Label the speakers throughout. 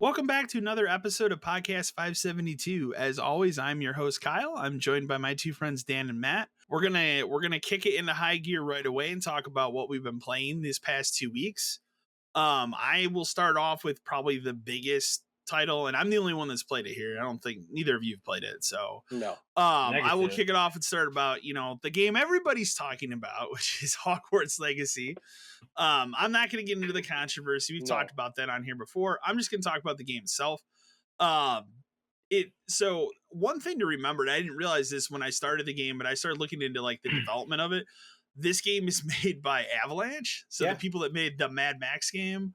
Speaker 1: Welcome back to another episode of Podcast 572. As always, I'm your host Kyle. I'm joined by my two friends Dan and Matt. We're gonna kick it into high gear right away and talk about what we've been playing these past 2 weeks. I will start off with probably the biggest title, and I'm the only one that's played it here. I don't think neither of you have played it, so
Speaker 2: no.
Speaker 1: I will kick it off and start about the game everybody's talking about, which is Hogwarts Legacy. I'm not going to get into the controversy. We've talked about that on here before. I'm just going to talk about the game itself. So one thing to remember, and I didn't realize this when I started the game, but I started looking into like the development of it. This game is made by Avalanche, so the people that made the Mad Max game,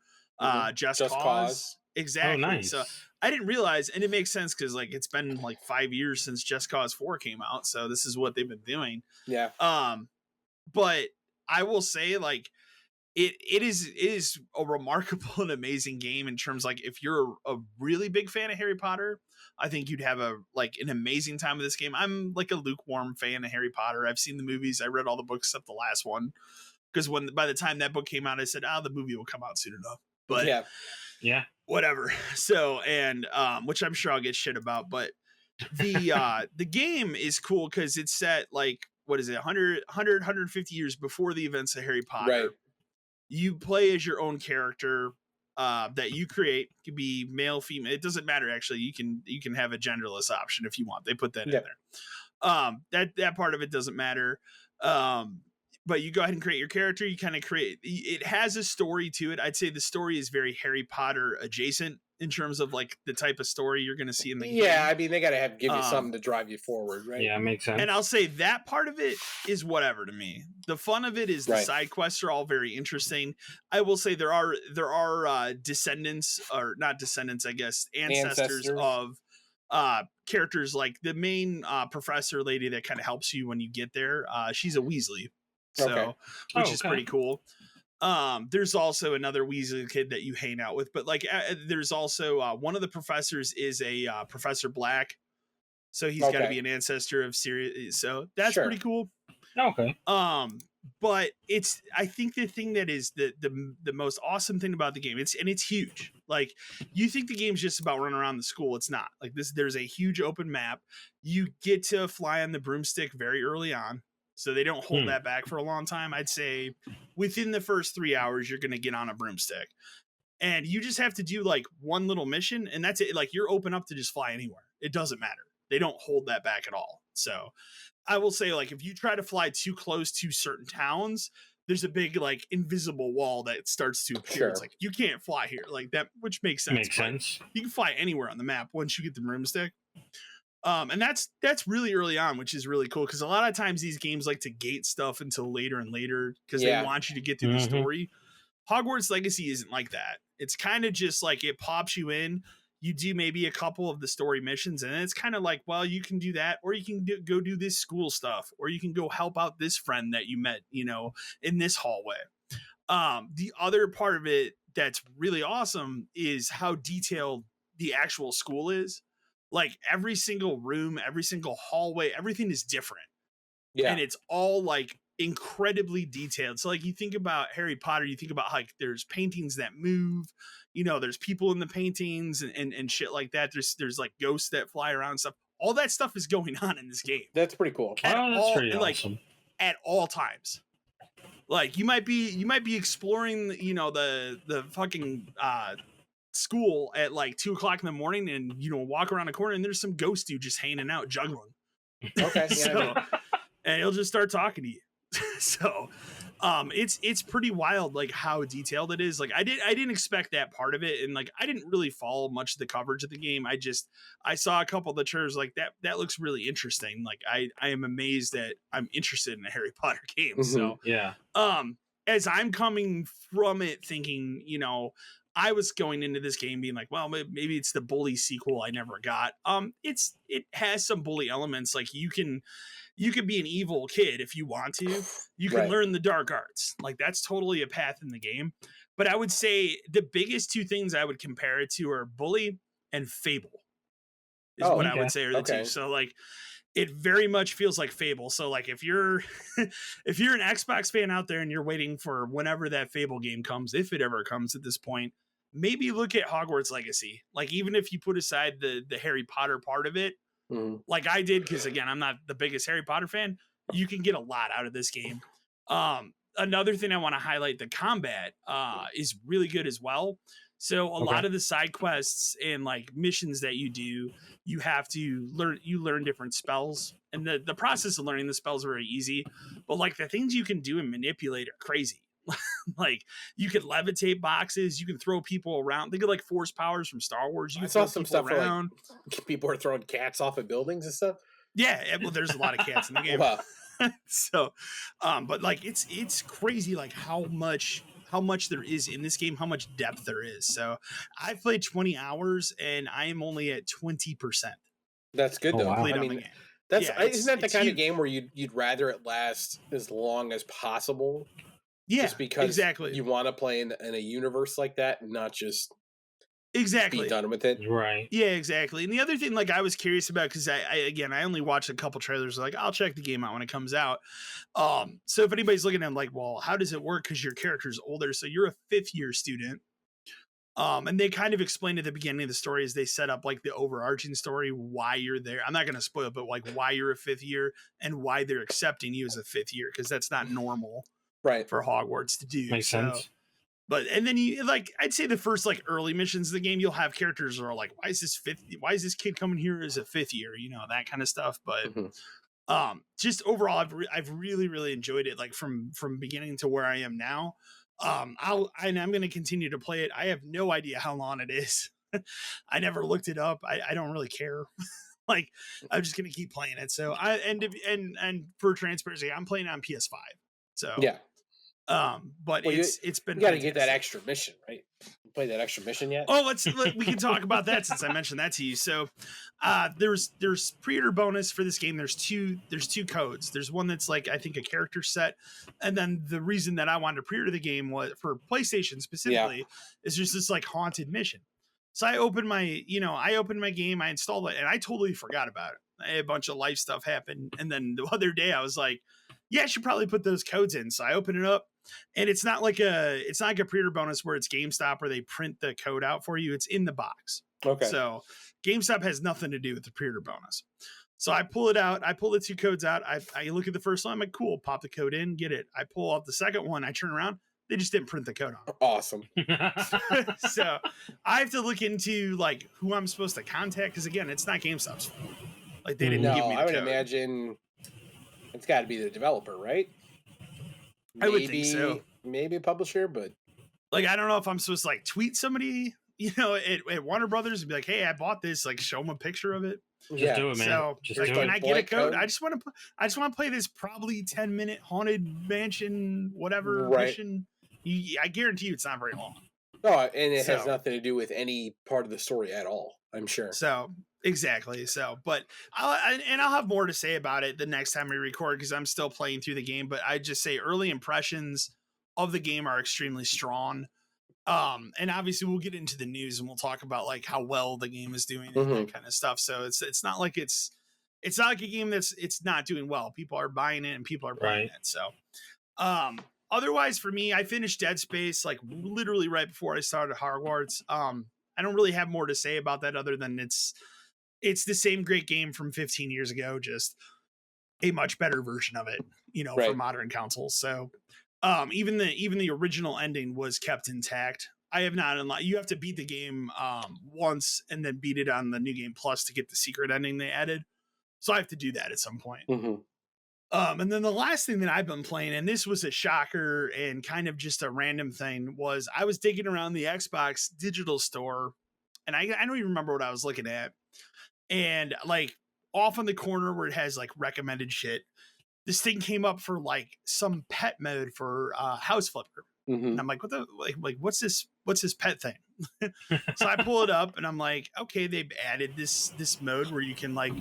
Speaker 1: Just Cause. Exactly.
Speaker 3: Oh, nice.
Speaker 1: So I didn't realize, and it makes sense because like it's been like 5 years since Just Cause 4 came out, so this is what they've been doing.
Speaker 2: Yeah.
Speaker 1: But I will say like it is a remarkable and amazing game in terms like if you're a really big fan of Harry Potter, I think you'd have an amazing time with this game. I'm like a lukewarm fan of Harry Potter. I've seen the movies, I read all the books except the last one, because by the time that book came out, I said, the movie will come out soon enough. But
Speaker 3: yeah,
Speaker 1: whatever. So, and which I'm sure I'll get shit about, but the game is cool because it's set like, what is it, 150 years before the events of Harry Potter.
Speaker 2: Right.
Speaker 1: You play as your own character that you create. It could be male, female. It doesn't matter, actually. You can have a genderless option if you want. They put that in there. That part of it doesn't matter. But you go ahead and create your character. You kind of create. It has a story to it. I'd say the story is very Harry Potter adjacent in terms of like the type of story you're going to see in the game.
Speaker 2: Yeah, I mean they got to give you something to drive you forward, right?
Speaker 3: Yeah, makes sense.
Speaker 1: And I'll say that part of it is whatever to me. The fun of it is the side quests are all very interesting. I will say there are descendants, or not descendants, I guess, ancestors of characters like the main professor lady that kind of helps you when you get there. She's a Weasley. So, which is pretty cool. There's also another Weasley kid that you hang out with, but like, there's also one of the professors is a Professor Black, so he's got to be an ancestor of Sirius. So that's pretty cool.
Speaker 3: Okay.
Speaker 1: But I think the thing that is the most awesome thing about the game, it's huge. Like, you think the game's just about running around the school. It's not. Like this, there's a huge open map. You get to fly on the broomstick very early on. So they don't hold that back for a long time. I'd say within the first 3 hours, you're going to get on a broomstick. And you just have to do like one little mission. And that's it. Like, you're open up to just fly anywhere. It doesn't matter. They don't hold that back at all. So I will say, like, if you try to fly too close to certain towns, there's a big like invisible wall that starts to appear. It's like, you can't fly here like that, which makes sense.
Speaker 3: Makes sense.
Speaker 1: You can fly anywhere on the map once you get the broomstick. And that's really early on, which is really cool because a lot of times these games like to gate stuff until later and later because they want you to get through the story. Hogwarts Legacy isn't like that. It's kind of just like it pops you in. You do maybe a couple of the story missions, and it's kind of like, well, you can do that, or you can go do this school stuff, or you can go help out this friend that you met, in this hallway. The other part of it that's really awesome is how detailed the actual school is. Like, every single room, every single hallway, everything is different. Yeah. And it's all like incredibly detailed. So like, you think about Harry Potter, you think about like there's paintings that move, there's people in the paintings and shit like that. There's like ghosts that fly around and stuff. All that stuff is going on in this game.
Speaker 2: That's pretty cool.
Speaker 3: That's pretty awesome.
Speaker 1: At all times. Like, you might be exploring, the fucking school at like 2:00 in the morning and walk around a corner and there's some ghost dude just hanging out juggling.
Speaker 2: Okay.
Speaker 1: And he'll just start talking to you. So It's pretty wild, like how detailed it is. Like I didn't expect that part of it, and like I didn't really follow much of the coverage of the game. I saw a couple of the trailers, like that looks really interesting. Like I am amazed that I'm interested in a Harry Potter game. So
Speaker 3: yeah.
Speaker 1: As I'm coming from it thinking, I was going into this game being like, well, maybe it's the Bully sequel I never got. It has some Bully elements. Like you can be an evil kid if you want to. You can learn the dark arts. Like that's totally a path in the game. But I would say the biggest two things I would compare it to are Bully and Fable. Is what I would say are the two. So like it very much feels like Fable. So like if you're an Xbox fan out there and you're waiting for whenever that Fable game comes, if it ever comes at this point, maybe look at Hogwarts Legacy. Like even if you put aside the Harry Potter part of it, like I did, because again, I'm not the biggest Harry Potter fan, you can get a lot out of this game. Another thing I want to highlight, the combat is really good as well. So a lot of the side quests and like missions that you do, you have to learn different spells, and the process of learning the spells is very easy, but like the things you can do and manipulate are crazy. Like you can levitate boxes, you can throw people around. Think of like force powers from Star Wars. You can
Speaker 2: saw some stuff around. Like, people are throwing cats off of buildings and stuff.
Speaker 1: Yeah, well, there's a lot of cats in the game.
Speaker 2: Wow.
Speaker 1: So, but like it's crazy, like how much there is in this game, how much depth there is. So I've played 20 hours and I am only at 20%.
Speaker 2: That's good though.
Speaker 3: Wow.
Speaker 2: I mean, isn't that the kind of game where you'd rather it last as long as possible?
Speaker 1: Yeah,
Speaker 2: just because
Speaker 1: exactly.
Speaker 2: You want to play in a universe like that, and not just
Speaker 1: exactly
Speaker 2: be done with it.
Speaker 3: Right.
Speaker 1: Yeah, exactly. And the other thing, like I was curious about, because I only watched a couple trailers. Like I'll check the game out when it comes out. So if anybody's looking at it, like, well, how does it work? Because your character's older, so you're a 5th year student. And they kind of explained at the beginning of the story as they set up like the overarching story, why you're there. I'm not going to spoil it, but like why you're a 5th year and why they're accepting you as a 5th year, because that's not normal.
Speaker 2: Right.
Speaker 1: For Hogwarts to do.
Speaker 3: Makes sense.
Speaker 1: But and then you like I'd say the first like early missions of the game, you'll have characters that are like, why is this kid coming here as a 5th year? That kind of stuff. But just overall I've really, really enjoyed it, like from beginning to where I am now. I'm gonna continue to play it. I have no idea how long it is. I never looked it up. I don't really care. Like I'm just gonna keep playing it. So and for transparency, I'm playing on PS5. So
Speaker 2: yeah.
Speaker 1: But it's been.
Speaker 2: You got to get that extra mission, right? You play that extra mission yet?
Speaker 1: Oh, we can talk about that since I mentioned that to you. So, there's pre-order bonus for this game. There's two codes. There's one that's like I think a character set, and then the reason that I wanted to pre-order the game was for PlayStation specifically is just this like haunted mission. So I opened my game, I installed it, and I totally forgot about it. A bunch of life stuff happened, and then the other day I was like, yeah, I should probably put those codes in. So I open it up, and it's not like a pre-order bonus where it's GameStop where they print the code out for you. It's in the box.
Speaker 2: Okay.
Speaker 1: So GameStop has nothing to do with the pre-order bonus. So I pull it out. I pull the 2 codes out. I look at the first one. I'm like, cool, pop the code in, get it. I pull out the second one. I turn around. They just didn't print the code on.
Speaker 2: Awesome.
Speaker 1: So I have to look into like who I'm supposed to contact, because again, it's not GameStop's fault. Like they didn't give me the
Speaker 2: I would
Speaker 1: code.
Speaker 2: Imagine it's got to be the developer, right?
Speaker 1: I would think so.
Speaker 2: Maybe a publisher, but
Speaker 1: like I don't know if I'm supposed to like tweet somebody, at Warner Brothers and be like, "Hey, I bought this." Like, show them a picture of it.
Speaker 3: Just do it, man.
Speaker 1: So,
Speaker 3: just
Speaker 1: like,
Speaker 3: do
Speaker 1: can
Speaker 3: it.
Speaker 1: I get a code? I just want to play this probably 10-minute haunted mansion, whatever mission. I guarantee you, it's not very long.
Speaker 2: No, and it has nothing to do with any part of the story at all, I'm sure.
Speaker 1: So exactly. So, but I'll have more to say about it the next time we record, because I'm still playing through the game. But I just say early impressions of the game are extremely strong. And obviously we'll get into the news and we'll talk about like how well the game is doing and that kind of stuff. So it's not like it's not like a game it's not doing well. People are buying it and people are playing it. So, otherwise for me, I finished Dead Space like literally right before I started Hogwarts. I don't really have more to say about that other than it's the same great game from 15 years ago, just a much better version of it, for modern consoles. So, even the original ending was kept intact. I have not unlocked. You have to beat the game once and then beat it on the New Game Plus to get the secret ending they added. So I have to do that at some point. And then the last thing that I've been playing, and this was a shocker and kind of just a random thing, was I was digging around the Xbox digital store, and I don't even remember what I was looking at. And like off in the corner where it has like recommended shit, this thing came up for like some pet mode for House Flipper.
Speaker 2: Mm-hmm.
Speaker 1: And I'm like, what's this pet thing? So I pull it up and I'm like, okay, they've added this mode where you can like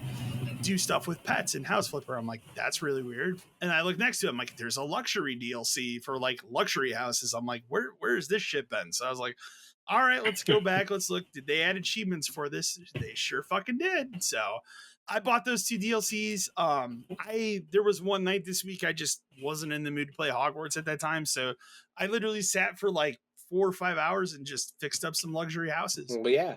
Speaker 1: do stuff with pets in House Flipper. I'm like, that's really weird. And I look next to it, I'm like, there's a luxury DLC for like luxury houses. I'm like, where's this shit been? So I was like, all right, let's go back. Let's look. Did they add achievements for this? They sure fucking did. So I bought those 2 DLCs. There was one night this week I just wasn't in the mood to play Hogwarts at that time, so I literally sat for like 4 or 5 hours and just fixed up some luxury houses.
Speaker 2: But yeah.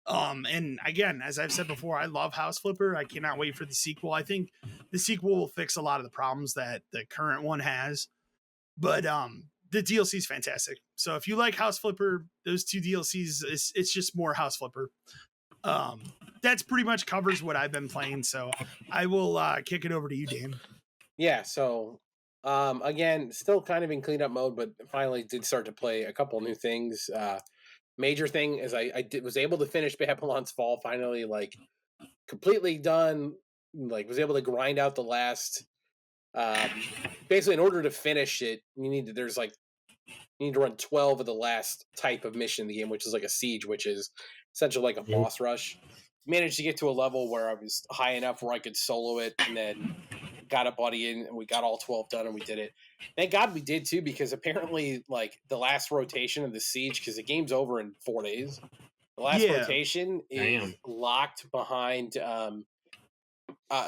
Speaker 1: And again, as I've said before, I love House Flipper. I cannot wait for the sequel. I think the sequel will fix a lot of the problems that the current one has. But the DLC is fantastic. So if you like House Flipper, those 2 DLCs, it's just more House Flipper. That's pretty much covers what I've been playing. So I will kick it over to you, Dan.
Speaker 2: Yeah. So again, still kind of in cleanup mode, but finally did start to play a couple new things. Major thing is I was able to finish Babylon's Fall finally, like completely done. Like was able to grind out the last. Basically, in order to finish it, you need to run 12 of the last type of mission in the game, which is like a siege, which is essentially like a boss rush. Managed to get to a level where I was high enough where I could solo it, and then got a buddy in, and we got all 12 done, and we did it. Thank God we did too, because apparently, like the last rotation of the siege, because the game's over in 4 days. The last rotation is locked behind.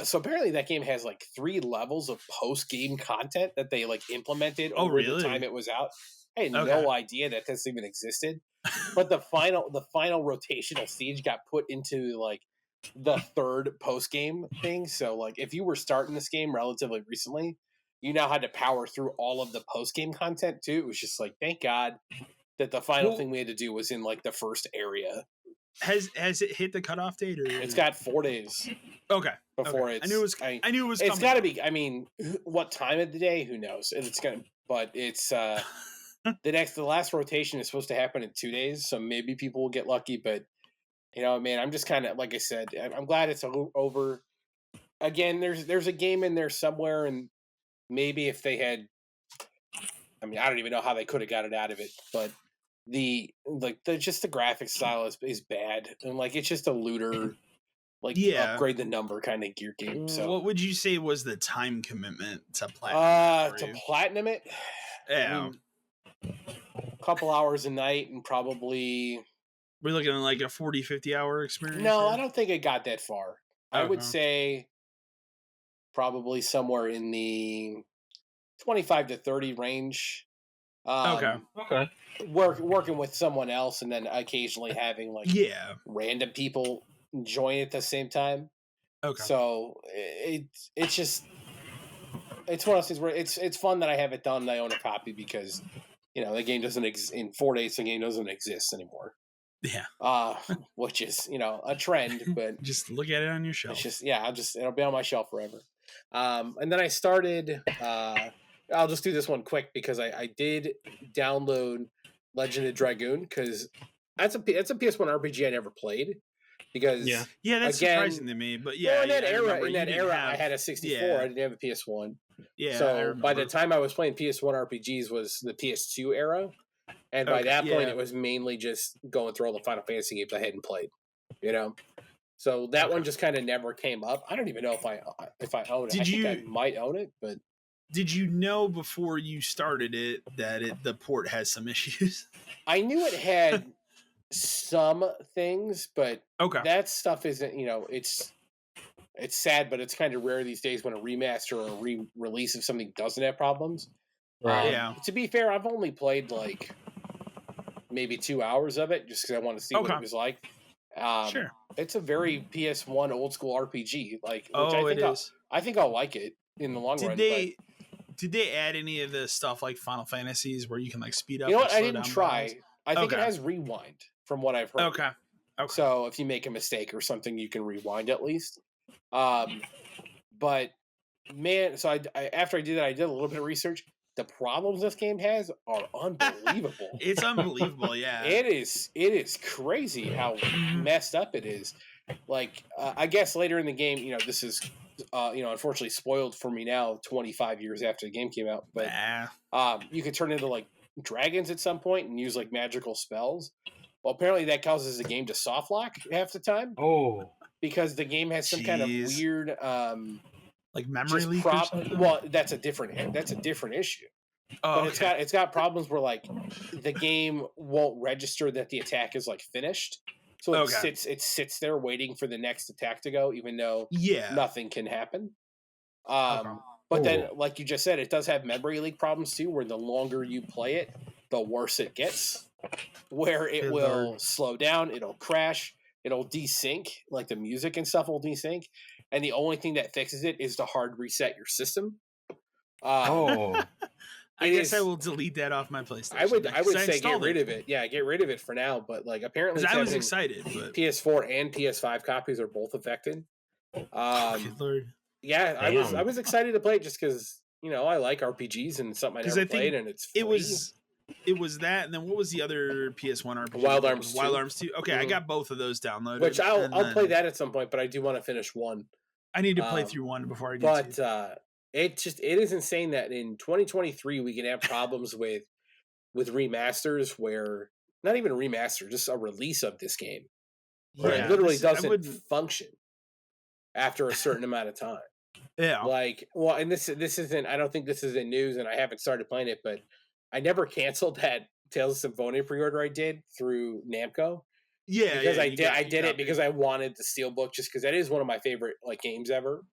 Speaker 2: So apparently that game has like 3 levels of post-game content that they like implemented over the time it was out. I had no idea that this even existed. But the final rotational siege got put into like the 3rd post-game thing. So like if you were starting this game relatively recently, you now had to power through all of the post-game content too. It was just like, thank God that the final thing we had to do was in like the first area.
Speaker 1: Has it hit the cutoff date? Or
Speaker 2: it's got 4 days.
Speaker 1: Okay.
Speaker 2: Before it's,
Speaker 1: I knew it was coming.
Speaker 2: It's got to be. I mean, what time of the day? Who knows? It's gonna. But it's the last rotation is supposed to happen in 2 days, so maybe people will get lucky. But you know, man, I'm just kind of like I said. I'm glad it's over. Again, there's a game in there somewhere, and maybe if they had, I mean, I don't even know how they could have got it out of it, but the graphic style is bad, and like it's just a looter. Like upgrade the number kind of gear game. So
Speaker 1: what would you say was the time commitment to platinum?
Speaker 2: To platinum it?
Speaker 1: Yeah.
Speaker 2: A couple hours a night and probably
Speaker 1: we're looking at like a 40-50 hour experience.
Speaker 2: No, I don't think it got that far. I would say probably somewhere in the 25 to 30 range.
Speaker 1: Okay.
Speaker 2: Working with someone else and then occasionally having like random people join at the same time.
Speaker 1: Okay.
Speaker 2: So it's just it's one of those things where it's fun that I have it done and I own a copy because you know the game doesn't in 4 days the game doesn't exist anymore.
Speaker 1: Yeah.
Speaker 2: Which is a trend, but
Speaker 1: just look at it on your shelf.
Speaker 2: It's just it'll be on my shelf forever. And then I started. I'll just do this one quick because I did download Legend of Dragoon because that's a PS1 RPG I never played. Because
Speaker 1: that's surprising to me. But
Speaker 2: in that era, I had a 64. I didn't have a PS1.
Speaker 1: Yeah.
Speaker 2: So by the time I was playing PS1 RPGs was the PS2 era, and by that point it was mainly just going through all the Final Fantasy games I hadn't played. So that one just kind of never came up. I don't even know if I own it. I think I might own it, but
Speaker 1: did you know before you started it that the port has some issues?
Speaker 2: I knew it had some things, but that stuff isn't. It's sad, but it's kind of rare these days when a remaster or a re-release of something doesn't have problems.
Speaker 1: Right.
Speaker 2: To be fair, I've only played like maybe 2 hours of it just because I want to see what it was like.
Speaker 1: Sure.
Speaker 2: It's a very PS1 old school RPG. I think I'll like it in the long run.
Speaker 1: Did they add any of the stuff like Final Fantasies where you can like speed up?
Speaker 2: You know what? I didn't try. I think it has rewind from what I've heard.
Speaker 1: Okay.
Speaker 2: So if you make a mistake or something, you can rewind at least. But man, so I after I did that, I did a little bit of research. The problems this game has are unbelievable.
Speaker 1: It's unbelievable, yeah.
Speaker 2: It is crazy how messed up it is. Like, I guess later in the game, this is, unfortunately spoiled for me now, 25 years after the game came out. But you can turn into like dragons at some point and use like magical spells. Well, apparently that causes the game to soft lock half the time.
Speaker 3: Oh,
Speaker 2: because the game has some kind of weird,
Speaker 1: like memory leak. Or something?
Speaker 2: Well, that's a different issue.
Speaker 1: Oh,
Speaker 2: but it's got problems where like the game won't register that the attack is like finished, so it sits there waiting for the next attack to go, even though nothing can happen. But then, like you just said, it does have memory leak problems too, where the longer you play it, the worse it gets. Where it will slow down, it'll crash, it'll desync, like the music and stuff will desync, and the only thing that fixes it is to hard reset your system.
Speaker 1: I guess I will delete that off my PlayStation.
Speaker 2: I would say get rid of it. Yeah, get rid of it for now. But like apparently,
Speaker 1: I was excited. But
Speaker 2: PS4 and PS5 copies are both affected.
Speaker 1: Good Lord.
Speaker 2: Yeah, I was excited to play it just because I like RPGs and something I never played, and it's free.
Speaker 1: It was that, and then what was the other PS1 RPG?
Speaker 2: Wild Arms 2.
Speaker 1: Wild Arms 2. Okay, I got both of those downloaded.
Speaker 2: Which I'll play that at some point, but I do want to finish 1.
Speaker 1: I need to play through 1 before I do 2.
Speaker 2: But it is insane that in 2023 we can have problems with remasters where not even a remaster, just a release of this game. Where it literally doesn't function after a certain amount of time.
Speaker 1: Yeah.
Speaker 2: Like, well, and this isn't, I don't think this is in news, and I haven't started playing it, but I never canceled that Tales of Symphonia pre-order I did through Namco.
Speaker 1: Yeah,
Speaker 2: because I did it because I wanted the Steelbook, just because that is one of my favorite like games ever.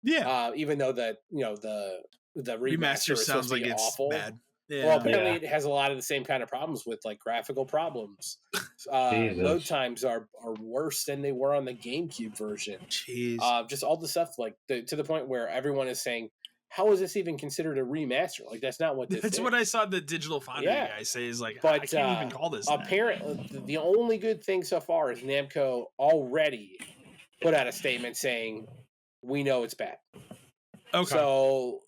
Speaker 1: Yeah.
Speaker 2: Even though that the remaster
Speaker 1: sounds like it's
Speaker 2: awful.
Speaker 1: Bad. Yeah.
Speaker 2: Well, apparently it has a lot of the same kind of problems with like graphical problems. Load times are worse than they were on the GameCube version.
Speaker 1: Jeez.
Speaker 2: Just all the stuff like to the point where everyone is saying, how is this even considered a remaster? Like that's not what this
Speaker 1: That's
Speaker 2: is.
Speaker 1: What I saw the Digital Foundry guy say is like,
Speaker 2: but,
Speaker 1: I can't even call this.
Speaker 2: Apparently, the only good thing so far is Namco already put out a statement saying, we know it's bad.
Speaker 1: Okay.
Speaker 2: So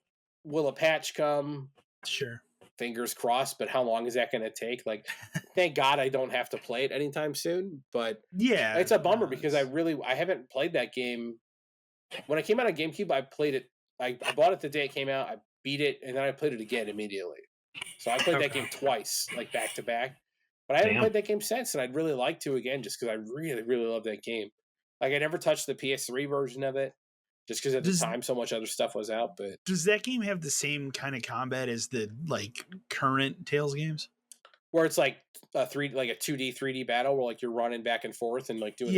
Speaker 2: will a patch come?
Speaker 1: Sure.
Speaker 2: Fingers crossed, but how long is that going to take? Like, thank God I don't have to play it anytime soon. But
Speaker 1: yeah,
Speaker 2: it's a bummer because I haven't played that game. When it came out on GameCube, I played it. I bought it the day it came out. I beat it, and then I played it again immediately. So I played that game twice, like back to back. But I haven't played that game since, and I'd really like to again, just because I really, really love that game. Like I never touched the PS3 version of it, just because at the time so much other stuff was out. But
Speaker 1: does that game have the same kind of combat as the like current Tales games,
Speaker 2: where it's like a 2D 3D battle where like you're running back and forth and like doing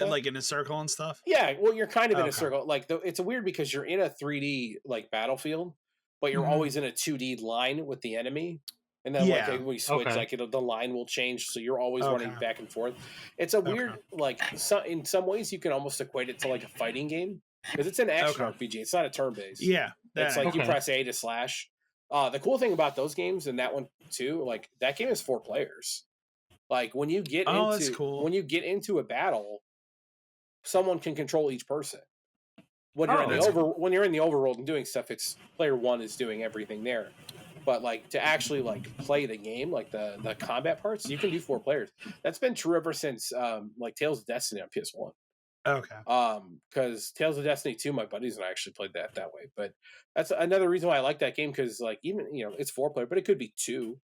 Speaker 1: like in a circle and stuff?
Speaker 2: Yeah, well, you're kind of in a circle. Like it's weird because you're in a 3D like battlefield, but you're always in a 2D line with the enemy. And then like we switch, like the line will change, so you're always running back and forth. It's a weird like in some ways you can almost equate it to like a fighting game. Because it's an action RPG, it's not a turn-based.
Speaker 1: Yeah,
Speaker 2: it's like you press A to slash. The cool thing about those games and that one too, like that game is 4 players. Like when you get when you get into a battle, someone can control each person. When you're when you're in the overworld and doing stuff, it's player 1 is doing everything there. But like to actually like play the game, like the combat parts, you can do 4 players. That's been true ever since like Tales of Destiny on PS1.
Speaker 1: Okay.
Speaker 2: Because Tales of Destiny 2, my buddies and I actually played that way. But that's another reason why I like that game, because like even it's 4 player, but it could be 2.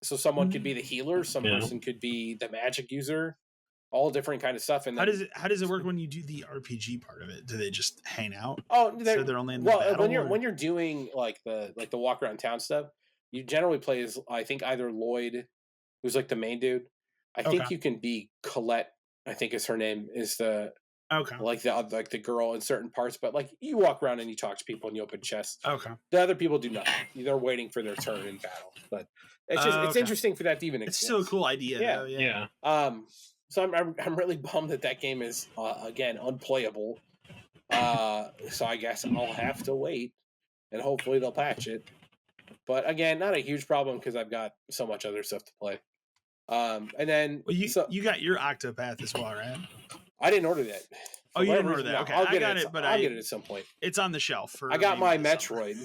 Speaker 2: So someone could be the healer, some person could be the magic user, all different kind of stuff. And then,
Speaker 1: how does it work when you do the RPG part of it? Do they just hang out?
Speaker 2: Oh,
Speaker 1: so they're only in the battle,
Speaker 2: when you're doing like the walk around town stuff, you generally play as I think either Lloyd, who's like the main dude. I think you can be Colette. I think is her name. Is the like the girl in certain parts, but like you walk around and you talk to people and you open chests. The other people do nothing. They're waiting for their turn in battle. But it's just it's interesting for that to even exist.
Speaker 1: It's still a cool idea.
Speaker 2: Yeah.
Speaker 1: Though,
Speaker 2: So I'm really bummed that game is again unplayable. So I guess I'll have to wait, and hopefully they'll patch it. But again, not a huge problem because I've got so much other stuff to play. And then
Speaker 1: you got your Octopath as well, right?
Speaker 2: I didn't order that.
Speaker 1: Oh, you didn't order that? Okay, I got it, but
Speaker 2: I'll get it at some point.
Speaker 1: It's on the shelf.
Speaker 2: I got my Metroid.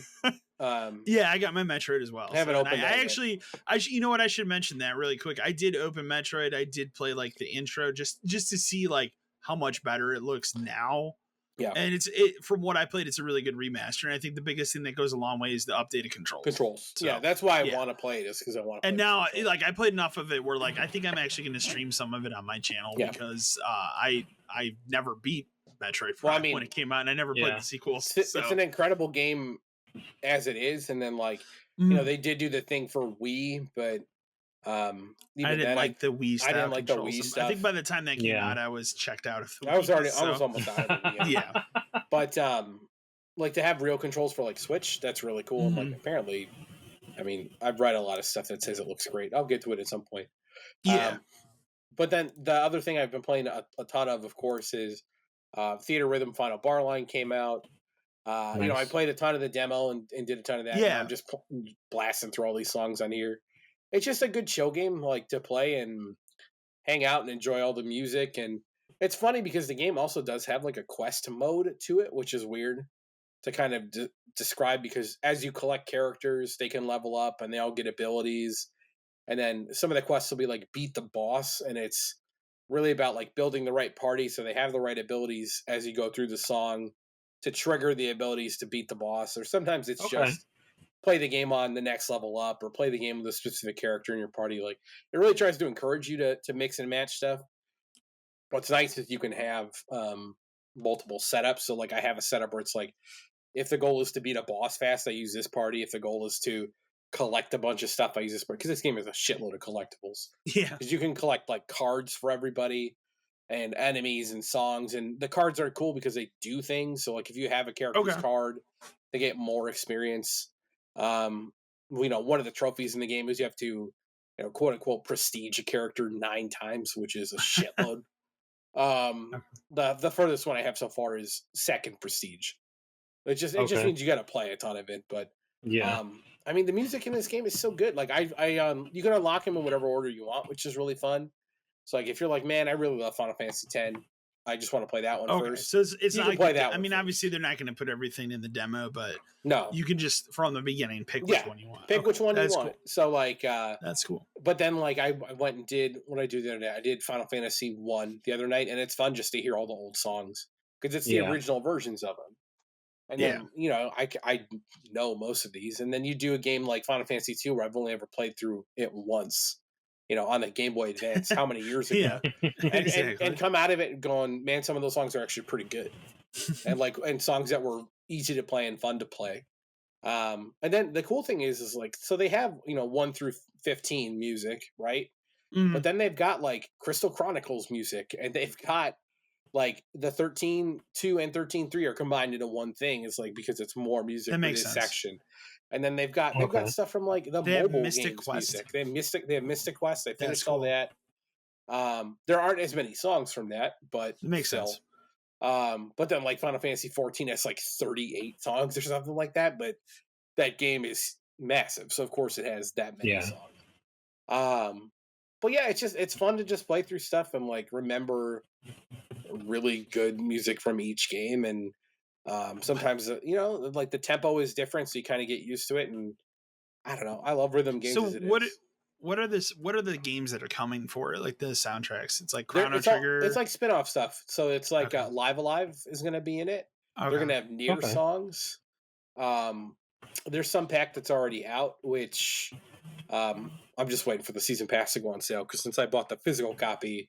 Speaker 1: Yeah, I got my Metroid as well.
Speaker 2: I haven't opened it.
Speaker 1: You know what? I should mention that really quick. I did open Metroid. I did play like the intro just to see like how much better it looks now.
Speaker 2: Yeah,
Speaker 1: and from what I played, it's a really good remaster. And I think the biggest thing that goes a long way is the updated controls.
Speaker 2: So, yeah, that's why I want to play this because I want to.
Speaker 1: And now, like, I played enough of it where, like, I think I'm actually going to stream some of it on my channel because I never beat Metroid Prime when it came out, and I never played the sequels.
Speaker 2: It's an incredible game as it is, and then like you know they did do the thing for Wii, but
Speaker 1: I didn't like the Wii stuff.
Speaker 2: I didn't like the Wii stuff.
Speaker 1: I think by the time that came out, I was checked out of the Wii.
Speaker 2: I was almost out of it.
Speaker 1: Yeah.
Speaker 2: But like to have real controls for like Switch, that's really cool. And like apparently, I mean, I've read a lot of stuff that says it looks great. I'll get to it at some point.
Speaker 1: Yeah.
Speaker 2: But then the other thing I've been playing a ton of course, is Theater Rhythm Final Bar Line came out. Nice. You know, I played a ton of the demo and did a ton of that.
Speaker 1: Yeah.
Speaker 2: I'm just blasting through all these songs on here. It's just a good chill game, like to play and hang out and enjoy all the music. And it's funny because the game also does have like a quest mode to it, which is weird to kind of describe because as you collect characters, they can level up and they all get abilities. And then some of the quests will be like beat the boss, and it's really about like building the right party so they have the right abilities as you go through the song to trigger the abilities to beat the boss. Or sometimes it's just play the game on the next level up or play the game with a specific character in your party. Like it really tries to encourage you to mix and match stuff. What's nice is you can have multiple setups. So like I have a setup where it's like, if the goal is to beat a boss fast, I use this party. If the goal is to collect a bunch of stuff, I use this party. Because this game is a shitload of collectibles.
Speaker 1: Yeah.
Speaker 2: Because you can collect like cards for everybody and enemies and songs. And the cards are cool because they do things. So like if you have a character's card, they get more experience. You know, one of the trophies in the game is you have to, you know, quote unquote prestige a character 9 times, which is a shitload. The furthest one I have so far is 2nd prestige. It just means you got to play a ton of it. But I mean, the music in this game is so good. Like you can unlock them in whatever order you want, which is really fun. So like if you're like, man, I really love Final Fantasy X, I just want to play that one first.
Speaker 1: So it's not like
Speaker 2: play that.
Speaker 1: I mean, obviously they're not going to put everything in the demo, but
Speaker 2: no,
Speaker 1: you can just from the beginning pick which one you want.
Speaker 2: Pick which one you want. Cool. So like
Speaker 1: that's cool.
Speaker 2: But then like I went and did what I do the other day. I did Final Fantasy 1 the other night, and it's fun just to hear all the old songs because it's the original versions of them. And then you know I know most of these, and then you do a game like Final Fantasy 2 where I've only ever played through it once. You know, on the Game Boy Advance, how many years ago? And come out of it going, man, some of those songs are actually pretty good, and songs that were easy to play and fun to play. And then the cool thing is like, so they have 1 through 15 music, right? But then they've got like Crystal Chronicles music, and they've got like the 13.2 and 13.3 are combined into one thing. It's like because it's more music in this section. And then they've got stuff from like the mobile Mystic games Quest. Music. They have Mystic Quest. They finished all that. There aren't as many songs from that, but
Speaker 1: it makes sense.
Speaker 2: But then like Final Fantasy 14 has like 38 songs or something like that. But that game is massive, so of course it has that many songs. But yeah, it's fun to just play through stuff and like remember really good music from each game. And sometimes like the tempo is different, so you kind of get used to it. And I don't know, I love rhythm games.
Speaker 1: So what are the games that are coming for it, like the soundtracks? It's like Chrono Trigger.
Speaker 2: It's like spin-off stuff. So it's like Live Alive is going to be in it. They're going to have Nier songs. There's some pack that's already out, which I'm just waiting for the season pass to go on sale, because since I bought the physical copy,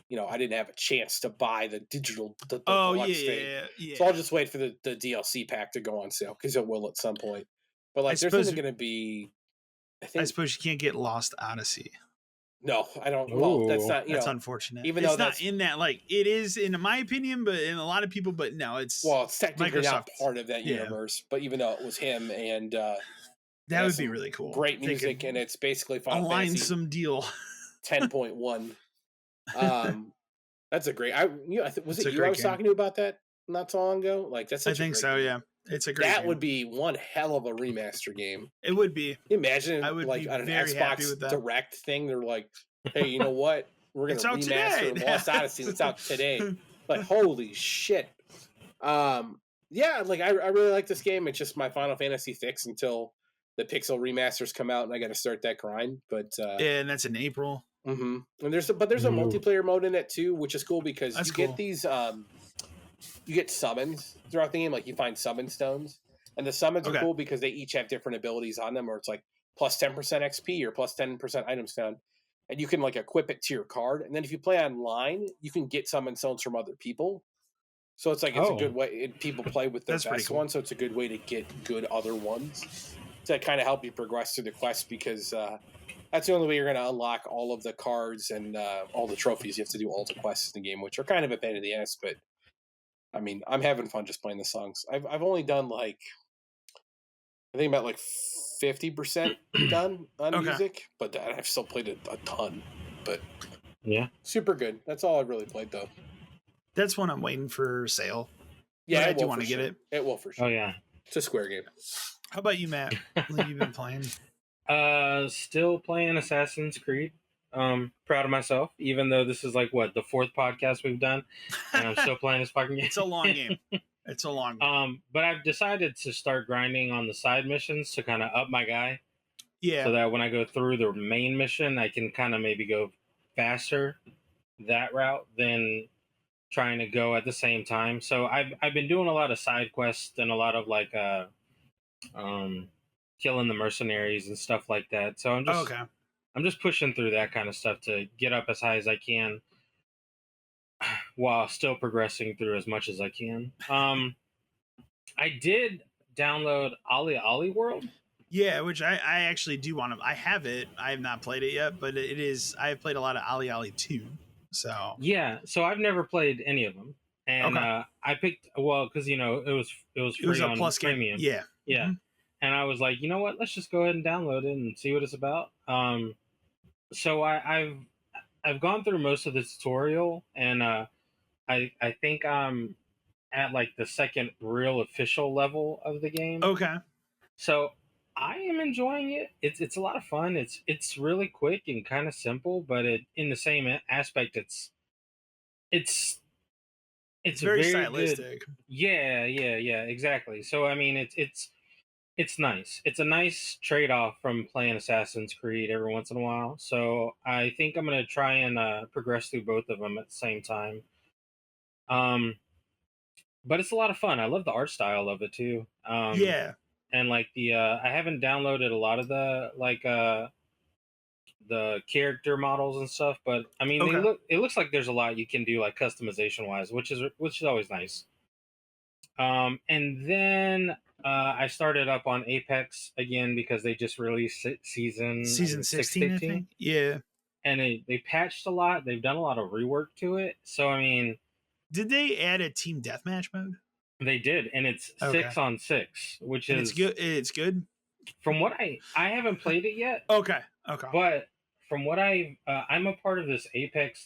Speaker 2: I didn't have a chance to buy the digital. The deluxe thing. So I'll just wait for the DLC pack to go on sale, because it will at some point. But like, there's going to be.
Speaker 1: I suppose you can't get Lost Odyssey.
Speaker 2: No, I don't. Well, that's not.
Speaker 1: That's unfortunate.
Speaker 2: Even though
Speaker 1: it's not in that, like it is in my opinion, but in a lot of people. But no, it's
Speaker 2: technically not part of that universe. But even though it was him, and
Speaker 1: that would be really cool.
Speaker 2: Great music, and it's basically Final Fantasy
Speaker 1: some deal.
Speaker 2: 10.1. That's a great. Was it you I was talking to about that not so long ago? Like that's. I
Speaker 1: think so.
Speaker 2: Game.
Speaker 1: Yeah, it's a great.
Speaker 2: That would be one hell of a remaster game.
Speaker 1: It would be.
Speaker 2: Imagine
Speaker 1: I would
Speaker 2: like
Speaker 1: be
Speaker 2: on an
Speaker 1: very happy with
Speaker 2: Xbox
Speaker 1: that.
Speaker 2: Direct thing. They're like, hey, you know what? We're gonna remaster Lost Odyssey. It's out today. Like, holy shit. Yeah, like I really like this game. It's just my Final Fantasy fix until the Pixel remasters come out, and I got to start that grind. But
Speaker 1: yeah, and that's in April.
Speaker 2: And there's a multiplayer mode in it too, which is cool because
Speaker 1: that's
Speaker 2: you
Speaker 1: cool.
Speaker 2: get these you get summons throughout the game. Like you find summon stones, and the summons are cool because they each have different abilities on them, or it's like plus 10% XP or plus 10% items found, and you can like equip it to your card. And then if you play online, you can get summon stones from other people. So it's like it's a good way. People play with the best one, so it's a good way to get good other ones to kind of help you progress through the quest because that's the only way you're going to unlock all of the cards and all the trophies. You have to do all the quests in the game, which are kind of a pain in the ass. But I mean, I'm having fun just playing the songs. I've only done like I think about like 50% done on music, but I've still played a ton. But
Speaker 3: yeah,
Speaker 2: super good. That's all I really played though.
Speaker 1: That's one I'm waiting for sale.
Speaker 2: Yeah,
Speaker 1: I do want to get it.
Speaker 2: It will for sure.
Speaker 3: Oh yeah,
Speaker 2: it's a Square game.
Speaker 1: How about you, Matt? What have you been playing?
Speaker 3: Still playing Assassin's Creed. Proud of myself, even though this is like the 4th podcast we've done, and I'm still playing this fucking game.
Speaker 1: It's a long game. It's a long game.
Speaker 3: But I've decided to start grinding on the side missions to kind of up my guy.
Speaker 1: Yeah.
Speaker 3: So that when I go through the main mission, I can kind of maybe go faster that route than trying to go at the same time. So I've been doing a lot of side quests and a lot of like killing the mercenaries and stuff like that. So I'm just pushing through that kind of stuff to get up as high as I can while still progressing through as much as I can. I did download Ali World.
Speaker 1: Yeah, which I actually do want to. I have it. I have not played it yet, but it is. I have played a lot of Ali 2. So
Speaker 3: yeah, so I've never played any of them, and I picked because it was free
Speaker 1: a
Speaker 3: on
Speaker 1: plus
Speaker 3: premium.
Speaker 1: Game. Yeah,
Speaker 3: mm-hmm. And I was like, you know what? Let's just go ahead and download it and see what it's about. So I've gone through most of the tutorial, and I think I'm at like the second real official level of the game.
Speaker 1: Okay.
Speaker 3: So I am enjoying it. It's a lot of fun. It's really quick and kind of simple, but in the same aspect, it's
Speaker 1: very stylistic.
Speaker 3: Good. Yeah, exactly. So I mean, it's nice. It's a nice trade-off from playing Assassin's Creed every once in a while. So I think I'm gonna try and progress through both of them at the same time. But it's a lot of fun. I love the art style of it too.
Speaker 1: Yeah.
Speaker 3: And like I haven't downloaded a lot of the character models and stuff, but I mean, it looks like there's a lot you can do like customization wise, which is always nice. And then I started up on Apex again because they just released season
Speaker 1: 16, I think. Yeah.
Speaker 3: And they patched a lot. They've done a lot of rework to it. So I mean,
Speaker 1: did they add a team deathmatch mode?
Speaker 3: They did, and it's 6-on-6, which is
Speaker 1: good. It's good.
Speaker 3: From what I haven't played it yet.
Speaker 1: Okay.
Speaker 3: But from what I'm a part of this Apex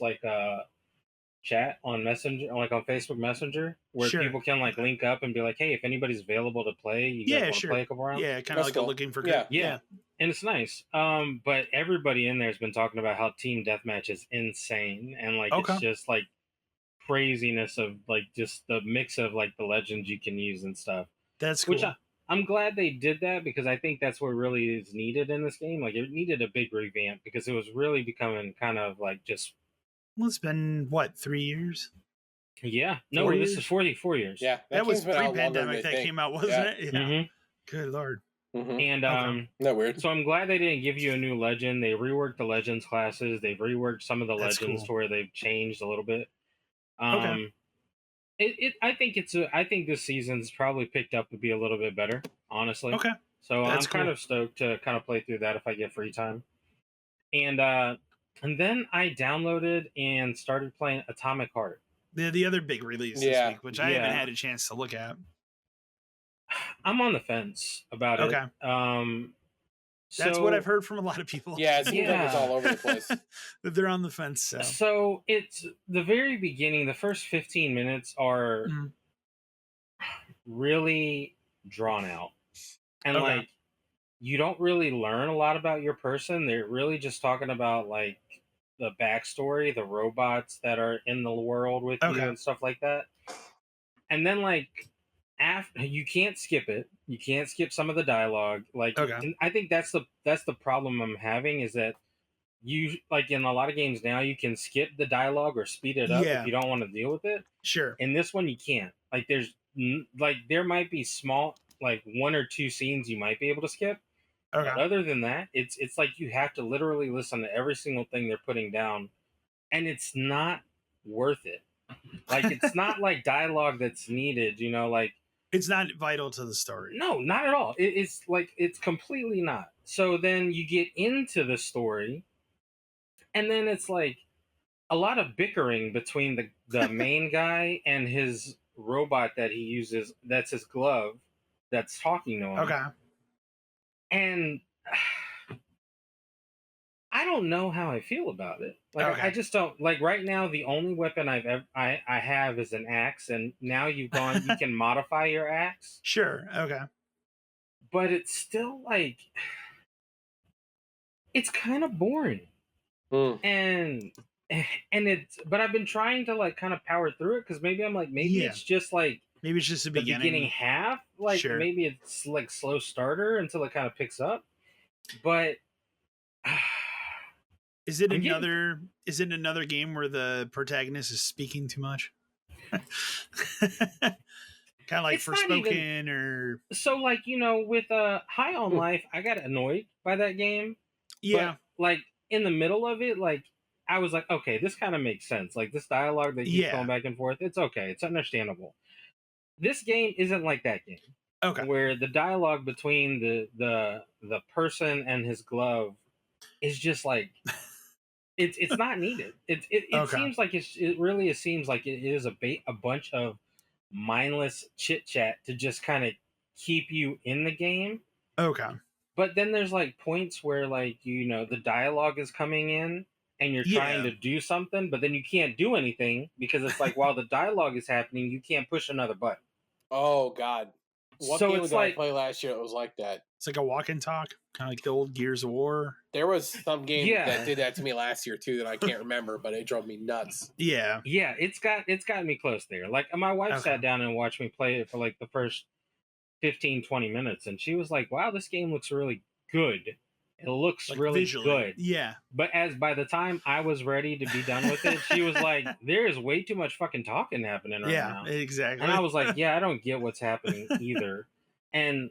Speaker 3: chat on Messenger, like on Facebook Messenger, where people can like link up and be like, "Hey, if anybody's available to play, you guys want to play a couple rounds?"
Speaker 1: Yeah, kind of like looking for good.
Speaker 3: Yeah, and it's nice. But everybody in there has been talking about how team deathmatch is insane, and like it's just like craziness of like just the mix of like the legends you can use and stuff.
Speaker 1: That's cool.
Speaker 3: Which I'm glad they did that because I think that's what really is needed in this game. Like it needed a big revamp because it was really becoming kind of like just.
Speaker 1: Well, it's been what, 3 years?
Speaker 3: Yeah, no, this is 4 years.
Speaker 2: Yeah,
Speaker 1: that was pre-pandemic that came out, wasn't it? Yeah.
Speaker 3: Mm-hmm.
Speaker 1: Good lord.
Speaker 3: Mm-hmm. And
Speaker 2: that weird.
Speaker 3: So I'm glad they didn't give you a new legend. They reworked the legends classes. They've reworked some of the legends to where they've changed a little bit. I think this season's probably picked up to be a little bit better, honestly.
Speaker 1: Okay.
Speaker 3: So I'm kind of stoked to kind of play through that if I get free time. And then I downloaded and started playing Atomic Heart.
Speaker 1: The other big release this week, which I haven't had a chance to look at.
Speaker 3: I'm on the fence about it.
Speaker 1: Okay. That's what I've heard from a lot of people.
Speaker 2: Yeah, it seems like it's all over the place.
Speaker 1: That they're on the fence.
Speaker 3: So it's the very beginning. The first 15 minutes are really drawn out. And like, you don't really learn a lot about your person. They're really just talking about like backstory, the robots that are in the world with you and stuff like that. And then like after, you can't skip it. You can't skip some of the dialogue. Like and I think that's the problem I'm having, is that you, like in a lot of games now, you can skip the dialogue or speed it up if you don't want to deal with it.
Speaker 1: Sure.
Speaker 3: In this one you can't. Like there might be small, like 1 or 2 scenes you might be able to skip. But other than that, it's like you have to literally listen to every single thing they're putting down, and it's not worth it. Like it's not like dialogue that's needed, you know, like
Speaker 1: it's not vital to the story.
Speaker 3: No, not at all. It's like, it's completely not. So then you get into the story, and then it's like a lot of bickering between the main guy and his robot that he uses, that's his glove, that's talking to him. And I don't know how I feel about it. Like I just don't, like right now the only weapon I have is an axe, and now you can modify your axe.
Speaker 1: Sure.
Speaker 3: But it's still like, it's kind of boring. And it's, but I've been trying to like kind of power through it, because maybe I'm like, it's just like,
Speaker 1: maybe it's just the
Speaker 3: beginning half, like maybe it's like slow starter until it kind of picks up. But
Speaker 1: is it another game where the protagonist is speaking too much? Kind of like Forspoken or
Speaker 3: so, like, you know, with High on Life, I got annoyed by that game.
Speaker 1: Yeah,
Speaker 3: but, like in the middle of it, like I was like, okay, this kind of makes sense. Like this dialogue that keeps going back and forth, it's okay, it's understandable. This game isn't like that game. Where the dialogue between the person and his glove is just like, it's not needed. It seems like it seems like it is a bunch of mindless chit chat to just kind of keep you in the game. But then there's like points where, like, you know, the dialogue is coming in and you're trying to do something, but then you can't do anything because it's like, while the dialogue is happening, you can't push another button.
Speaker 2: Oh God. What game did I play last year that was like that?
Speaker 1: It's like a walk and talk, kind of like the old Gears of War.
Speaker 2: There was some game that did that to me last year too that I can't remember, but it drove me nuts.
Speaker 1: Yeah,
Speaker 3: it's gotten me close there. Like my wife sat down and watched me play it for like the first 15-20 minutes, and she was like, "Wow, this game looks really good. It looks like really visually good."
Speaker 1: Yeah.
Speaker 3: But by the time I was ready to be done with it, she was like, "There is way too much fucking talking happening right now."
Speaker 1: Yeah, exactly.
Speaker 3: And I was like, "Yeah, I don't get what's happening either." And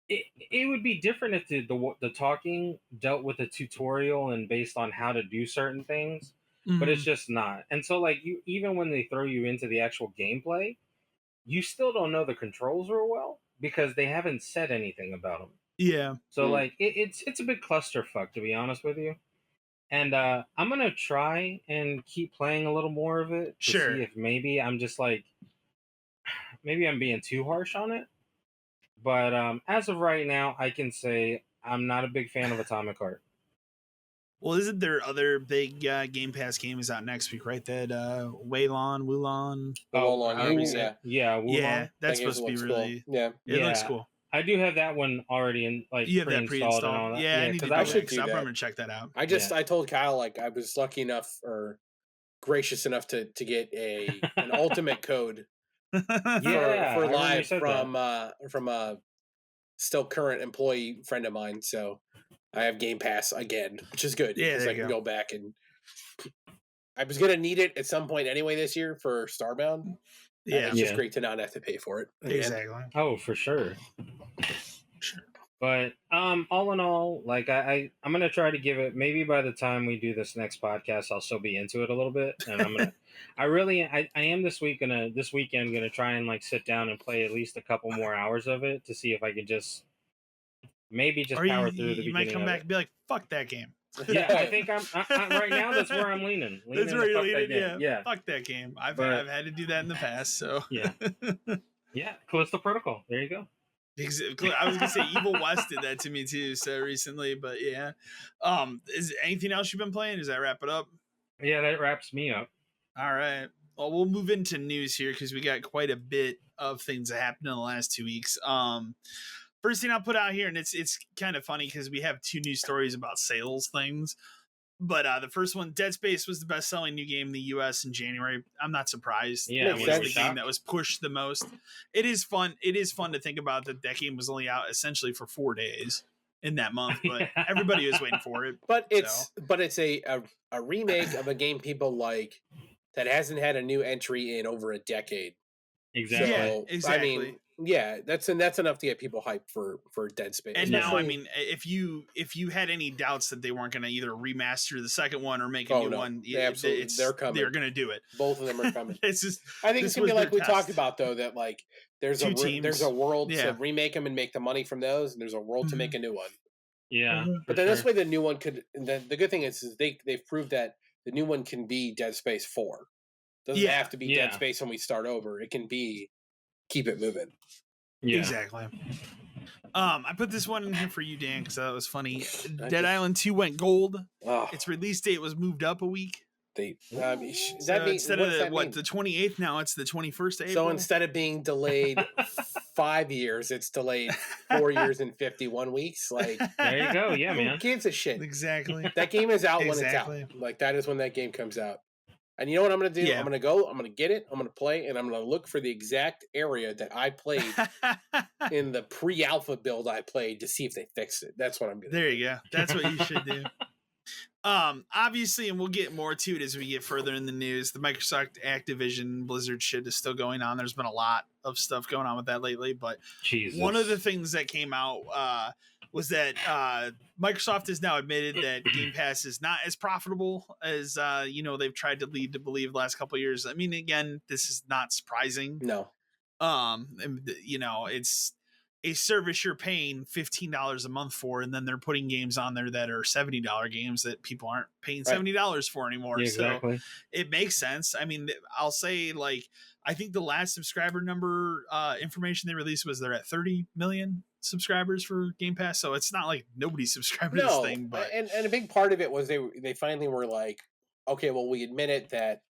Speaker 3: it would be different if the talking dealt with a tutorial and based on how to do certain things, but it's just not. And so, like, you, even when they throw you into the actual gameplay, you still don't know the controls real well because they haven't said anything about them.
Speaker 1: Yeah.
Speaker 3: So like it's a big clusterfuck, to be honest with you. And I'm gonna try and keep playing a little more of it to see if maybe I'm just like, maybe I'm being too harsh on it. But as of right now, I can say I'm not a big fan of Atomic Heart.
Speaker 1: Well, isn't there other big Game Pass games out next week, right? That Wulong.
Speaker 2: Wulong,
Speaker 1: yeah, that's supposed to be really
Speaker 2: cool.
Speaker 1: It looks cool.
Speaker 3: I do have that one already in, like,
Speaker 1: you have that pre-installed
Speaker 3: and all that.
Speaker 1: Yeah, because I should do that. I'm gonna check that out.
Speaker 2: I told Kyle, like, I was lucky enough or gracious enough to get an ultimate code for live from a still current employee friend of mine. So I have Game Pass again, which is good.
Speaker 1: Yeah,
Speaker 2: because I can go back, and I was gonna need it at some point anyway this year for Starbound.
Speaker 1: Yeah,
Speaker 2: it's just great to not have to pay for it.
Speaker 1: Exactly.
Speaker 3: Oh, for sure. But all in all, like I'm gonna try to give it, maybe by the time we do this next podcast, I'll still be into it a little bit, and I'm gonna I am this weekend gonna try and like sit down and play at least a couple more hours of it to see if I can just power through the beginning.
Speaker 1: You might come back and be like, "Fuck that game."
Speaker 3: Yeah, I think I'm right now. That's where I'm leaning.
Speaker 1: That's where you're leaning.
Speaker 3: Yeah,
Speaker 1: fuck that game. I've had to do that in the past. So
Speaker 3: yeah, Callisto Protocol. There you go.
Speaker 1: I was gonna say Evil West did that to me too, so recently, but yeah. Is anything else you've been playing? Does that wrap it up?
Speaker 3: Yeah, that wraps me up.
Speaker 1: All right. Well, we'll move into news here because we got quite a bit of things that happened in the last 2 weeks. First thing I'll put out here, and it's kind of funny because we have 2 news stories about sales things. But the first one, Dead Space, was the best-selling new game in the U.S. in January. I'm not surprised.
Speaker 3: Yeah,
Speaker 1: It was the game that was pushed the most. It is fun. It is fun to think about that game was only out essentially for 4 days in that month, but everybody was waiting for it.
Speaker 2: But it's a remake of a game people like that hasn't had a new entry in over a decade.
Speaker 3: Exactly.
Speaker 1: Yeah, exactly.
Speaker 2: I mean, yeah, that's enough to get people hyped for Dead Space.
Speaker 1: And now, I mean, if you had any doubts that they weren't going to either remaster the second one or make a new one,
Speaker 2: they're coming.
Speaker 1: They're going to do it.
Speaker 2: Both of them are coming.
Speaker 1: It's just,
Speaker 2: I think it's going to be like we talked about, though, that like there's a world to remake them and make the money from those, and there's a world to make a new one.
Speaker 3: Yeah,
Speaker 2: but then this way the new one could. The good thing is they've proved that the new one can be Dead Space 4. Doesn't have to be Dead Space when we start over. It can be keep it moving.
Speaker 3: Yeah,
Speaker 1: exactly. I put this one in here for you, Dan, because that was funny. Dead Island 2 went gold. Oh. Its release date was moved up a week.
Speaker 2: Instead
Speaker 1: of the 28th, now it's the 21st of April.
Speaker 2: So instead of being delayed 5 years, it's delayed 4 years and 51 weeks. Like,
Speaker 3: there you go. Yeah, man.
Speaker 2: Who gives a shit?
Speaker 1: Exactly.
Speaker 2: That game is out when it's out. Like, that is when that game comes out. And you know what I'm going to do? Yeah. I'm going to get it, I'm going to play, and I'm going to look for the exact area that I played in the pre-alpha build I played to see if they fixed it. That's what I'm going to do.
Speaker 1: There you go. That's what you should do. Obviously, and we'll get more to it as we get further in the news, the Microsoft Activision Blizzard shit is still going on. There's been a lot of stuff going on with that lately, but one of the things that came out was that Microsoft has now admitted that Game Pass is not as profitable as they've tried to lead to believe the last couple of years. I mean, again, this is not surprising.
Speaker 2: No.
Speaker 1: It's a service you're paying $15 a month for, and then they're putting games on there that are $70 games that people aren't paying $70 for anymore. Yeah, exactly. So it makes sense. I mean, I'll say, like, I think the last subscriber number information they released was they're at 30 million subscribers for Game Pass. So it's not like nobody's subscribed to this thing. But
Speaker 2: and a big part of it was they finally were like, okay, well, we admit it that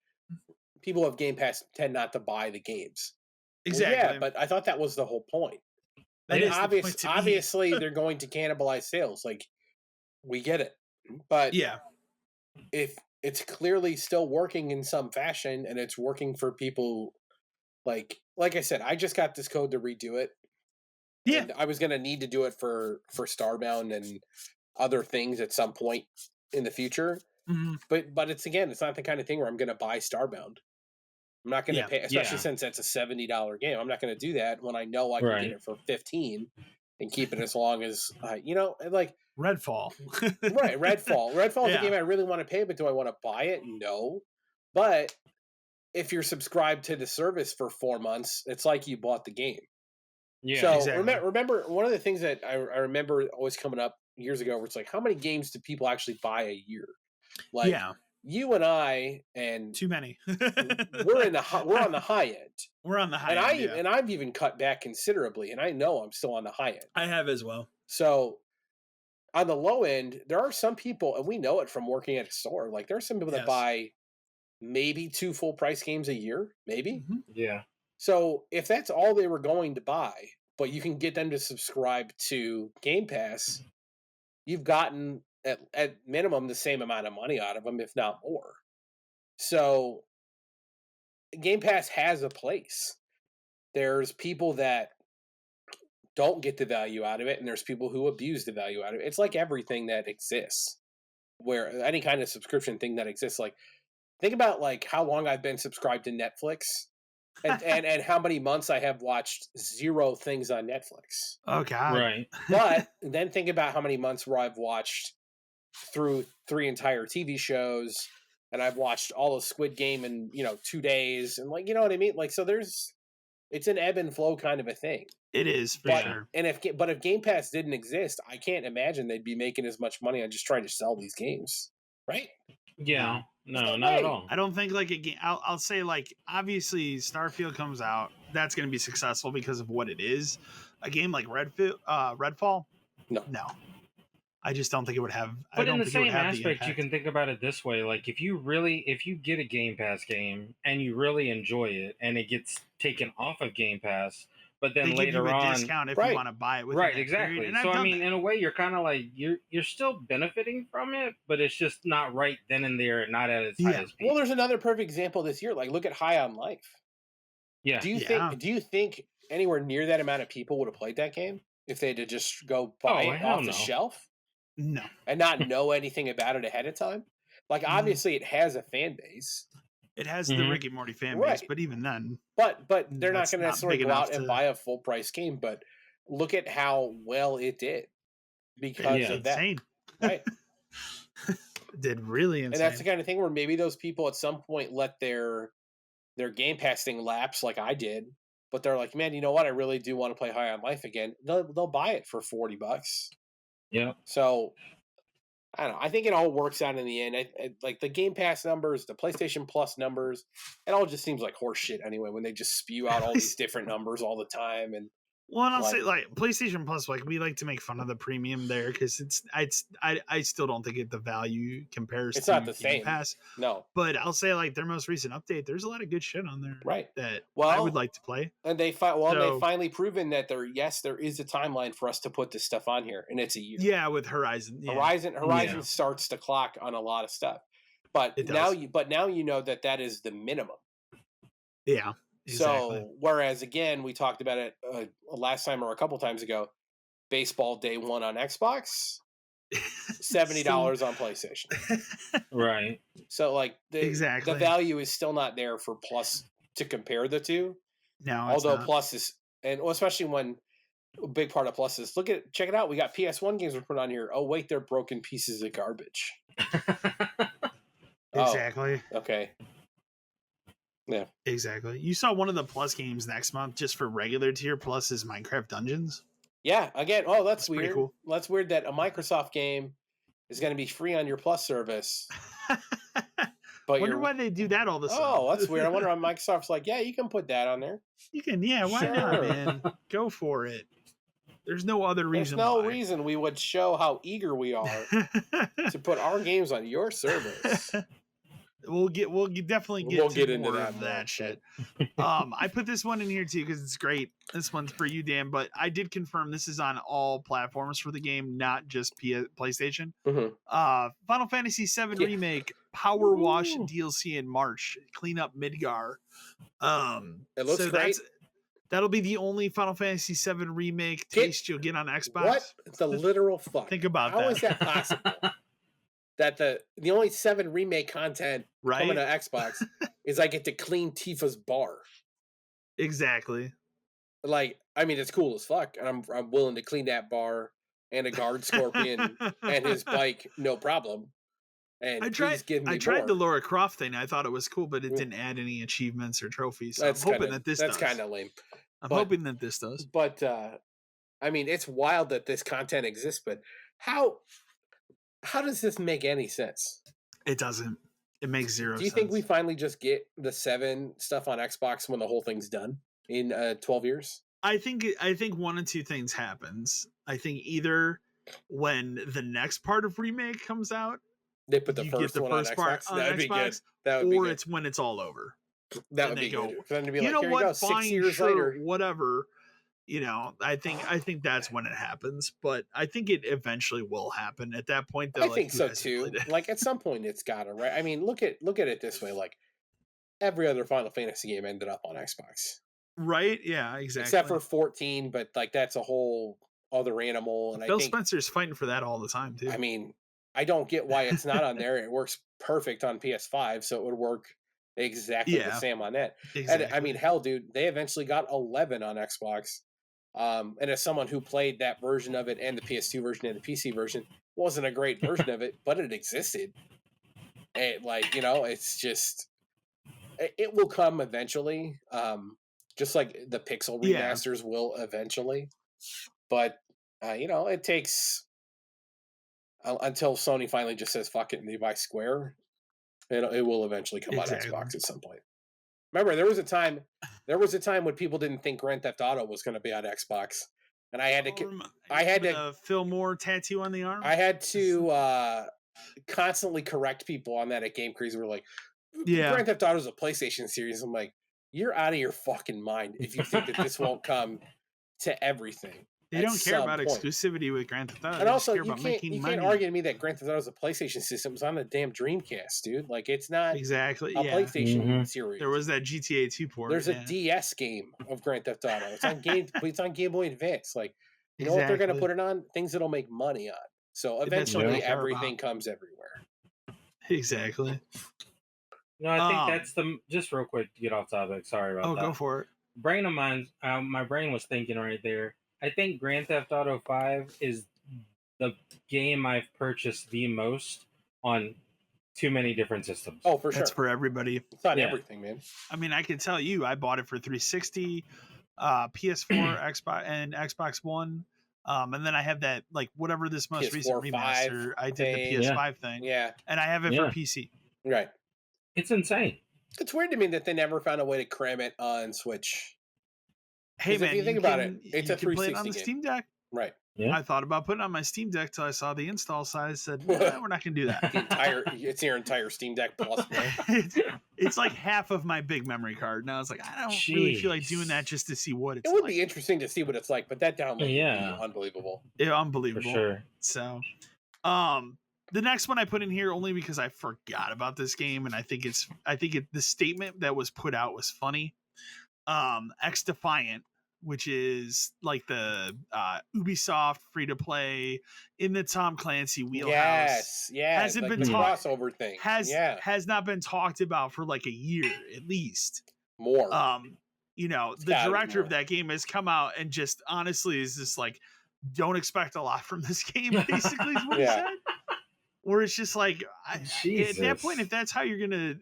Speaker 2: people who have Game Pass tend not to buy the games.
Speaker 1: Exactly.
Speaker 2: Well, yeah, but I thought that was the whole point. Obviously, they're going to cannibalize sales. Like, we get it, but if it's clearly still working in some fashion and it's working for people, like I said, I just got this code to redo it.
Speaker 1: Yeah,
Speaker 2: and I was going to need to do it for Starbound and other things at some point in the future.
Speaker 1: Mm-hmm.
Speaker 2: But it's not the kind of thing where I'm going to buy Starbound. I'm not going to pay, especially since that's a $70 game. I'm not going to do that when I know I can get it for $15 and keep it as long as like
Speaker 1: Redfall.
Speaker 2: Right, Redfall. Redfall is a game I really want to pay, but do I want to buy it? No. But if you're subscribed to the service for 4 months, it's like you bought the game.
Speaker 3: Yeah.
Speaker 2: So remember one of the things that I remember always coming up years ago, where it's like, how many games do people actually buy a year? Like, you and I and
Speaker 1: too many.
Speaker 2: we're on the high end.
Speaker 1: We're on the high end.
Speaker 2: And I've even cut back considerably, and I know I'm still on the high end.
Speaker 1: I have as well.
Speaker 2: So on the low end, there are some people, and we know it from working at a store. Like, there are some people that buy maybe 2 full price games a year, maybe.
Speaker 3: Mm-hmm. Yeah.
Speaker 2: So if that's all they were going to buy, but you can get them to subscribe to Game Pass, you've gotten at minimum the same amount of money out of them, if not more. So Game Pass has a place. There's people that don't get the value out of it, and there's people who abuse the value out of it. It's like everything that exists, where any kind of subscription thing that exists. Like, think about like how long I've been subscribed to Netflix. And how many months I have watched 0 things on Netflix.
Speaker 1: Oh, God.
Speaker 3: Right.
Speaker 2: But then think about how many months where I've watched through 3 entire TV shows, and I've watched all of Squid Game in 2 days, and like, you know what I mean? Like, so it's an ebb and flow kind of a thing.
Speaker 1: It is, for sure.
Speaker 2: And if Game Pass didn't exist, I can't imagine they'd be making as much money on just trying to sell these games, right?
Speaker 3: Yeah. No, not at all.
Speaker 1: I don't think like a game. I'll say, like, obviously Starfield comes out, that's going to be successful because of what it is. A game like Redfall, no. I just don't think it would have.
Speaker 3: But in the same aspect, you can think about it this way: like, if you get a Game Pass game and you really enjoy it, and it gets taken off of Game Pass, but then
Speaker 1: they
Speaker 3: later
Speaker 1: give you a
Speaker 3: on,
Speaker 1: discount if
Speaker 2: Right.
Speaker 1: you want to buy it.
Speaker 3: right,
Speaker 1: That
Speaker 3: exactly.
Speaker 1: period. And
Speaker 3: So
Speaker 1: I've
Speaker 3: I
Speaker 1: done
Speaker 3: mean,
Speaker 1: that.
Speaker 3: in a way, you're kind of like you're still benefiting from it, but it's just not right then and there, not at its highest peak.
Speaker 2: Well, there's another perfect example this year. Like, look at High on Life.
Speaker 3: Yeah.
Speaker 2: Do you
Speaker 1: Yeah.
Speaker 2: think anywhere near that amount of people would have played that game if they had to just go buy it
Speaker 3: hell
Speaker 2: off the
Speaker 3: no.
Speaker 2: shelf
Speaker 1: No.
Speaker 2: and not know anything about it ahead of time? Like, obviously, it has a fan base,
Speaker 1: It has the
Speaker 3: Mhm.
Speaker 1: Rick and Morty fan
Speaker 2: Right.
Speaker 1: base, but even then,
Speaker 2: but they're not
Speaker 1: That's
Speaker 2: going to
Speaker 1: not
Speaker 2: necessarily
Speaker 1: big
Speaker 2: go out
Speaker 1: enough
Speaker 2: and
Speaker 1: to-
Speaker 2: buy a full price game. But look at how well it did because
Speaker 3: Yeah.
Speaker 2: of that.
Speaker 1: insane.
Speaker 2: Right.
Speaker 1: Did really insane.
Speaker 2: And that's the kind of thing where maybe those people at some point let their Game Pass thing lapse, like I did. But they're like, man, you know what? I really do want to play High on Life again. They'll buy it for $40.
Speaker 3: Yeah.
Speaker 2: So I don't know. I think it all works out in the end. Like the Game Pass numbers, the PlayStation Plus numbers, it all just seems like horse shit anyway when they just spew out all these different numbers all the time. And
Speaker 1: Well, and I'll
Speaker 2: like-
Speaker 1: say like PlayStation Plus, like we like to make fun of the premium there because I still don't think the value compares.
Speaker 2: It's
Speaker 1: to
Speaker 2: not the
Speaker 1: Game
Speaker 2: same.
Speaker 1: Pass,
Speaker 2: no,
Speaker 1: but I'll say like their most recent update, there's a lot of good shit on there,
Speaker 2: right.
Speaker 1: That I
Speaker 2: Well-
Speaker 1: would like to play.
Speaker 2: And they've
Speaker 1: So-
Speaker 2: finally proven that there is a timeline for us to put this stuff on here, and it's a year.
Speaker 1: Yeah, with Horizon. Yeah.
Speaker 2: Horizon
Speaker 3: Yeah.
Speaker 2: starts to clock on a lot of stuff, but
Speaker 1: It
Speaker 2: now
Speaker 1: does.
Speaker 2: you know that is the minimum.
Speaker 1: Yeah, exactly.
Speaker 2: So whereas again we talked about it last time or a couple times ago, baseball day one on Xbox, $70 on PlayStation.
Speaker 3: Right.
Speaker 2: So like
Speaker 1: Exactly.
Speaker 2: the value is still not there for Plus to compare the two.
Speaker 1: No, it's
Speaker 2: Although
Speaker 1: not.
Speaker 2: Plus is, and especially when a big part of Plus is check it out. We got PS1 games we put on here. Oh wait, they're broken pieces of garbage.
Speaker 1: Exactly.
Speaker 2: Okay. Yeah.
Speaker 1: Exactly. You saw one of the Plus games next month just for regular tier Plus is Minecraft Dungeons.
Speaker 2: Yeah. Again. Oh, that's
Speaker 1: pretty
Speaker 2: weird.
Speaker 1: cool.
Speaker 2: That's weird that a Microsoft game is going to be free on your Plus service. But
Speaker 1: Wonder why they do that all the time.
Speaker 2: Oh, that's weird. I wonder why Microsoft's like, yeah, you can put that on there.
Speaker 1: You can, yeah, why not,
Speaker 2: Sure.
Speaker 1: man? Go for it. There's no other
Speaker 2: There's
Speaker 1: reason.
Speaker 2: no
Speaker 1: why.
Speaker 2: reason we would show how eager we are to put our games on your service.
Speaker 1: we'll definitely
Speaker 2: We'll
Speaker 1: get
Speaker 2: get
Speaker 1: to
Speaker 2: into
Speaker 1: more
Speaker 2: that
Speaker 1: of
Speaker 2: more,
Speaker 1: that shit. I put this one in here too because it's great. This one's for you, Dan. But I did confirm this is on all platforms for the game, not just PlayStation.
Speaker 2: Mhm.
Speaker 1: Final Fantasy VII
Speaker 2: Yeah.
Speaker 1: Remake Power Wash
Speaker 2: Ooh.
Speaker 1: DLC in March. Clean up Midgar.
Speaker 2: It looks great.
Speaker 1: That'll be the only Final Fantasy VII Remake
Speaker 2: Get-
Speaker 1: taste you'll get on Xbox.
Speaker 2: What the literal fuck?
Speaker 1: Think about
Speaker 2: How
Speaker 1: that.
Speaker 2: is that possible? That the only 7 remake content
Speaker 1: Right?
Speaker 2: coming to Xbox is I get to clean Tifa's bar.
Speaker 1: Exactly.
Speaker 2: Like, I mean, it's cool as fuck, and I'm willing to clean that bar and a guard scorpion and his bike, no problem. And
Speaker 1: I
Speaker 2: please give me
Speaker 1: I tried
Speaker 2: more.
Speaker 1: the Laura Croft thing. I thought it was cool, but it
Speaker 2: Yeah.
Speaker 1: didn't add any achievements or trophies. So
Speaker 2: That's
Speaker 1: I'm hoping
Speaker 2: kinda,
Speaker 1: that this
Speaker 2: that's
Speaker 1: does.
Speaker 2: kind of lame.
Speaker 1: I'm
Speaker 2: but-
Speaker 1: hoping that this does.
Speaker 2: But I mean, it's wild that this content exists. But how does this make any sense?
Speaker 1: It doesn't. It makes zero
Speaker 2: Do you
Speaker 1: sense.
Speaker 2: think we finally just get the 7 stuff on Xbox when the whole thing's done in 12 years?
Speaker 1: I think one of two things happens. I think either when the next part of Remake comes out,
Speaker 2: They put the
Speaker 1: you
Speaker 2: first
Speaker 1: get the
Speaker 2: one
Speaker 1: first
Speaker 2: on
Speaker 1: part
Speaker 2: Xbox.
Speaker 1: on
Speaker 2: That would be good.
Speaker 1: Xbox,
Speaker 2: That would be
Speaker 1: or
Speaker 2: good.
Speaker 1: it's when it's all over.
Speaker 2: That
Speaker 1: and
Speaker 2: would
Speaker 1: they
Speaker 2: be
Speaker 1: go,
Speaker 2: good. For them to be
Speaker 1: You
Speaker 2: like,
Speaker 1: know
Speaker 2: here
Speaker 1: what?
Speaker 2: you go, 6
Speaker 1: Fine,
Speaker 2: years
Speaker 1: sure,
Speaker 2: later.
Speaker 1: whatever. You know, I think that's when it happens. But I think it eventually will happen. At that point, they're
Speaker 2: I
Speaker 1: like,
Speaker 2: think
Speaker 1: "Who
Speaker 2: so
Speaker 1: hasn't
Speaker 2: too.
Speaker 1: played it?"
Speaker 2: Like at some point, it's got to right. I mean, look at it this way. Like every other Final Fantasy game ended up on Xbox,
Speaker 1: Right? Yeah, exactly.
Speaker 2: except for 14. But like that's a whole other animal. And
Speaker 1: Phil
Speaker 2: I think,
Speaker 1: Spencer's fighting for that all the time too.
Speaker 2: I mean, I don't get why it's not on there. It works perfect on PS5, so it would work exactly the
Speaker 1: Yeah.
Speaker 2: same on that.
Speaker 1: exactly.
Speaker 2: And I mean, hell, dude, they eventually got 11 on Xbox. And as someone who played that version of it and the PS2 version and the PC version, wasn't a great version of it, but it existed. And like, you know, it's just it will come eventually. Just like the Pixel
Speaker 1: Yeah.
Speaker 2: remasters will eventually. But you know, it takes until Sony finally just says fuck it and they buy Square. It will eventually come
Speaker 1: Exactly.
Speaker 2: on Xbox at some point. Remember, there was a time when people didn't think Grand Theft Auto was going to be on Xbox, and I had to
Speaker 1: the Phil Moore tattoo on the arm.
Speaker 2: constantly correct people on that at Game Crazy. We're like,
Speaker 1: Yeah.
Speaker 2: Grand Theft Auto is a PlayStation series. I'm like, you're out of your fucking mind if you think that this won't come to everything.
Speaker 1: They don't care about exclusivity with Grand Theft Auto.
Speaker 2: And also, you can't argue to me that Grand Theft Auto is a PlayStation system. It's on the damn Dreamcast, dude. Like, it's not
Speaker 1: exactly
Speaker 2: a PlayStation series.
Speaker 1: There was that GTA 2 port.
Speaker 2: There's a DS game of Grand Theft Auto. It's on Game Boy Advance. Like, you know what they're going to put it on? Things that'll make money on. So eventually, everything comes everywhere.
Speaker 1: Exactly.
Speaker 3: No, I think that's just real quick to get off topic. Sorry about that.
Speaker 1: Oh, go for it.
Speaker 3: Brain of mine, my brain was thinking right there. I think Grand Theft Auto 5 is the game I've purchased the most on too many different systems.
Speaker 2: Oh, for sure.
Speaker 1: That's for everybody.
Speaker 2: It's on everything, man.
Speaker 1: I mean, I can tell you, I bought it for 360, PS4, Xbox, and Xbox One. And then I have that, like, whatever this most recent remaster, I did the PS5 thing.
Speaker 2: Yeah.
Speaker 1: And I have it for PC.
Speaker 2: Right.
Speaker 3: It's insane.
Speaker 2: It's weird to me that they never found a way to cram it on Switch.
Speaker 1: Hey, man,
Speaker 2: if you think about it, it's a 360
Speaker 1: play it on the
Speaker 2: game.
Speaker 1: Steam Deck.
Speaker 2: Right.
Speaker 1: Yeah. I thought about putting it on my Steam Deck till I saw the install size. Said, we're not going to do that.
Speaker 2: It's your entire Steam Deck Plus.
Speaker 1: It's like half of my big memory card. And I was like, I don't really feel like doing that just to see what it's like.
Speaker 2: It would be interesting to see what it's like, but that download would be unbelievable.
Speaker 1: Yeah, unbelievable.
Speaker 3: For sure.
Speaker 1: So, the next one I put in here only because I forgot about this game, and I think the statement that was put out was funny. XDefiant, which is like the Ubisoft free to play in the Tom Clancy wheelhouse.
Speaker 2: Yes,
Speaker 1: hasn't
Speaker 2: like
Speaker 1: been
Speaker 2: crossover thing.
Speaker 1: Has not been talked about for like a year at least.
Speaker 2: More.
Speaker 1: You know, the director of that game has come out and just honestly is just like, don't expect a lot from this game. Basically, is what he said. Where it's just like, at that point, if that's how you're gonna,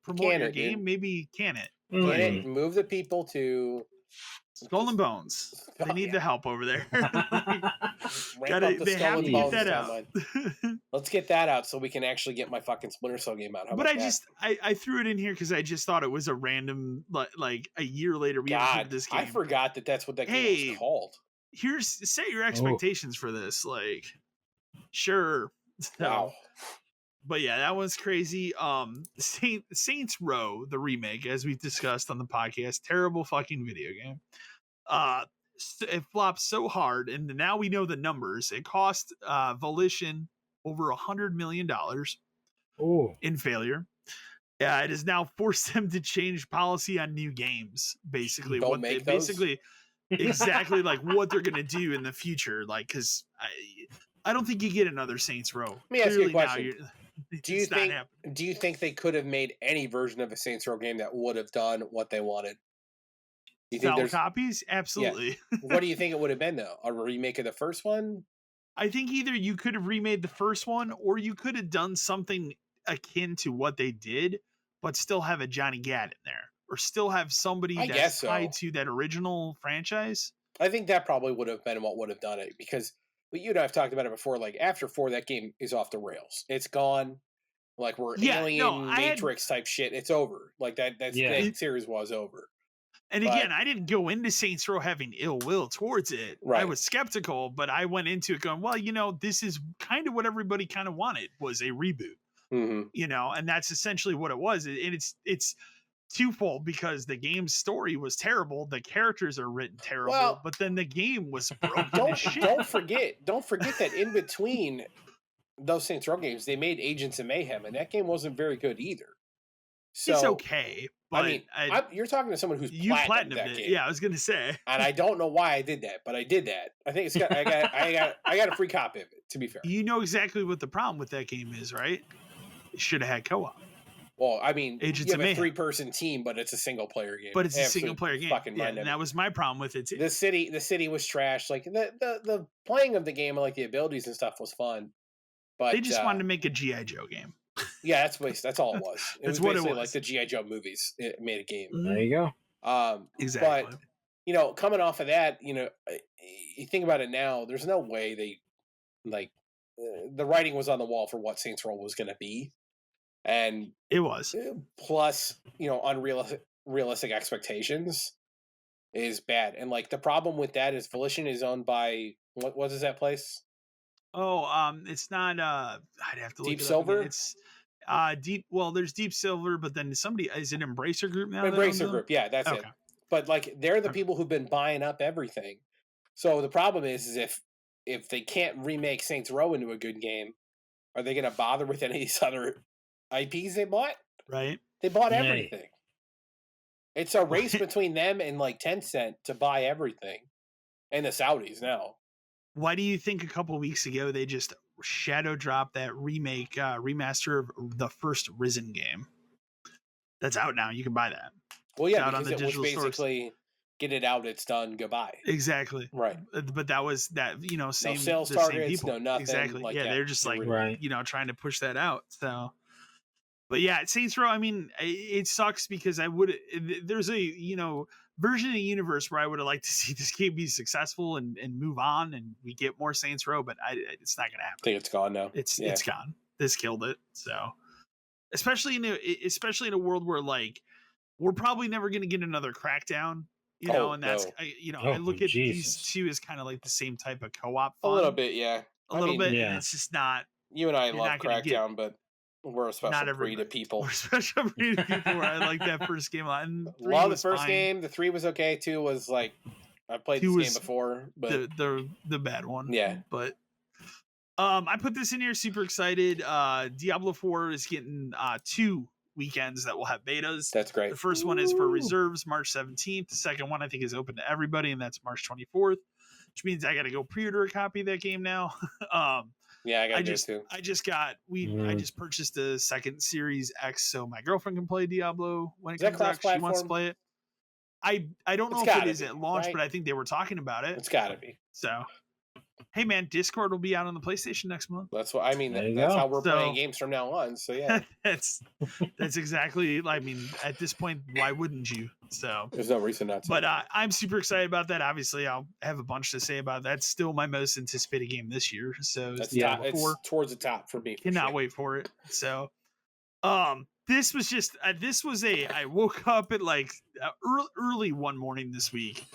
Speaker 1: promote your game, maybe can it?
Speaker 2: Can it move the people to
Speaker 1: Skull and Bones? They need the help over there. They
Speaker 2: have
Speaker 1: to get that out.
Speaker 2: Let's get that out so we can actually get my fucking Splinter Cell game out.
Speaker 1: I threw it in here because I just thought it was a random, like a year later we had this game.
Speaker 2: I forgot that's what that game was called.
Speaker 1: Set your expectations for this. Like, sure.
Speaker 2: Wow.
Speaker 1: But yeah, that was crazy. Saints Row, the remake, as we've discussed on the podcast, terrible fucking video game. It flopped so hard, and now we know the numbers. It cost Volition over $100 million in failure. Yeah, it has now forced them to change policy on new games. Basically, exactly like what they're gonna do in the future. Like, because I don't think you get another Saints Row.
Speaker 2: Let me ask you a question. Do you think they could have made any version of a Saints Row game that would have done what they wanted?
Speaker 1: You think there's copies? Absolutely.
Speaker 2: Yeah. What do you think it would have been though? A remake of the first one?
Speaker 1: I think either you could have remade the first one, or you could have done something akin to what they did, but still have a Johnny Gat in there, or still have somebody that's tied to that original franchise.
Speaker 2: I think that probably would have been what would have done it, because you and I have talked about it before. Like, after 4, that game is off the rails. It's gone. Like, we're Matrix type shit. It's over. Like that series was over.
Speaker 1: And again, I didn't go into Saints Row having ill will towards it. Right. I was skeptical, but I went into it going, well, this is kind of what everybody kind of wanted, was a reboot.
Speaker 2: Mm-hmm.
Speaker 1: And that's essentially what it was. And it's twofold, because the game's story was terrible, the characters are written terrible, but then the game was broken. Don't forget
Speaker 2: that in between those Saints Row games, they made Agents of Mayhem, and that game wasn't very good either. So
Speaker 1: it's okay, but
Speaker 2: I mean, you're talking to someone who's platinumed that game.
Speaker 1: Yeah, I was gonna say,
Speaker 2: and I don't know why I did that, but I did that. I think I got a free copy of it. To be fair,
Speaker 1: you know exactly what the problem with that game is, right? It should have had co-op.
Speaker 2: Well, I mean,
Speaker 1: Agents
Speaker 2: you have a 3-person team, but it's a single-player game.
Speaker 1: But it's a single-player game. And that was my problem with it too.
Speaker 2: The city was trash. Like the playing of the game, like the abilities and stuff, was fun. But
Speaker 1: they just wanted to make a G.I. Joe game.
Speaker 2: Yeah, that's all it was.
Speaker 1: That's what it was.
Speaker 2: Like the G.I. Joe movies. It made a game.
Speaker 3: There you
Speaker 2: go.
Speaker 1: Exactly.
Speaker 2: But coming off of that, you think about it now. There's no way they the writing was on the wall for what Saints Row was going to be. And
Speaker 1: it was,
Speaker 2: plus, unrealistic expectations is bad. And like the problem with that is Volition is owned by what is that place?
Speaker 1: Oh, it's not. I'd have to look
Speaker 2: Deep
Speaker 1: it
Speaker 2: Silver.
Speaker 1: Up it's Deep. Well, there's Deep Silver, but then somebody is it Embracer Group now?
Speaker 2: Embracer Group, yeah, that's it. But like, they're the people who've been buying up everything. So the problem is if they can't remake Saints Row into a good game, are they going to bother with any of these other IPs they bought?
Speaker 1: Right.
Speaker 2: They bought everything. It's a race between them and like Tencent to buy everything, and the Saudis now.
Speaker 1: Why do you think a couple weeks ago they just shadow dropped that remaster of the first Risen game? That's out now. You can buy that.
Speaker 2: Well, yeah, because it was basically get it out, it's done, goodbye.
Speaker 1: Exactly.
Speaker 2: Right.
Speaker 1: But that was that, same
Speaker 2: no sales
Speaker 1: targets,
Speaker 2: same people. No nothing.
Speaker 1: Exactly.
Speaker 2: Like,
Speaker 1: yeah, they're just like, trying to push that out. So, but yeah, Saints Row, I mean, it sucks because there's a, version of the universe where I would have liked to see this game be successful and move on and we get more Saints Row, but it's not going to happen.
Speaker 2: I think it's gone now.
Speaker 1: It's gone. This killed it. So, especially in a world where like, we're probably never going to get another Crackdown, and that's, I look at these two as kind of like the same type of co-op fun.
Speaker 2: A little bit, yeah.
Speaker 1: A little bit. Yeah. It's just not.
Speaker 2: You and I love Crackdown, but we're a special breed of people.
Speaker 1: We're a special breed of people where I like that first game a lot.
Speaker 2: Love the first game. The 3 was okay. 2 was like, I played this game before, but
Speaker 1: the bad one.
Speaker 2: Yeah.
Speaker 1: But I put this in here, super excited. Diablo 4 is getting 2 weekends that will have betas.
Speaker 2: That's great.
Speaker 1: The first one is for reserves, March 17th. The second one I think is open to everybody, and that's March 24th, which means I got to go pre-order a copy of that game now.
Speaker 2: Yeah, I got too.
Speaker 1: I just purchased a second Series X so my girlfriend can play Diablo when it comes out. She wants to play it. I don't know if it is at launch, right? But I think they were talking about it.
Speaker 2: It's got to be.
Speaker 1: So, hey man, Discord will be out on the PlayStation next month.
Speaker 2: That's what I mean. That's how we're playing games from now on. So yeah,
Speaker 1: that's exactly. I mean, at this point, why wouldn't you? So
Speaker 2: there's no reason not to.
Speaker 1: But I'm super excited about that. Obviously, I'll have a bunch to say about that. That's still my most anticipated game this year. So
Speaker 2: it's towards the top for me.
Speaker 1: Cannot wait for it. So, this was I woke up at like early one morning this week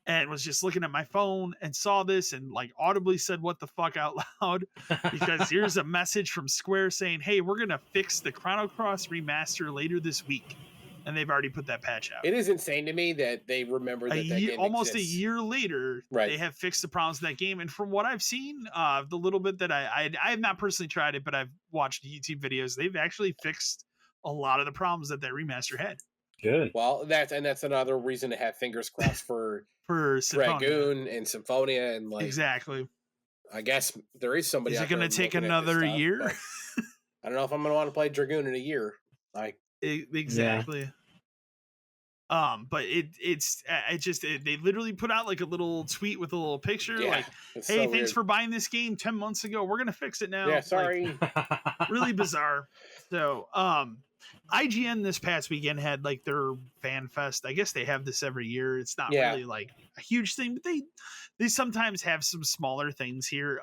Speaker 1: and was just looking at my phone and saw this and like audibly said what the fuck out loud because here's a message from Square saying, hey, we're gonna fix the Chrono Cross remaster later this week, and they've already put that patch out.
Speaker 2: It is insane to me that they remember that game
Speaker 1: almost
Speaker 2: exists.
Speaker 1: A year later, they have fixed the problems in that game. And from what I've seen, the little bit that I have not personally tried it, but I've watched YouTube videos, they've actually fixed a lot of the problems that remaster had.
Speaker 3: Good.
Speaker 2: Well, that's another reason to have fingers crossed for Dragoon and Symphonia and like
Speaker 1: exactly.
Speaker 2: I guess there is somebody.
Speaker 1: Is it going to take another year?
Speaker 2: I don't know if I'm going to want to play Dragoon in a year.
Speaker 1: Exactly. Yeah. But they literally put out like a little tweet with a little picture like, hey, thanks for buying this game 10 months ago. We're going to fix it now.
Speaker 2: Yeah, sorry.
Speaker 1: Like, really bizarre. So, IGN this past weekend had like their fan fest. I guess they have this every year. It's not really like a huge thing, but they sometimes have some smaller things here.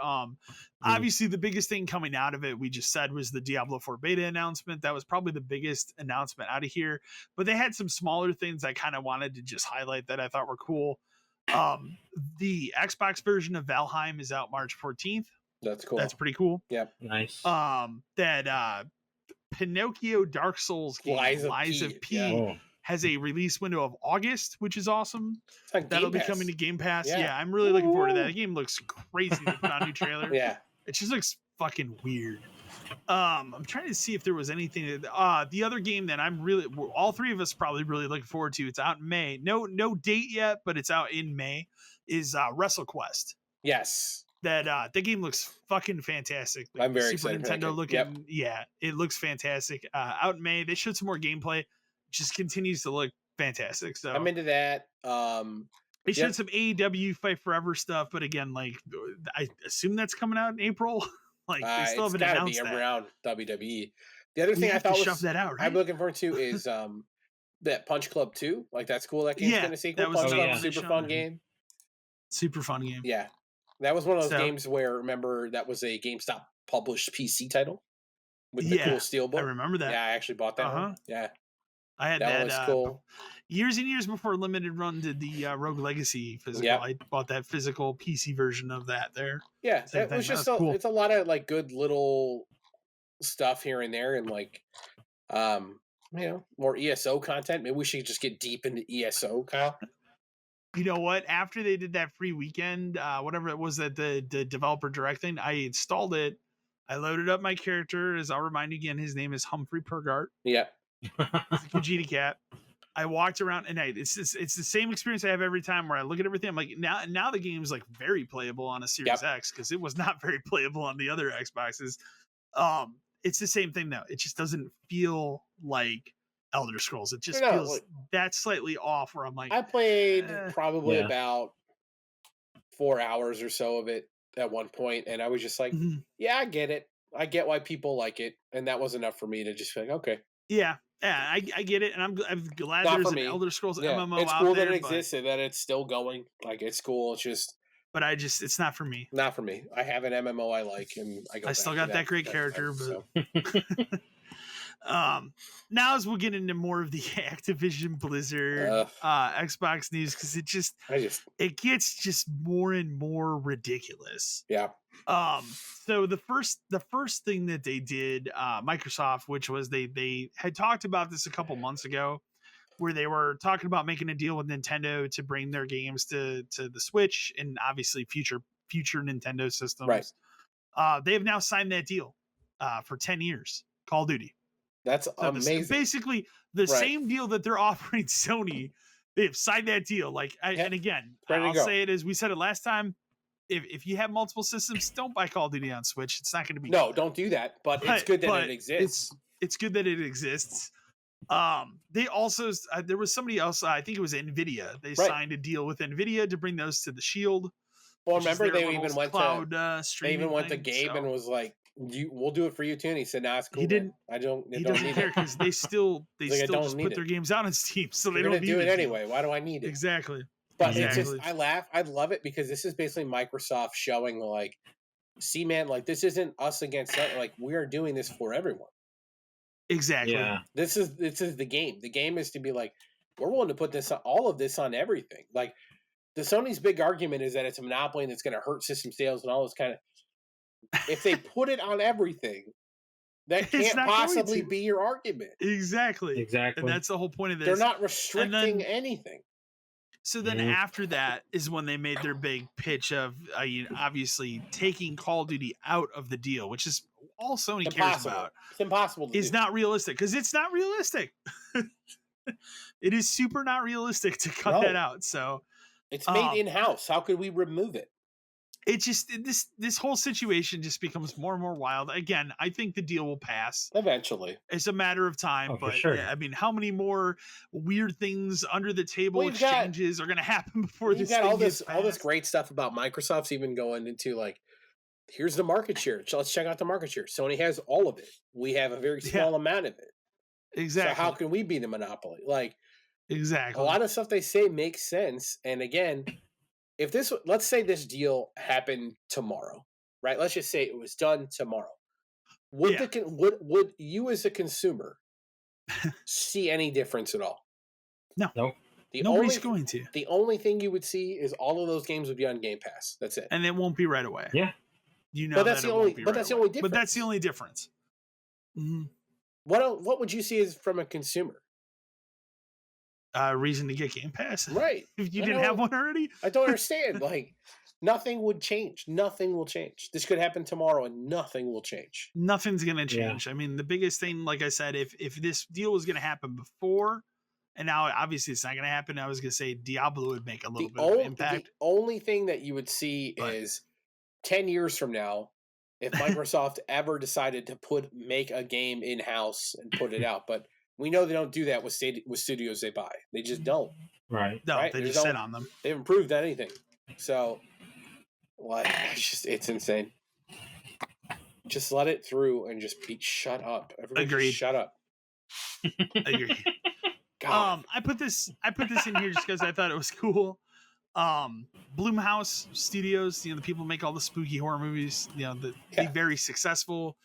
Speaker 1: Obviously the biggest thing coming out of it, we just said, was the Diablo 4 beta announcement. That was probably the biggest announcement out of here, but they had some smaller things I kind of wanted to just highlight that I thought were cool. The Xbox version of Valheim is out March 14th.
Speaker 2: That's cool.
Speaker 1: That's pretty cool.
Speaker 2: Yeah.
Speaker 3: Nice.
Speaker 1: That Pinocchio Dark Souls game, Lies of P, has a release window of August, which is awesome. That'll be coming to Game Pass. Yeah, I'm really looking forward to that. The game looks crazy. They put on a new trailer.
Speaker 2: Yeah.
Speaker 1: It just looks fucking weird. I'm trying to see if there was anything. The other game that all three of us probably really looking forward to. It's out in May. No date yet, but it's out in May. Is WrestleQuest.
Speaker 2: Yes.
Speaker 1: That game looks fucking fantastic. Like,
Speaker 2: I'm very
Speaker 1: Super
Speaker 2: excited.
Speaker 1: Nintendo looking. Yeah, it looks fantastic. Out in May, they showed some more gameplay. Just continues to look fantastic. So
Speaker 2: I'm into that.
Speaker 1: They showed some AEW Fight Forever stuff, but again, like I assume that's coming out in April. Like they still haven't announced that.
Speaker 2: Around WWE. The other thing I thought was
Speaker 1: shove that out, right?
Speaker 2: I'm looking forward to is that Punch Club 2. Like that's cool. That game's going to sequel. Punch Club, super fun game.
Speaker 1: Super fun game.
Speaker 2: Yeah, that was one of those games where remember that was a GameStop published PC title with the cool steelbook. I
Speaker 1: remember that.
Speaker 2: Yeah, I actually bought that one. Yeah.
Speaker 1: I had that
Speaker 2: was cool.
Speaker 1: Years and years before Limited Run did the Rogue Legacy physical.
Speaker 2: Yep.
Speaker 1: I bought that physical PC version of that there.
Speaker 2: Yeah, it was just it's a lot of like good little stuff here and there, and like, more ESO content. Maybe we should just get deep into ESO, Kyle.
Speaker 1: You know what? After they did that free weekend, whatever it was that the developer direct thing, I installed it. I loaded up my character. As I'll remind you again, his name is Humphrey Purgart.
Speaker 2: Yeah.
Speaker 1: He's a Vegeta cat. I walked around and it's the same experience I have every time where I look at everything. I'm like, now the game's like very playable on a Series X, because it was not very playable on the other Xboxes. It's the same thing though. It just doesn't feel like Elder Scrolls. It just feels like, that slightly off, where I'm like,
Speaker 2: I played probably about 4 hours or so of it at one point, and I was just like, yeah, I get it. I get why people like it, and that was enough for me to just be like, okay.
Speaker 1: Yeah, I get it, and I'm glad
Speaker 2: Not
Speaker 1: there's an Elder Scrolls MMO
Speaker 2: it's
Speaker 1: out
Speaker 2: cool
Speaker 1: there.
Speaker 2: That it exists and that it's still going. Like, it's cool. It's just,
Speaker 1: but it's not for me.
Speaker 2: Not for me. I have an MMO I like, and I
Speaker 1: still got that great character,
Speaker 2: but.
Speaker 1: Now as we'll get into more of the Activision Blizzard Xbox news, because it gets just more and more ridiculous.
Speaker 2: Yeah.
Speaker 1: So the first thing that they did, Microsoft, which was they had talked about this a couple months ago, where they were talking about making a deal with Nintendo to bring their games to the Switch and obviously future Nintendo systems.
Speaker 2: Right.
Speaker 1: They have now signed that deal for 10 years. Call of Duty.
Speaker 2: That's amazing.
Speaker 1: Basically, the same deal that they're offering Sony, they've signed that deal. And again, I'll say it as we said it last time. If you have multiple systems, don't buy Call of Duty on Switch. It's not going to be
Speaker 2: don't do that. But it's good that it exists.
Speaker 1: It's good that it exists. They also there was somebody else. I think it was Nvidia. They signed a deal with Nvidia to bring those to the Shield.
Speaker 2: Well, remember they even went to Gabe and was like, we'll do it for you too. And he said, "Nah, it's cool."
Speaker 1: He didn't.
Speaker 2: I don't.
Speaker 1: He doesn't care because they still just put their games out on Steam, so they don't need
Speaker 2: do it anyway. Why do I need it?
Speaker 1: Exactly.
Speaker 2: But it's just, I laugh. I love it because this is basically Microsoft showing like, see, man, like this isn't us against that. Like, we are doing this for everyone.
Speaker 1: Exactly.
Speaker 2: Yeah. This is the game. The game is to be like, we're willing to put all of this on everything. Like, the Sony's big argument is that it's a monopoly and it's going to hurt system sales and all this kind of. If they put it on everything, that can't possibly be your argument.
Speaker 1: Exactly. And that's the whole point of this.
Speaker 2: They're not restricting anything.
Speaker 1: So then after that is when they made their big pitch of obviously taking Call of Duty out of the deal, which is all Sony cares about.
Speaker 2: It's impossible.
Speaker 1: It's not realistic because it's not realistic. It is super not realistic to cut that out. So
Speaker 2: it's made in-house. How could we remove it?
Speaker 1: It just this whole situation just becomes more and more wild. Again, I think the deal will pass
Speaker 2: eventually.
Speaker 1: It's a matter of time, but
Speaker 3: sure.
Speaker 1: I mean, how many more weird things under the table exchanges are going to happen before this?
Speaker 2: Got all this great stuff about Microsoft's even going into like, here's the market share. So let's check out the market share. Sony has all of it. We have a very small amount of it.
Speaker 1: Exactly.
Speaker 2: So how can we be the monopoly? Like,
Speaker 1: exactly.
Speaker 2: A lot of stuff they say makes sense. And again, let's say this deal happened tomorrow, right? Let's just say it was done tomorrow. Would you as a consumer see any difference at all?
Speaker 1: No. Nobody's going to.
Speaker 2: The only thing you would see is all of those games would be on Game Pass. That's it.
Speaker 1: And it won't be right away.
Speaker 3: Yeah.
Speaker 2: But that's the only difference.
Speaker 1: But that's the only difference.
Speaker 2: Mm-hmm. What would you see as from a consumer?
Speaker 1: Reason to get Game Pass,
Speaker 2: right?
Speaker 1: If you didn't have one already,
Speaker 2: I don't understand. Like, nothing would change. Nothing will change. This could happen tomorrow, and nothing will change.
Speaker 1: Nothing's gonna change. I mean, the biggest thing, like I said, if this deal was gonna happen before, and now obviously it's not gonna happen. I was gonna say Diablo would make a little bit of impact.
Speaker 2: The only thing that you would see is 10 years from now, if Microsoft ever decided to make a game in house and put it out, but. We know they don't do that with studios they buy. They just don't.
Speaker 3: Right.
Speaker 1: No, they just sit on them.
Speaker 2: They haven't proved anything. So, it's insane. Just let it through and just shut up. Everybody
Speaker 1: Agreed.
Speaker 2: Shut up.
Speaker 1: Agreed.
Speaker 2: God.
Speaker 1: I put this in here just because I thought it was cool. Blumhouse Studios, the people make all the spooky horror movies. The very successful.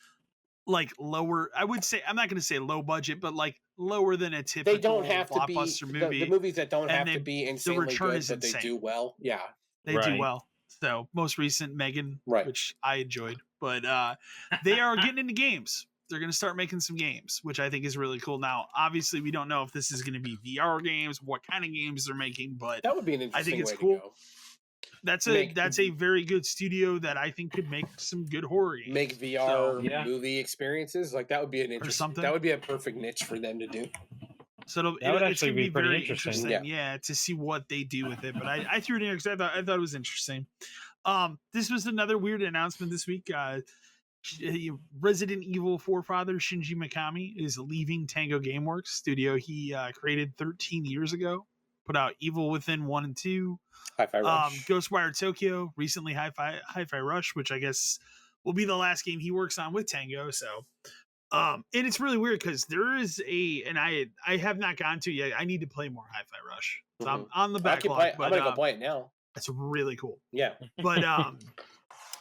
Speaker 1: Like lower, I would say, I'm not going to say low budget, but like lower than a typical
Speaker 2: they don't have
Speaker 1: blockbuster
Speaker 2: to be,
Speaker 1: movie.
Speaker 2: The movies that don't have to be insanely good, but they do well. Yeah.
Speaker 1: They do well. So most recent Megan,
Speaker 2: right,
Speaker 1: which I enjoyed, but they are getting into games. they're going to start making some games, which I think is really cool. Now, obviously, we don't know if this is going to be VR games, what kind of games they're making, but
Speaker 2: that would be an interesting
Speaker 1: it's
Speaker 2: way
Speaker 1: cool.
Speaker 2: to go.
Speaker 1: That's a very good studio that I think could make some good horror games.
Speaker 2: Make VR movie experiences. Like that would be an interesting. That would be a perfect niche for them to do.
Speaker 1: So
Speaker 3: that would actually be pretty interesting.
Speaker 1: Yeah, to see what they do with it. But I threw it in here because I thought it was interesting. This was another weird announcement this week. Resident Evil forefather Shinji Mikami is leaving Tango Gameworks studio he created 13 years ago. Put out Evil Within 1 and 2.
Speaker 2: Hi-Fi Rush.
Speaker 1: Ghostwire Tokyo, recently Hi-Fi Rush, which I guess will be the last game he works on with Tango. So, and it's really weird because there is and I have not gone to yet. I need to play more Hi-Fi Rush. So I'm on the backlog.
Speaker 2: I'm gonna go play it now.
Speaker 1: It's really cool.
Speaker 2: Yeah,
Speaker 1: but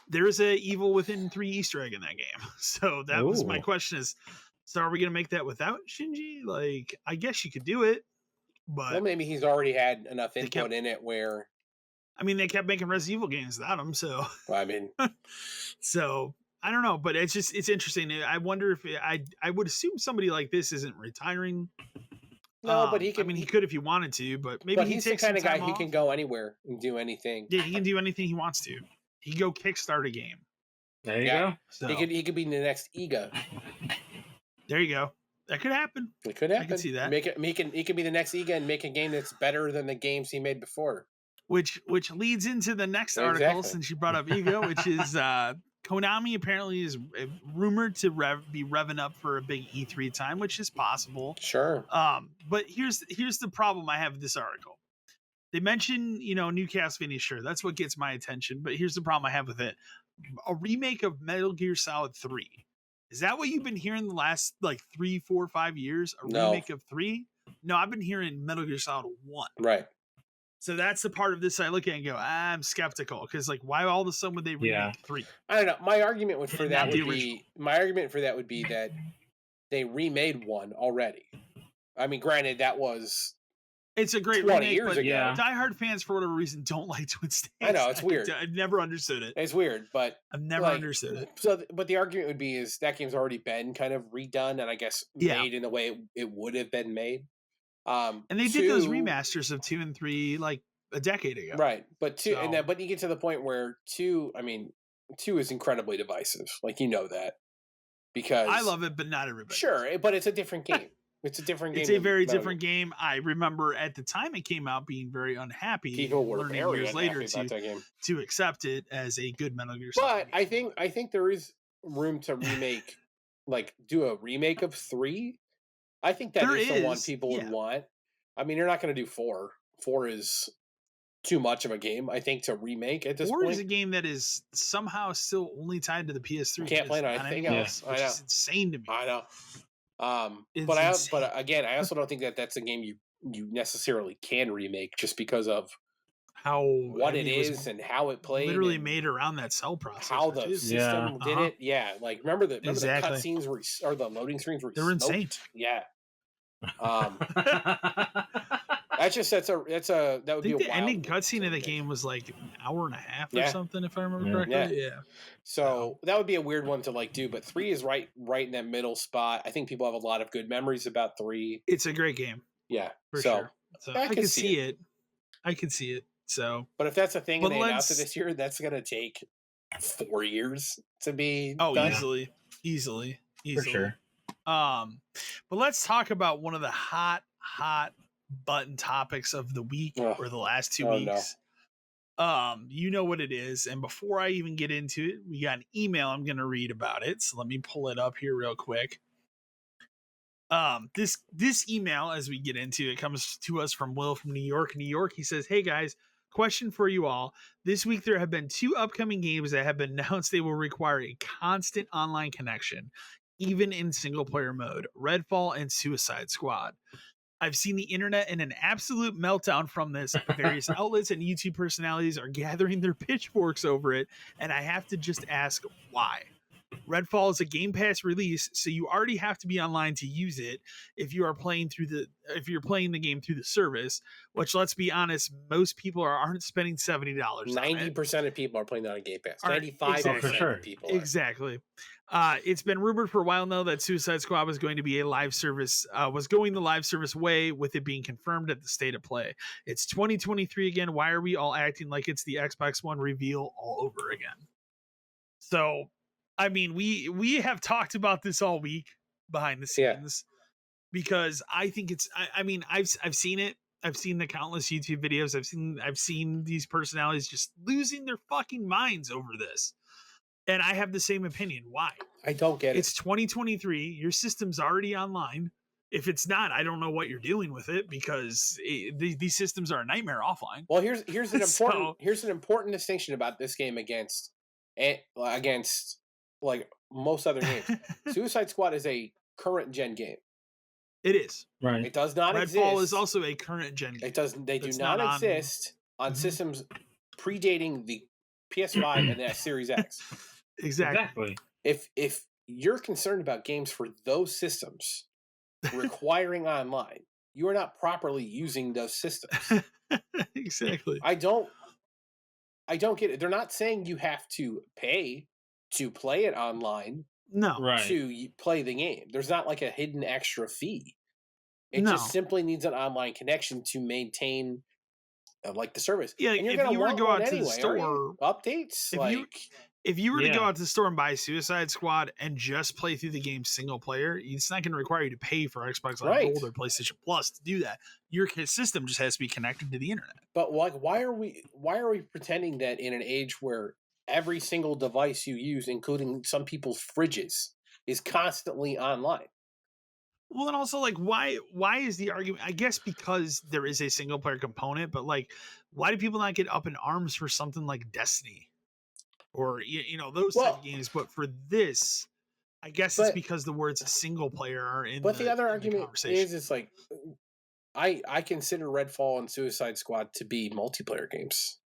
Speaker 1: there's a Evil Within 3 Easter egg in that game. So that was my question: is so are we gonna make that without Shinji? Like, I guess you could do it, but
Speaker 2: well, maybe he's already had enough input in it where.
Speaker 1: I mean, they kept making Resident Evil games without him, so.
Speaker 2: I mean,
Speaker 1: so I don't know, but it's interesting. I wonder if I would assume somebody like this isn't retiring.
Speaker 2: No, but he could.
Speaker 1: I mean, he could if he wanted to, but maybe
Speaker 2: he's the kind of guy who can go anywhere and do anything.
Speaker 1: Yeah, he can do anything he wants to. He can go kickstart a game.
Speaker 3: There you go.
Speaker 2: So. He could be the next Iga.
Speaker 1: There you go. That could happen.
Speaker 2: It could happen.
Speaker 1: I can see that.
Speaker 2: He could be the next Iga and make a game that's better than the games he made before.
Speaker 1: Which leads into the next article, since you brought up Iga, which is Konami apparently is rumored to be revving up for a big E3 time, which is possible.
Speaker 2: Sure.
Speaker 1: But here's the problem I have with this article. They mention, new Castlevania, sure, that's what gets my attention. But here's the problem I have with it: a remake of Metal Gear Solid 3. Is that what you've been hearing the last 3, 4, 5 years? A remake of 3? No, I've been hearing Metal Gear Solid 1.
Speaker 2: Right.
Speaker 1: So that's the part of this I look at and go, I'm skeptical because why all of a sudden would they remake 3?
Speaker 2: I don't know. My argument for that would be that they remade 1 already. I mean, granted, that was
Speaker 1: it's a great
Speaker 2: 20
Speaker 1: remake,
Speaker 2: years
Speaker 1: but
Speaker 2: ago.
Speaker 1: diehard fans for whatever reason don't like Twin Snakes.
Speaker 2: I know it's weird.
Speaker 1: I've never understood it.
Speaker 2: It's weird, but
Speaker 1: I've never understood it.
Speaker 2: So, but the argument would be is that game's already been kind of redone, and I guess made in the way it would have been made.
Speaker 1: And they did those remasters of 2 and 3 a decade ago,
Speaker 2: right? But 2, but you get to the point where 2. I mean, 2 is incredibly divisive. That because
Speaker 1: I love it, but not everybody.
Speaker 2: Sure, but it's a different game. It's a different game.
Speaker 1: It's a very different game. I remember at the time it came out being very unhappy.
Speaker 2: People were
Speaker 1: learning
Speaker 2: very
Speaker 1: years later
Speaker 2: about that game.
Speaker 1: to accept it as a good Metal Gear
Speaker 2: Solid. But I think there is room to remake, do a remake of 3. I think that is the one people would want. I mean, you're not going to do 4. 4 is too much of a game, I think, to remake at this point.
Speaker 1: 4 is a game that is somehow still only tied to the PS3.
Speaker 2: Can't play it on anything else.
Speaker 1: Which is insane to me.
Speaker 2: I know. But again, I also don't think that that's a game you necessarily can remake just because of what it is and how it played.
Speaker 1: Literally made around that cell process.
Speaker 2: How the system did it. Yeah, remember the cutscenes or the loading screens were
Speaker 1: they're insane.
Speaker 2: Yeah. That would be a
Speaker 1: the ending cutscene of the game was an hour and a half or something, if I remember correctly. Yeah.
Speaker 2: So that would be a weird one to do, but 3 is right in that middle spot. I think people have a lot of good memories about 3.
Speaker 1: It's a great game.
Speaker 2: Yeah,
Speaker 1: for sure. So I can see it. I can see it. So,
Speaker 2: but if that's a thing and they announce it this year, that's gonna take 4 years to be.
Speaker 1: Oh,
Speaker 2: done.
Speaker 1: easily,
Speaker 3: for sure.
Speaker 1: But let's talk about one of the hot button topics of the week or the last 2 weeks. No. You know what it is, and before I even get into it, we got an email I'm going to read about it. So let me pull it up here real quick. This email, as we get into it, comes to us from Will from New York. He says, "Hey guys, question for you all. This week there have been 2 upcoming games that have been announced they will require a constant online connection, even in single player mode: Redfall and Suicide Squad. I've seen the internet in an absolute meltdown from this. Various outlets and YouTube personalities are gathering their pitchforks over it, and I have to just ask why. Redfall is a Game Pass release, so you already have to be online to use it if you're playing the game through the service, which, let's be honest, most people aren't spending $70.
Speaker 2: 90% of people are playing that on Game Pass. 95%
Speaker 1: exactly.
Speaker 2: of people are.
Speaker 1: Exactly. It's been rumored for a while now that Suicide Squad was going to be a live service, was going the live service way, with it being confirmed at the State of Play. It's 2023 again. Why are we all acting like it's the Xbox One reveal all over again? So, I mean, we have talked about this all week behind the scenes, because I think it's. I mean, I've seen it. I've seen the countless YouTube videos. I've seen these personalities just losing their fucking minds over this. And I have the same opinion. Why?
Speaker 2: I don't get it.
Speaker 1: It's 2023. Your system's already online. If it's not, I don't know what you're doing with it, because these systems are a nightmare offline.
Speaker 2: Well, here's an important distinction about this game against like most other games. Suicide Squad is a current gen game.
Speaker 1: It is.
Speaker 3: Right.
Speaker 2: It does not exist.
Speaker 1: Redfall is also a current gen game.
Speaker 2: They do not exist on systems predating the PS5 and the Series X.
Speaker 1: Exactly.
Speaker 2: If you're concerned about games for those systems requiring online, you are not properly using those systems.
Speaker 1: Exactly.
Speaker 2: I don't get it. They're not saying you have to pay to play it online.
Speaker 1: No.
Speaker 3: Right.
Speaker 2: To play the game. There's not like a hidden extra fee. It just simply needs an online connection to maintain like the service.
Speaker 1: Yeah,
Speaker 2: and
Speaker 1: if you were to go out to the store,
Speaker 2: updates,
Speaker 1: if you were to go out to the store and buy Suicide Squad and just play through the game single player, it's not going to require you to pay for Xbox Live Gold or PlayStation Plus to do that. Your system just has to be connected to the internet.
Speaker 2: But why are we pretending that in an age where every single device you use, including some people's fridges, is constantly online?
Speaker 1: Well, and also, like, why is the argument? I guess because there is a single player component, but like, why do people not get up in arms for something like Destiny or those type of games? But for this, I guess it's because the words single player are in.
Speaker 2: But the other argument is, it's like, I consider Redfall and Suicide Squad to be multiplayer games.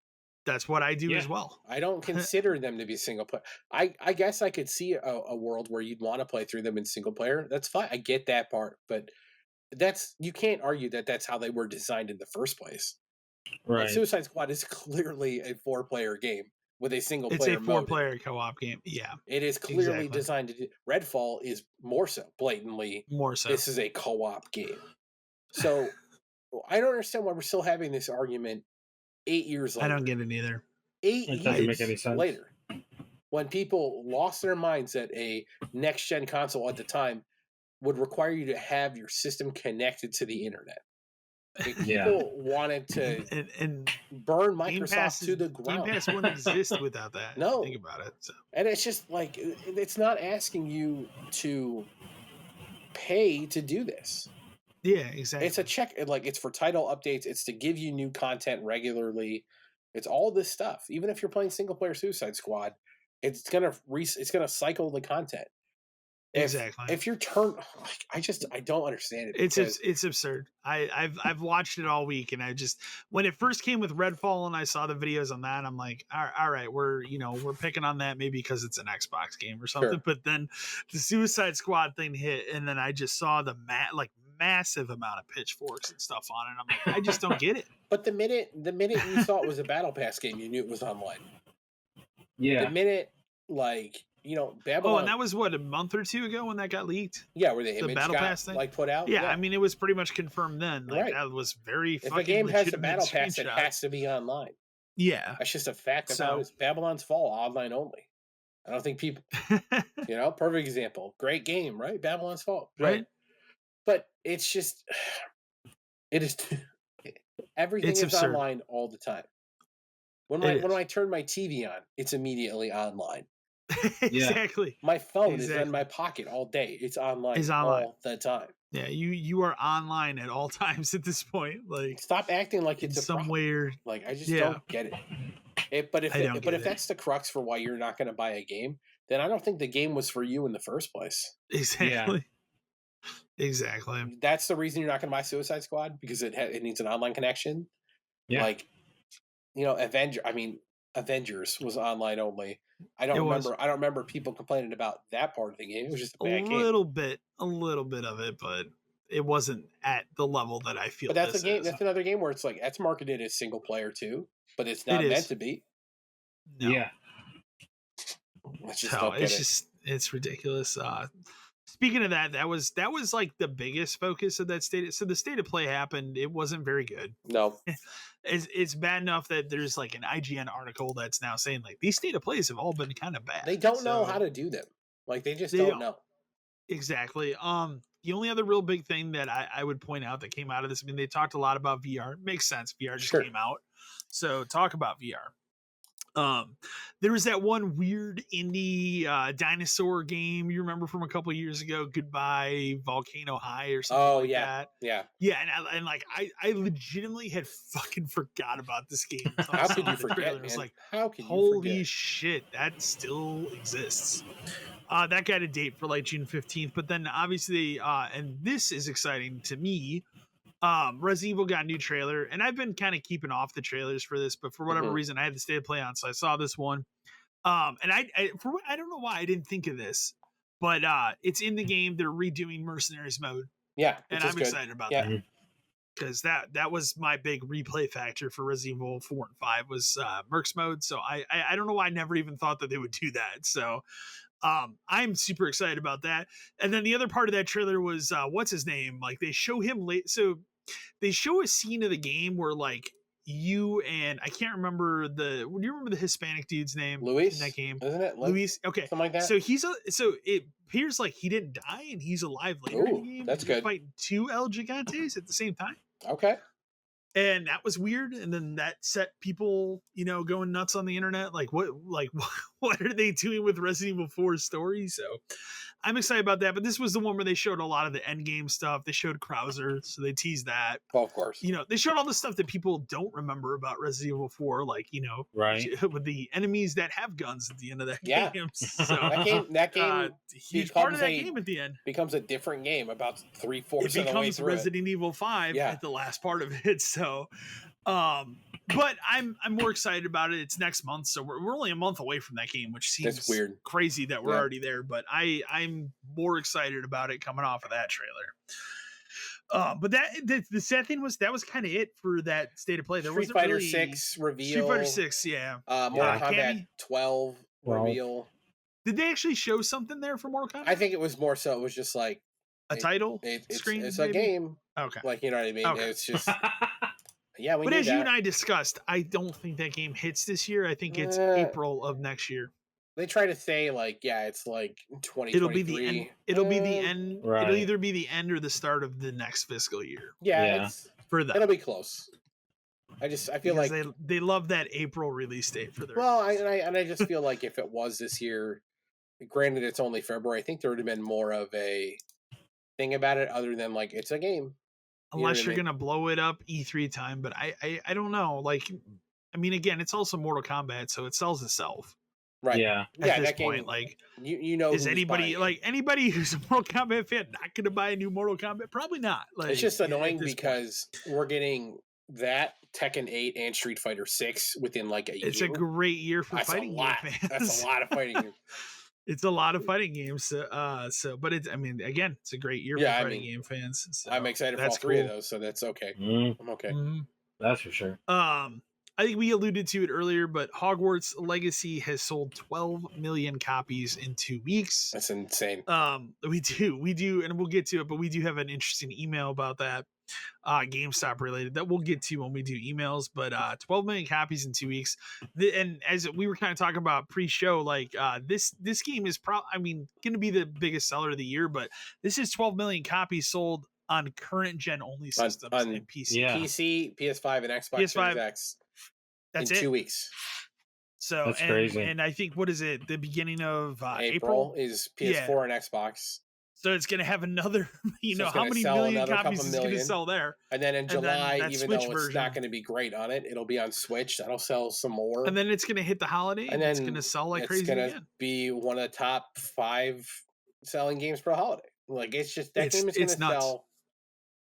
Speaker 1: That's what I do as well.
Speaker 2: I don't consider them to be single player. I guess I could see a world where you'd want to play through them in single player. That's fine. I get that part, but you can't argue that that's how they were designed in the first place.
Speaker 3: Right.
Speaker 2: Like, Suicide Squad is clearly a 4-player game with a single player mode.
Speaker 1: It's a 4-player co-op game. Yeah.
Speaker 2: It is clearly designed to do. Redfall is more so, blatantly
Speaker 1: more so.
Speaker 2: This is a co-op game. So I don't understand why we're still having this argument 8 years later.
Speaker 1: I don't get it either.
Speaker 2: 8
Speaker 3: it doesn't make any sense.
Speaker 2: later, when people lost their minds that a next-gen console at the time would require you to have your system connected to the internet. People wanted to
Speaker 1: and
Speaker 2: burn Microsoft to the ground.
Speaker 1: Game Pass wouldn't exist without that.
Speaker 2: No.
Speaker 1: Think about it. So.
Speaker 2: And it's just like, it's not asking you to pay to do this.
Speaker 1: Yeah, exactly.
Speaker 2: It's a check. Like, it's for title updates. It's to give you new content regularly. It's all this stuff. Even if you're playing single player Suicide Squad, it's gonna cycle the content.
Speaker 1: Exactly.
Speaker 2: If you're turned, I don't understand it.
Speaker 1: It's absurd. I've watched it all week, and when it first came with Redfall, and I saw the videos on that, I'm like, all right, we're picking on that maybe because it's an Xbox game or something. Sure. But then the Suicide Squad thing hit, and then I just saw the massive amount of pitchforks and stuff on it. I'm like, I just don't get it.
Speaker 2: But the minute you saw it was a Battle Pass game, you knew it was online.
Speaker 3: Yeah.
Speaker 2: The minute, Babylon.
Speaker 1: Oh, and that was what, a month or two ago when that got leaked?
Speaker 2: Yeah, where the image
Speaker 1: Battle
Speaker 2: got
Speaker 1: Pass thing?
Speaker 2: put out.
Speaker 1: Yeah, I mean, it was pretty much confirmed then.
Speaker 2: Right.
Speaker 1: That was very
Speaker 2: if
Speaker 1: fucking
Speaker 2: a game has a Battle
Speaker 1: screenshot.
Speaker 2: Pass, it has to be online.
Speaker 1: Yeah.
Speaker 2: That's just a fact of how it is. Babylon's Fall, online only. I don't think people, perfect example. Great game, right? Babylon's Fall.
Speaker 1: Right.
Speaker 2: But it's just, it is, everything is
Speaker 1: absurd.
Speaker 2: online all the time. When I turn my TV on, it's immediately online.
Speaker 1: Exactly.
Speaker 2: My phone is in my pocket all day. It's online all the time.
Speaker 1: Yeah, you are online at all times at this point. Like,
Speaker 2: stop acting like it's
Speaker 1: some weird.
Speaker 2: Like, I just don't get it. But if that's the crux for why you're not going to buy a game, then I don't think the game was for you in the first place.
Speaker 1: Exactly. Yeah. Exactly.
Speaker 2: That's the reason you're not going to buy Suicide Squad, because it needs an online connection.
Speaker 3: Yeah.
Speaker 2: Like, Avenger. I mean, Avengers was online only. I don't remember people complaining about that part of the game. It was just a bad game.
Speaker 1: A little bit of it, but it wasn't at the level that I feel.
Speaker 2: But that's a game. That's another game where it's like that's marketed as single player too, but it's not meant to be.
Speaker 3: No. Yeah,
Speaker 1: it's ridiculous. Speaking of that, that was like the biggest focus of that state. So the state of play happened. It wasn't very good.
Speaker 2: No,
Speaker 1: it's bad enough that there's like an IGN article that's now saying like these state of plays have all been kind of bad.
Speaker 2: They don't know how to do them. Like they just don't know.
Speaker 1: Exactly. The only other real big thing that I would point out that came out of this, I mean, they talked a lot about VR. Makes sense. VR just came out. So talk about VR. There was that one weird indie dinosaur game you remember from a couple of years ago, Goodbye Volcano High or something that.
Speaker 2: Yeah.
Speaker 1: And like I legitimately had fucking forgot about this game.
Speaker 2: How could you forget?
Speaker 1: It was like,
Speaker 2: how could you
Speaker 1: holy
Speaker 2: forget?
Speaker 1: shit, that still exists. That got a date for like June 15th, but then obviously, and this is exciting to me. Resident Evil got a new trailer, and I've been kind of keeping off the trailers for this, but for whatever reason, I had the state of play on, so I saw this one. And I don't know why I didn't think of this, but it's in the game. They're redoing Mercenaries mode.
Speaker 2: Yeah,
Speaker 1: and I'm excited about that because that was my big replay factor for Resident Evil 4 and 5 was Mercs mode. So I don't know why I never even thought that they would do that. So I'm super excited about that. And then the other part of that trailer was what's his name? Like they show him late. So they show a scene of the game where like you and I can't remember do you remember the Hispanic dude's name?
Speaker 2: Luis
Speaker 1: in that game?
Speaker 2: Isn't it
Speaker 1: Luis? Okay,
Speaker 2: something like that.
Speaker 1: So so it appears like he didn't die and he's alive later in the game.
Speaker 2: That's good.
Speaker 1: Fighting two El Gigantes at the same time.
Speaker 2: Okay.
Speaker 1: And that was weird. And then that set people, going nuts on the internet. Like what are they doing with Resident Evil 4's story? So I'm excited about that. But this was the one where they showed a lot of the end game stuff. They showed Krauser, so they teased that.
Speaker 2: Oh, of course.
Speaker 1: They showed all the stuff that people don't remember about Resident Evil 4, like,
Speaker 3: right,
Speaker 1: with the enemies that have guns at the end of that game. So
Speaker 2: that game
Speaker 1: huge part of that game at the end
Speaker 2: becomes a different game about 3/4 of the way through. It becomes
Speaker 1: Resident Evil 5 at the last part of it. So but I'm more excited about it. It's next month, so we're only a month away from that game, which seems
Speaker 2: weird,
Speaker 1: crazy that we're already there. But I'm more excited about it coming off of that trailer. But the sad thing was that was kind of it for that state of play. There
Speaker 2: Street Fighter 6 reveal.
Speaker 1: Street Fighter 6, yeah.
Speaker 2: Mortal Kombat 12 reveal.
Speaker 1: Did they actually show something there for Mortal Kombat?
Speaker 2: I think it was more so. It was just like
Speaker 1: a title screen.
Speaker 2: It's a game.
Speaker 1: Okay,
Speaker 2: like you know what I mean.
Speaker 1: Okay.
Speaker 2: It's just. Yeah,
Speaker 1: but as you and I discussed, I don't think that game hits this year. I think it's April of next year.
Speaker 2: They try to say like, it's like 2023.
Speaker 1: It'll be the end. It'll be the end.
Speaker 3: Right.
Speaker 1: It'll either be the end or the start of the next fiscal year.
Speaker 2: Yeah.
Speaker 1: For them.
Speaker 2: It'll be close. I feel like
Speaker 1: they love that April release date for their.
Speaker 2: Well, I just feel like if it was this year, granted it's only February, I think there would have been more of a thing about it, other than like it's a game.
Speaker 1: Unless you're gonna blow it up E3 time, but I don't know. Like, I mean, again, it's also Mortal Kombat, so it sells itself.
Speaker 2: Right.
Speaker 3: Yeah.
Speaker 1: At this point, like, is anybody who's a Mortal Kombat fan not gonna buy a new Mortal Kombat? Probably not. Like,
Speaker 2: it's just annoying because we're getting that Tekken 8 and Street Fighter 6 within like a year.
Speaker 1: It's a great year for fighting game fans.
Speaker 2: That's a lot of fighting games.
Speaker 1: It's a lot of fighting games, but it's. I mean, again, it's a great year for fighting game fans. So
Speaker 2: I'm excited for all three of those, so that's okay. I'm okay.
Speaker 3: That's for sure.
Speaker 1: I think we alluded to it earlier, but Hogwarts Legacy has sold 12 million copies in 2 weeks.
Speaker 2: That's insane.
Speaker 1: We do, and we'll get to it, but we do have an interesting email about that, GameStop related, that we'll get to when we do emails. But 12 million copies in 2 weeks, and as we were kind of talking about pre-show, like this game is going to be the biggest seller of the year, but this is 12 million copies sold on current gen only systems and PC.
Speaker 3: Yeah.
Speaker 2: PC, PS5, and Xbox Series X.
Speaker 1: That's
Speaker 2: in
Speaker 1: it.
Speaker 2: 2 weeks.
Speaker 1: So
Speaker 3: that's crazy.
Speaker 1: And I think, what is it? The beginning of
Speaker 2: April is PS4 and Xbox.
Speaker 1: So it's going to have another, how many million copies is going to sell there?
Speaker 2: And then in July, even though it's not going to be great on it, it'll be on Switch. That'll sell some more.
Speaker 1: And then it's going to hit the holiday, and then it's going to sell like crazy again. It's going to
Speaker 2: be one of the top 5 selling games per holiday. Like, it's just, that game is going to sell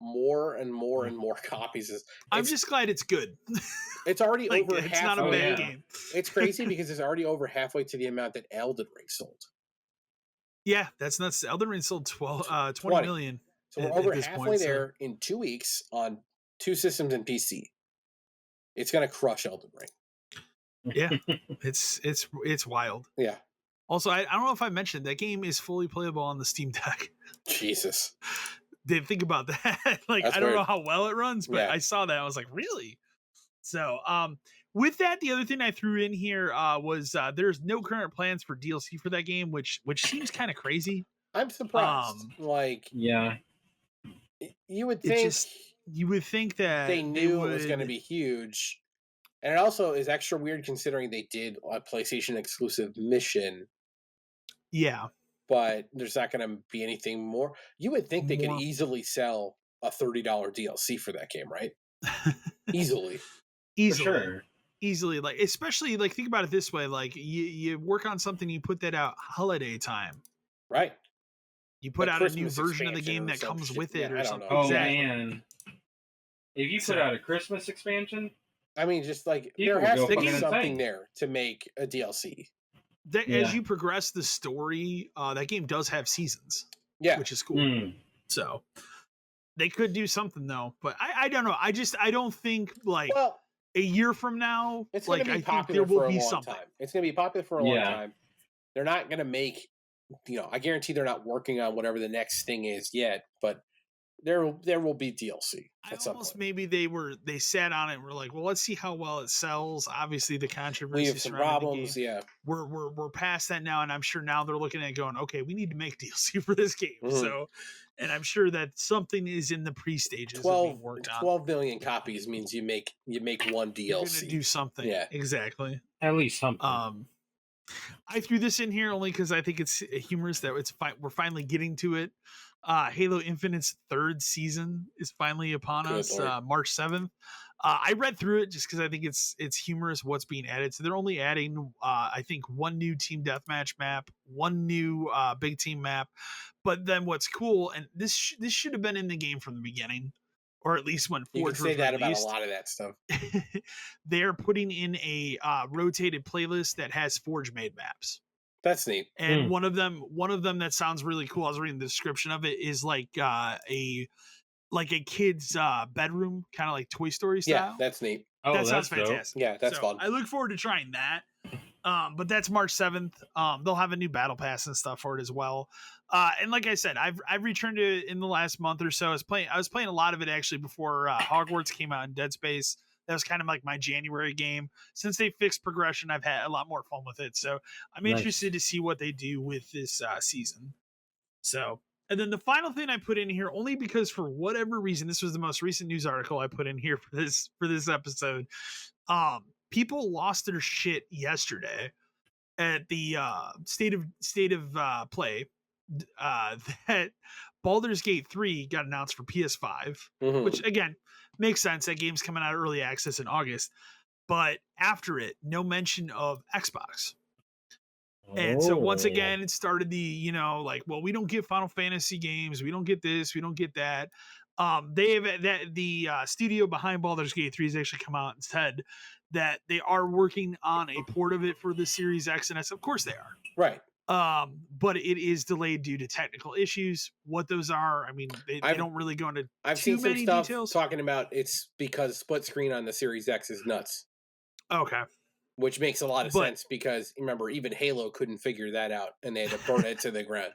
Speaker 2: more and more and more copies.
Speaker 1: I'm just glad it's good.
Speaker 2: It's already
Speaker 1: like,
Speaker 2: over
Speaker 1: it's
Speaker 2: halfway.
Speaker 1: not a bad game.
Speaker 2: It's crazy because it's already over halfway to the amount that Elden Ring sold.
Speaker 1: Yeah, that's nuts. Elden Ring sold 20 million.
Speaker 2: So we're over halfway there in 2 weeks on 2 systems and PC. It's gonna crush Elden Ring.
Speaker 1: Yeah, it's wild.
Speaker 2: Yeah.
Speaker 1: Also, I don't know if I mentioned that game is fully playable on the Steam Deck.
Speaker 2: Jesus.
Speaker 1: Didn't think about that. Like,
Speaker 2: That's
Speaker 1: I don't
Speaker 2: weird.
Speaker 1: know how well it runs, but I saw that. I was like, really? So, with that, the other thing I threw in here was there's no current plans for DLC for that game, which seems kind of crazy.
Speaker 2: I'm surprised.
Speaker 3: Yeah.
Speaker 2: You would think
Speaker 1: you would think that
Speaker 2: they knew it was going to be huge. And it also is extra weird considering they did a PlayStation exclusive mission.
Speaker 1: Yeah.
Speaker 2: But there's not going to be anything more. You would think they could easily sell a $30 DLC for that game, right? Easily.
Speaker 3: For sure.
Speaker 1: Easily. Like, especially, like, think about it this way. Like, you work on something, you put that out holiday time.
Speaker 2: Right.
Speaker 1: You put out a new version of the game that comes with it or something.
Speaker 3: Oh, man. If you put out a Christmas expansion...
Speaker 2: I mean, just like, there has to be something there to make a DLC.
Speaker 1: As you progress the story, that game does have seasons.
Speaker 2: Yeah.
Speaker 1: Which is cool. So, they could do something, though. But I don't know. I don't think, like, a year from now,
Speaker 2: it's going to be popular for a long time. It's going to be popular for a long time. They're not going to make, I guarantee they're not working on whatever the next thing is yet, but there will be DLC at some point.
Speaker 1: Maybe they sat on it and were like, well, let's see how well it sells. Obviously, the controversy.
Speaker 2: We have some problems. Yeah,
Speaker 1: we're past that now, and I'm sure now they're looking at it going, okay, we need to make DLC for this game. So, and I'm sure that something is in the pre-stages.
Speaker 2: 12 billion copies means you make one DLC. You're gonna
Speaker 1: do something. Yeah, exactly.
Speaker 3: At least something.
Speaker 1: I threw this in here only because I think it's humorous that we're finally getting to it. Halo Infinite's 3rd season is finally upon us, March 7th. I read through it just because I think it's humorous what's being added. So they're only adding, I think, 1 new team deathmatch map, 1 new big team map. But then what's cool, and this should have been in the game from the beginning, or at least when Forge was released. You can say that about a lot
Speaker 2: of that stuff.
Speaker 1: They're putting in a rotated playlist that has Forge made maps.
Speaker 2: That's neat.
Speaker 1: And one of them that sounds really cool. I was reading the description of it is like a kid's bedroom, kind of like Toy Story style.
Speaker 2: Yeah, that's neat.
Speaker 1: Oh, that sounds fantastic.
Speaker 2: Yeah, that's fun.
Speaker 1: I look forward to trying that. But that's March 7th. They'll have a new battle pass and stuff for it as well. And like I said, I've returned to it in the last month or so. I was playing a lot of it actually before Hogwarts came out in Dead Space. That was kind of like my January game. Since they fixed progression, I've had a lot more fun with it. So I'm interested to see what they do with this season. So, and then the final thing I put in here, only because for whatever reason, this was the most recent news article I put in here for this episode. People lost their shit yesterday at the state of play that Baldur's Gate 3 got announced for PS5, which again makes sense. That game's coming out early access in August, but after it, no mention of Xbox. And so once again, it started the, well, we don't get Final Fantasy games. We don't get this. We don't get that. They have the studio behind Baldur's Gate 3 has actually come out and said that they are working on a port of it for the Series X and S. Of course they are.
Speaker 2: Right.
Speaker 1: But it is delayed due to technical issues. What those are, I mean, they don't really go into too many details.
Speaker 2: Talking about it's because split screen on the Series X is nuts.
Speaker 1: Okay.
Speaker 2: Which makes a lot of sense because remember, even Halo couldn't figure that out, and they had to burn it to the ground.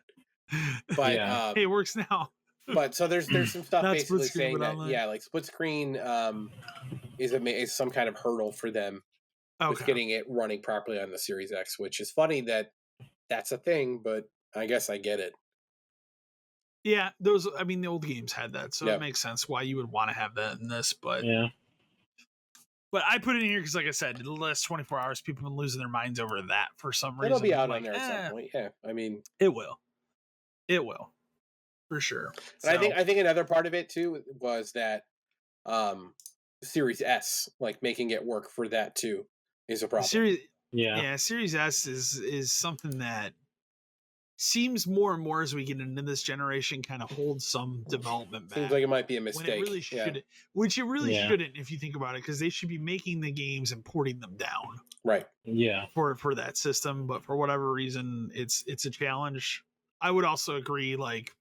Speaker 2: But
Speaker 1: hey, it works now.
Speaker 2: But so there's some stuff basically saying that like split screen is some kind of hurdle for them with getting it running properly on the Series X, which is funny that that's a thing, but I guess I get it.
Speaker 1: Yeah, the old games had that, so it makes sense why you would want to have that in this, but But I put it in here because, like I said, in the last 24 hours, people have been losing their minds over that for some reason.
Speaker 2: It'll be out on there at some point. Yeah, I mean,
Speaker 1: it will, for sure.
Speaker 2: And I think another part of it too was that Series S, like making it work for that too, is a problem.
Speaker 1: Series S is something that seems more and more as we get into this generation kind of holds some development back.
Speaker 2: Seems like it might be a mistake.
Speaker 1: When it really shouldn't, which it really shouldn't if you think about it, because they should be making the games and porting them down.
Speaker 2: Right.
Speaker 3: Yeah.
Speaker 1: For that system, but for whatever reason, it's a challenge. I would also agree, like,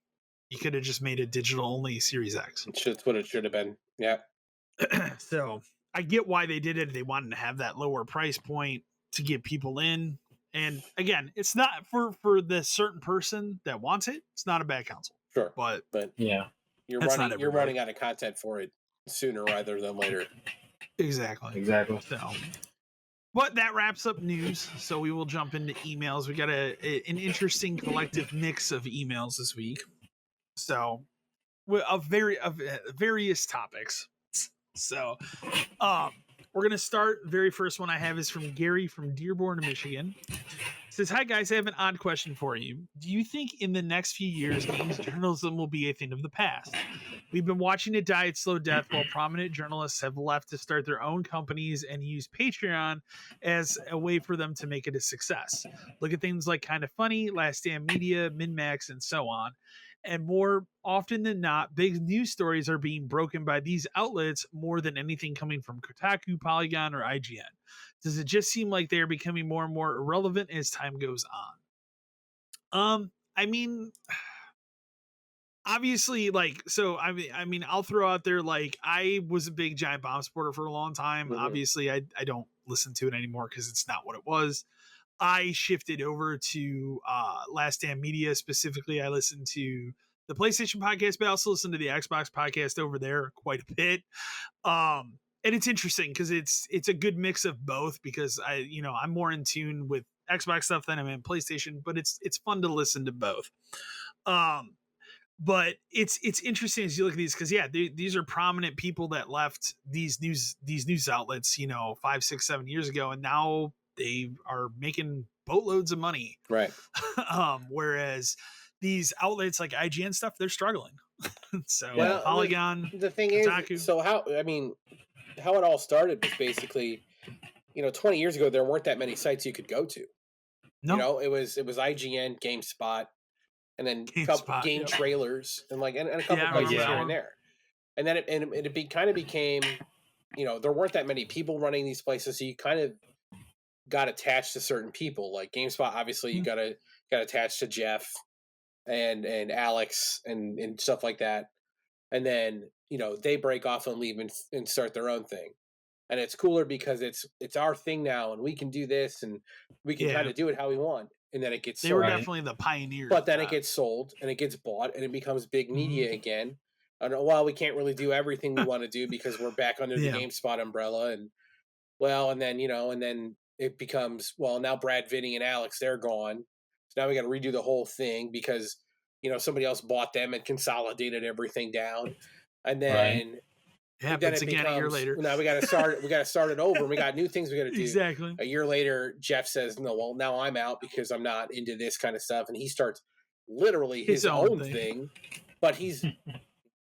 Speaker 1: you could have just made a digital only Series X.
Speaker 2: That's what it should have been. Yeah.
Speaker 1: So I get why they did it. They wanted to have that lower price point to get people in. And again, it's not for the certain person that wants it. It's not a bad console.
Speaker 2: Sure.
Speaker 1: But
Speaker 3: yeah,
Speaker 2: you're running out of content for it sooner rather than later.
Speaker 1: Exactly. So, but that wraps up news. So we will jump into emails. We got an interesting collective mix of emails this week. So, of various topics. So, we're going to start. Very first one I have is from Gary from Dearborn, Michigan. It says, "Hi guys, I have an odd question for you. Do you think in the next few years games journalism will be a thing of the past? We've been watching it die its slow death while prominent journalists have left to start their own companies and use Patreon as a way for them to make it a success. Look at things like Kind of Funny, Last Stand Media, MinMax, and so on. And more often than not, big news stories are being broken by these outlets more than anything coming from Kotaku, Polygon, or IGN. Does it just seem like they're becoming more and more irrelevant as time goes on?" I mean, obviously, like, so I mean, I'll throw out there, like, I was a big Giant Bomb supporter for a long time. Mm-hmm. Obviously, I don't listen to it anymore because it's not what it was. I shifted over to Last Stand Media. Specifically, I listened to the PlayStation podcast, but I also listen to the Xbox podcast over there quite a bit. And it's interesting because it's a good mix of both, because I'm more in tune with Xbox stuff than I'm in PlayStation, but it's fun to listen to both. But it's interesting as you look at these, because these are prominent people that left these news outlets 5, 6, 7 years ago, and now they are making boatloads of money.
Speaker 2: Right.
Speaker 1: Whereas these outlets like IGN stuff, they're struggling. So Polygon,
Speaker 2: the thing Kotaku. Is, so how it all started was basically, 20 years ago, there weren't that many sites you could go to. No. It was IGN, GameSpot, and then game trailers and a couple places here and there. And then it became, there weren't that many people running these places. So you kind of got attached to certain people. Like GameSpot, obviously you got attached to Jeff and Alex and stuff like that. And then, they break off and leave and start their own thing. And it's cooler because it's our thing now, and we can do this and we can kind of do it how we want. And then it gets sold.
Speaker 1: They were definitely the pioneers.
Speaker 2: But then it gets sold and it gets bought and it becomes big media again. And we can't really do everything we want to do because we're back under the GameSpot umbrella. And then it becomes, now Brad Vinny and Alex, they're gone. So now we got to redo the whole thing because, somebody else bought them and consolidated everything down. And then
Speaker 1: happens again a year later.
Speaker 2: Now we got to start it over. And we got new things we got to do.
Speaker 1: Exactly.
Speaker 2: A year later, Jeff says, "No, well, now I'm out because I'm not into this kind of stuff." And he starts literally his own thing. But he's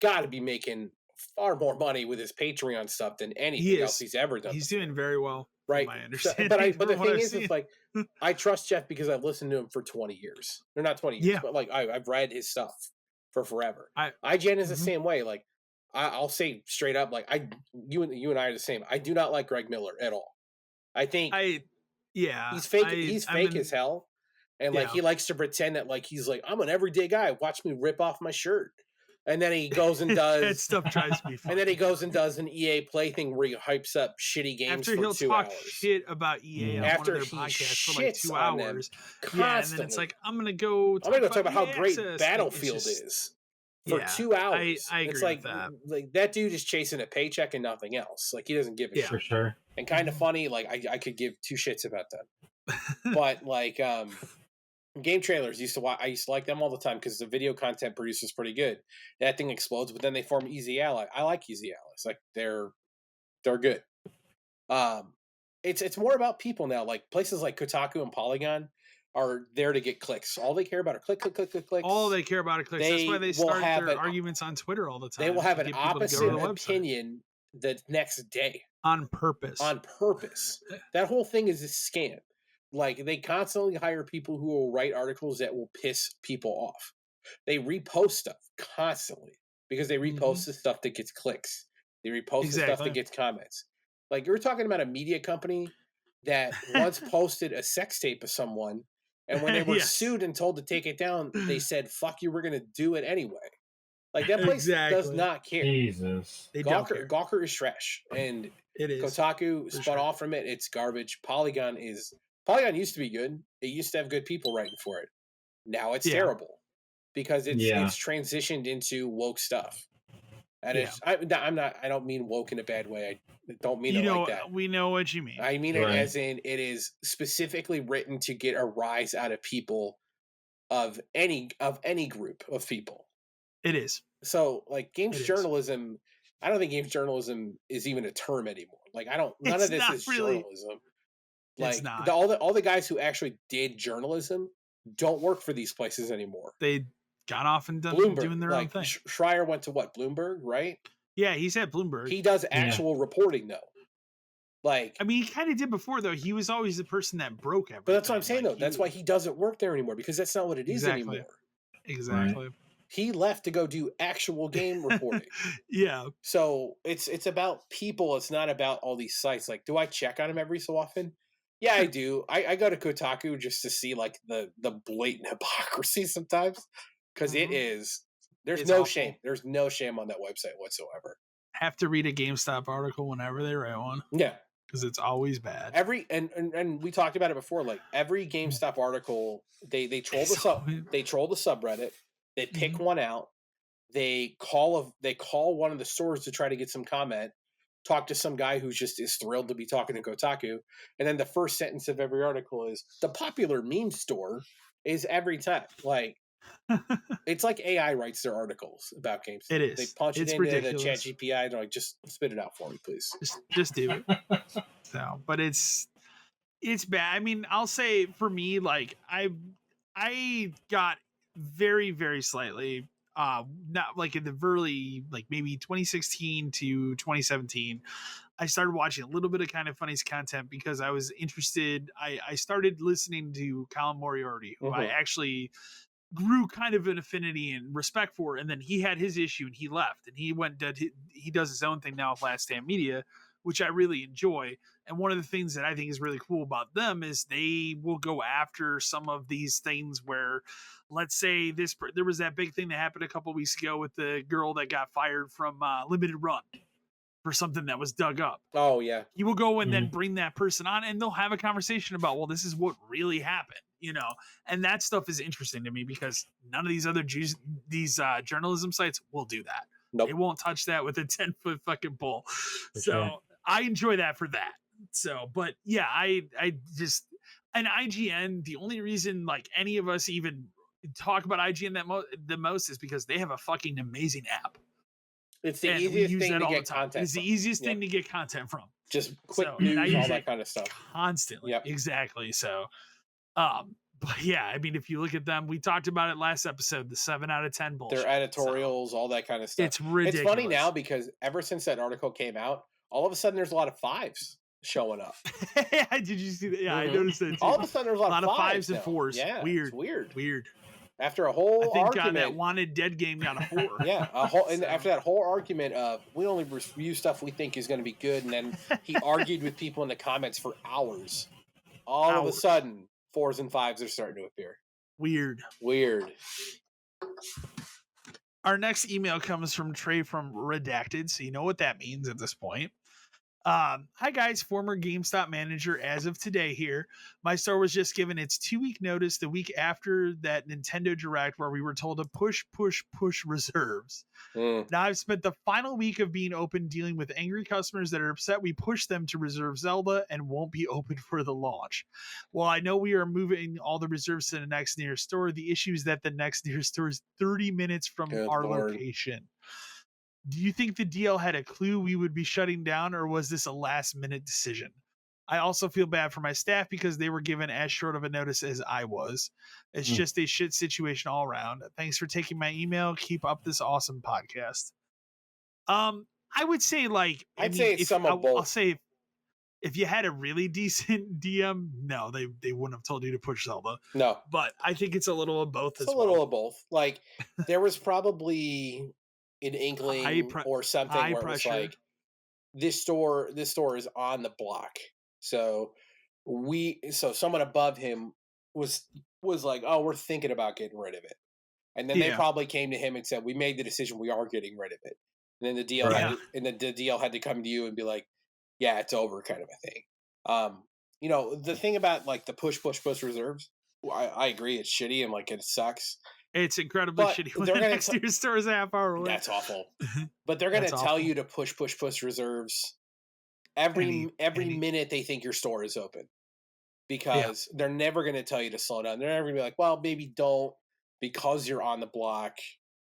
Speaker 2: got to be making far more money with his Patreon stuff than anything else he's ever done.
Speaker 1: He's doing very well.
Speaker 2: Right.
Speaker 1: My understanding.
Speaker 2: But the thing is, it's like, I trust Jeff because I've listened to him for 20 years. Or not 20 years, but I've read his stuff for forever. IGN is the same way. Like, I'll say straight up, like, you and I are the same. I do not like Greg Miller at all. I think he's fake. He's fake as hell. And he likes to pretend that he's like, I'm an everyday guy. Watch me rip off my shirt. And then he goes and does
Speaker 1: that stuff drives me funny.
Speaker 2: And then he goes and does an EA Play thing where he hypes up shitty games
Speaker 1: after
Speaker 2: for 2 hours.
Speaker 1: Talk shit about EA on one of their podcasts for 2 hours. And then it's like, I'm gonna go talk about how great
Speaker 2: Battlefield is for 2 hours.
Speaker 1: I agree with that.
Speaker 2: Like that dude is chasing a paycheck and nothing else. Like he doesn't give a shit.
Speaker 3: For sure.
Speaker 2: And Kind of Funny, I could give two shits about that. But game trailers I used to like them all the time because the video content producer is pretty good. That thing explodes, but then they form Easy Ally. I like Easy Allies. Like they're good. It's more about people now. Like places like Kotaku and Polygon are there to get clicks. All they care about are clicks.
Speaker 1: All they care about are clicks. That's why they start their arguments on Twitter all the time.
Speaker 2: They will have an opposite opinion the next day.
Speaker 1: On purpose.
Speaker 2: That whole thing is a scam. Like, they constantly hire people who will write articles that will piss people off. They repost stuff constantly because they repost the stuff that gets clicks. They repost the stuff that gets comments. Like, you're talking about a media company that once posted a sex tape of someone, and when they were sued and told to take it down, they said, "Fuck you, we're going to do it anyway." Like, that place does not care.
Speaker 3: Jesus.
Speaker 2: Gawker is trash, and
Speaker 1: it is.
Speaker 2: Kotaku spun off from it. It's garbage. Polygon used to be good. It used to have good people writing for it. Now it's terrible because it's transitioned into woke stuff. And I don't mean woke in a bad way. I don't mean it like that.
Speaker 1: We know what you mean.
Speaker 2: I mean it as in it is specifically written to get a rise out of people of any group of people.
Speaker 1: It is.
Speaker 2: So, like, games journalism, I don't think games journalism is even a term anymore. Like, none of this is journalism. Like, all the guys who actually did journalism don't work for these places anymore.
Speaker 1: They got off and doing their own thing.
Speaker 2: Schreier went to Bloomberg, right?
Speaker 1: Yeah, he's at Bloomberg.
Speaker 2: He does actual reporting, though. Like,
Speaker 1: I mean, he kind of did before, though. He was always the person that broke everything.
Speaker 2: But that's what I'm saying, though. That's why he doesn't work there anymore, because that's not what it is anymore.
Speaker 1: Exactly.
Speaker 2: Right. He left to go do actual game reporting.
Speaker 1: Yeah.
Speaker 2: So it's about people. It's not about all these sites. Like, do I check on him every so often? Yeah, I do. I go to Kotaku just to see, like, the blatant hypocrisy sometimes, because it's no awful. Shame. There's no shame on that website whatsoever.
Speaker 1: Have to read a GameStop article whenever they write one.
Speaker 2: Yeah.
Speaker 1: Because it's always bad.
Speaker 2: And we talked about it before. Like, every GameStop article, they troll the subreddit. They pick one out. They call one of the stores to try to get some comment. Talk to some guy who just is thrilled to be talking to Kotaku, and then the first sentence of every article is the popular meme store is every time. Like, it's like AI writes their articles about games.
Speaker 1: It is.
Speaker 2: They punch it into the ChatGPT. They're like, just spit it out for me, please.
Speaker 1: Just do it. So, but it's bad. I mean, I'll say for me, like, I got very, very slightly not like in the early, like maybe 2016 to 2017, I started watching a little bit of Kind of Funny's content because I was interested. I started listening to Colin Moriarty, who I actually grew kind of an affinity and respect for, and then he had his issue and he left, and he does his own thing now with Last Stand Media, which I really enjoy. And one of the things that I think is really cool about them is they will go after some of these things where, let's say there was that big thing that happened a couple weeks ago with the girl that got fired from Limited Run for something that was dug up.
Speaker 2: Oh, yeah.
Speaker 1: You will go and then bring that person on, and they'll have a conversation about, well, this is what really happened, you know? And that stuff is interesting to me because none of these other journalism sites will do that.
Speaker 2: Nope.
Speaker 1: They won't touch that with a 10-foot fucking pole. So I enjoy that for that. So, but yeah, I just, and IGN, the only reason like any of us even talk about IGN the most is because they have a fucking amazing app.
Speaker 2: It's the easiest thing to get content.
Speaker 1: It's the easiest thing to get content from.
Speaker 2: Just quick news, all that kind of stuff.
Speaker 1: Constantly. Yep. Exactly. So, but yeah, I mean, if you look at them, we talked about it last episode, the 7 out of 10 bullshit.
Speaker 2: Their editorials, all that kind of stuff.
Speaker 1: It's ridiculous.
Speaker 2: It's funny now because ever since that article came out, all of a sudden there's a lot of 5s showing up.
Speaker 1: Yeah, did you see that? Yeah, I noticed that too.
Speaker 2: All of a sudden there's a lot of
Speaker 1: 5s
Speaker 2: and
Speaker 1: 4s.
Speaker 2: Yeah,
Speaker 1: weird.
Speaker 2: It's weird.
Speaker 1: After
Speaker 2: a whole argument,
Speaker 1: God, that Wanted Dead game got a 4.
Speaker 2: Yeah, and after that whole argument of we only review stuff we think is going to be good, and then he argued with people in the comments for hours. All of a sudden, 4s and 5s are starting to appear.
Speaker 1: Weird. Our next email comes from Trey from Redacted, so you know what that means at this point. Hi guys, former GameStop manager as of today here. My store was just given its 2-week notice the week after that Nintendo Direct where we were told to push reserves. Now I've spent the final week of being open dealing with angry customers that are upset we pushed them to reserve Zelda and won't be open for the launch. While I know we are moving all the reserves to the next nearest store, the issue is that the next nearest store is 30 minutes from our location. Do you think the DL had a clue we would be shutting down, or was this a last-minute decision? I also feel bad for my staff because they were given as short of a notice as I was. It's just a shit situation all around. Thanks for taking my email. Keep up this awesome podcast. I would say, like,
Speaker 2: I'd say it's some of both.
Speaker 1: I'll say if you had a really decent DM, no, they wouldn't have told you to push Zelda.
Speaker 2: No,
Speaker 1: but I think it's a little of both.
Speaker 2: It's a little of both. Like there was probably an inkling or something where it was like this store is on the block. So someone above him was like, oh, we're thinking about getting rid of it. And then they probably came to him and said, we made the decision, we are getting rid of it. And then the deal the deal had to come to you and be like, yeah, it's over, kind of a thing. You know, the thing about like the push reserves, I agree, it's shitty and like it sucks.
Speaker 1: It's incredibly shitty when the next year's store is a half hour away.
Speaker 2: That's awful. But they're going to tell you to push reserves every minute they think your store is open, because they're never going to tell you to slow down. They're never going to be like, well, maybe don't, because you're on the block.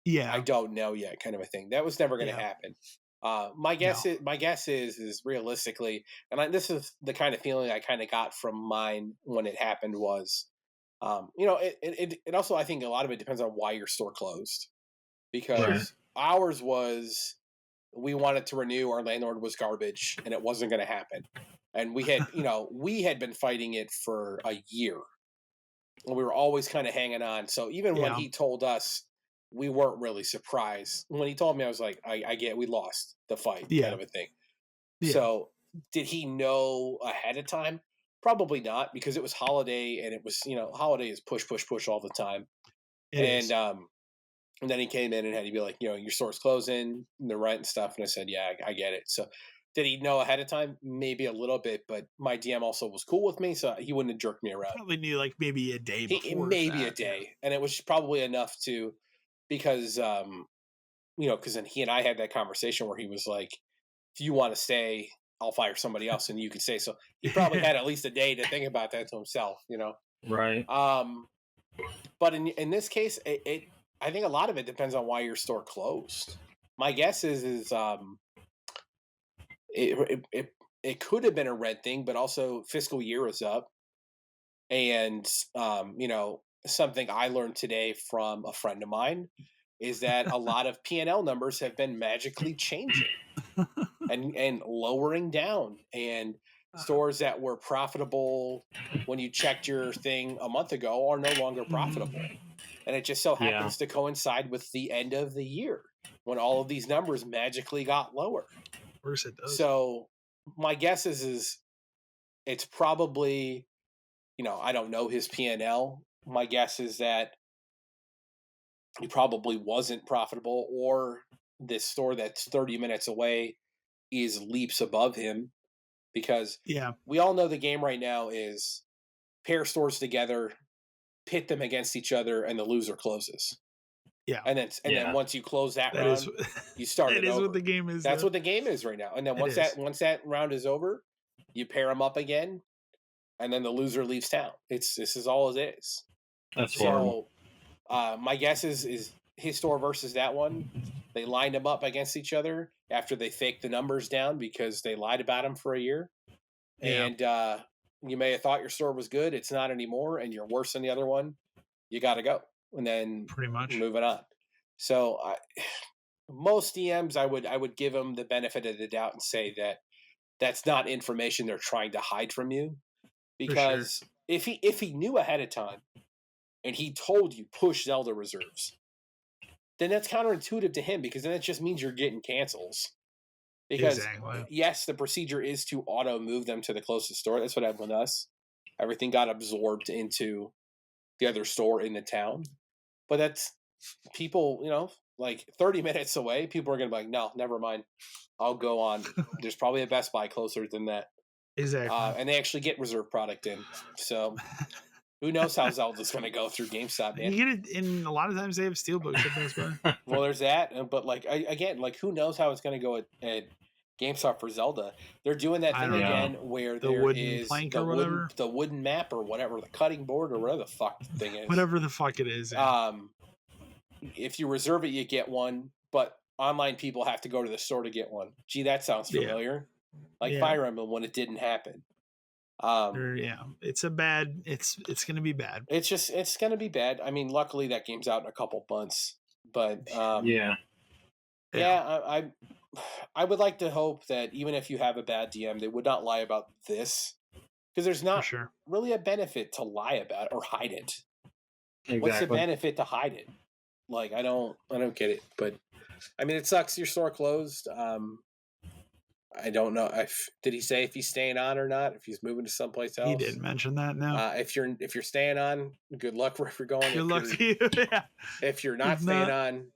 Speaker 1: Yeah,
Speaker 2: I don't know yet, kind of a thing. That was never going to happen. My guess is realistically, and this is the kind of feeling I kind of got from mine when it happened was, you know, it also, I think a lot of it depends on why your store closed, because ours was, we wanted to renew, our landlord was garbage and it wasn't going to happen. And we had, you know, we had been fighting it for a year and we were always kind of hanging on. So even when he told us, we weren't really surprised. When he told me, I was like, I get, we lost the fight, kind of a thing. So did he know ahead of time? Probably not, because it was holiday and it was, you know, holiday is push all the time. And then he came in and had to be like, you know, your store's closing, the rent and stuff. And I said, yeah, I get it. So did he know ahead of time? Maybe a little bit, but my DM also was cool with me, so he wouldn't have jerked me around.
Speaker 1: Probably knew like maybe a day before.
Speaker 2: Maybe a day. And it was probably enough to, because, you know, because then he and I had that conversation where he was like, if you want to stay, I'll fire somebody else and you can stay. So he probably had at least a day to think about that to himself, you know?
Speaker 3: Right.
Speaker 2: But in this case, I think a lot of it depends on why your store closed. My guess is it could have been a rent thing, but also fiscal year is up. And, you know, something I learned today from a friend of mine is that a lot of P&L numbers have been magically changing and lowering down, and stores that were profitable when you checked your thing a month ago are no longer profitable. And it just so happens to coincide with the end of the year when all of these numbers magically got lower.
Speaker 1: Of course it does.
Speaker 2: So my guess is it's probably, you know, I don't know his P&L. My guess is that he probably wasn't profitable, or this store that's 30 minutes away is leaps above him, because we all know the game right now is pair stores together, pit them against each other, and the loser closes.
Speaker 1: Yeah.
Speaker 2: And then once you close that round, you start it over.
Speaker 1: What the game is.
Speaker 2: That's what the game is right now. And then once that round is over, you pair them up again, and then the loser leaves town. This is all it is.
Speaker 3: That's horrible.
Speaker 2: My guess is his store versus that one. They lined them up against each other after they faked the numbers down because they lied about them for a year. Yeah. And you may have thought your store was good. It's not anymore, and you're worse than the other one. You got to go. And then
Speaker 1: pretty much
Speaker 2: moving on. So most DMs, I would give them the benefit of the doubt and say that that's not information they're trying to hide from you, because if he knew ahead of time and he told you push Zelda reserves, then that's counterintuitive to him, because then it just means you're getting cancels. Because yes, the procedure is to auto move them to the closest store. That's what happened with us. Everything got absorbed into the other store in the town. But that's people, you know, like 30 minutes away, people are going to be like, no, never mind. I'll go on. There's probably a Best Buy closer than that.
Speaker 1: Exactly.
Speaker 2: And they actually get reserve product in. So who knows how Zelda's going to go through GameStop, man.
Speaker 1: You get it in, a lot of times they have Steelbooks at Best Buy.
Speaker 2: Well, there's that. But like, again, like who knows how it's going to go at GameStop for Zelda. They're doing that thing again where there is the wooden map or whatever, the cutting board or whatever the fuck the thing is.
Speaker 1: Whatever the fuck it is. Yeah.
Speaker 2: If you reserve it, you get one, but online people have to go to the store to get one. Gee, that sounds familiar. Like Fire Emblem when it didn't happen.
Speaker 1: It's it's going to be bad.
Speaker 2: It's going to be bad. I mean, luckily that game's out in a couple months, but I would like to hope that even if you have a bad DM, they would not lie about this, because there's
Speaker 1: For
Speaker 2: not
Speaker 1: sure.
Speaker 2: really a benefit to lie about it or hide it.
Speaker 3: Exactly.
Speaker 2: What's the benefit to hide it? Like, I don't get it. But I mean, it sucks your store closed. I don't know did he say if he's staying on or not, if he's moving to someplace else.
Speaker 1: He didn't mention that. No.
Speaker 2: If you're staying on, good luck wherever you're going.
Speaker 1: Good luck to you. Yeah.
Speaker 2: If you're not staying on,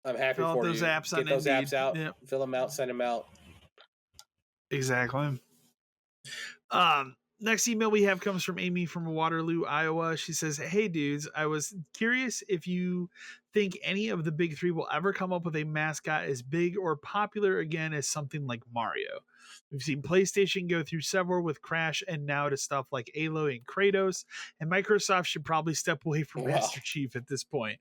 Speaker 2: I'm happy
Speaker 1: Fill out
Speaker 2: for
Speaker 1: those
Speaker 2: you.
Speaker 1: apps
Speaker 2: Get
Speaker 1: on
Speaker 2: those
Speaker 1: Indeed.
Speaker 2: apps out,
Speaker 1: Yep.
Speaker 2: fill them out, send them out.
Speaker 1: Exactly. Next email we have comes from Amy from Waterloo, Iowa. She says, "Hey dudes, I was curious if you think any of the big three will ever come up with a mascot as big or popular again as something like Mario. We've seen PlayStation go through several with Crash and now to stuff like Aloy and Kratos, and Microsoft should probably step away from Master Chief at this point.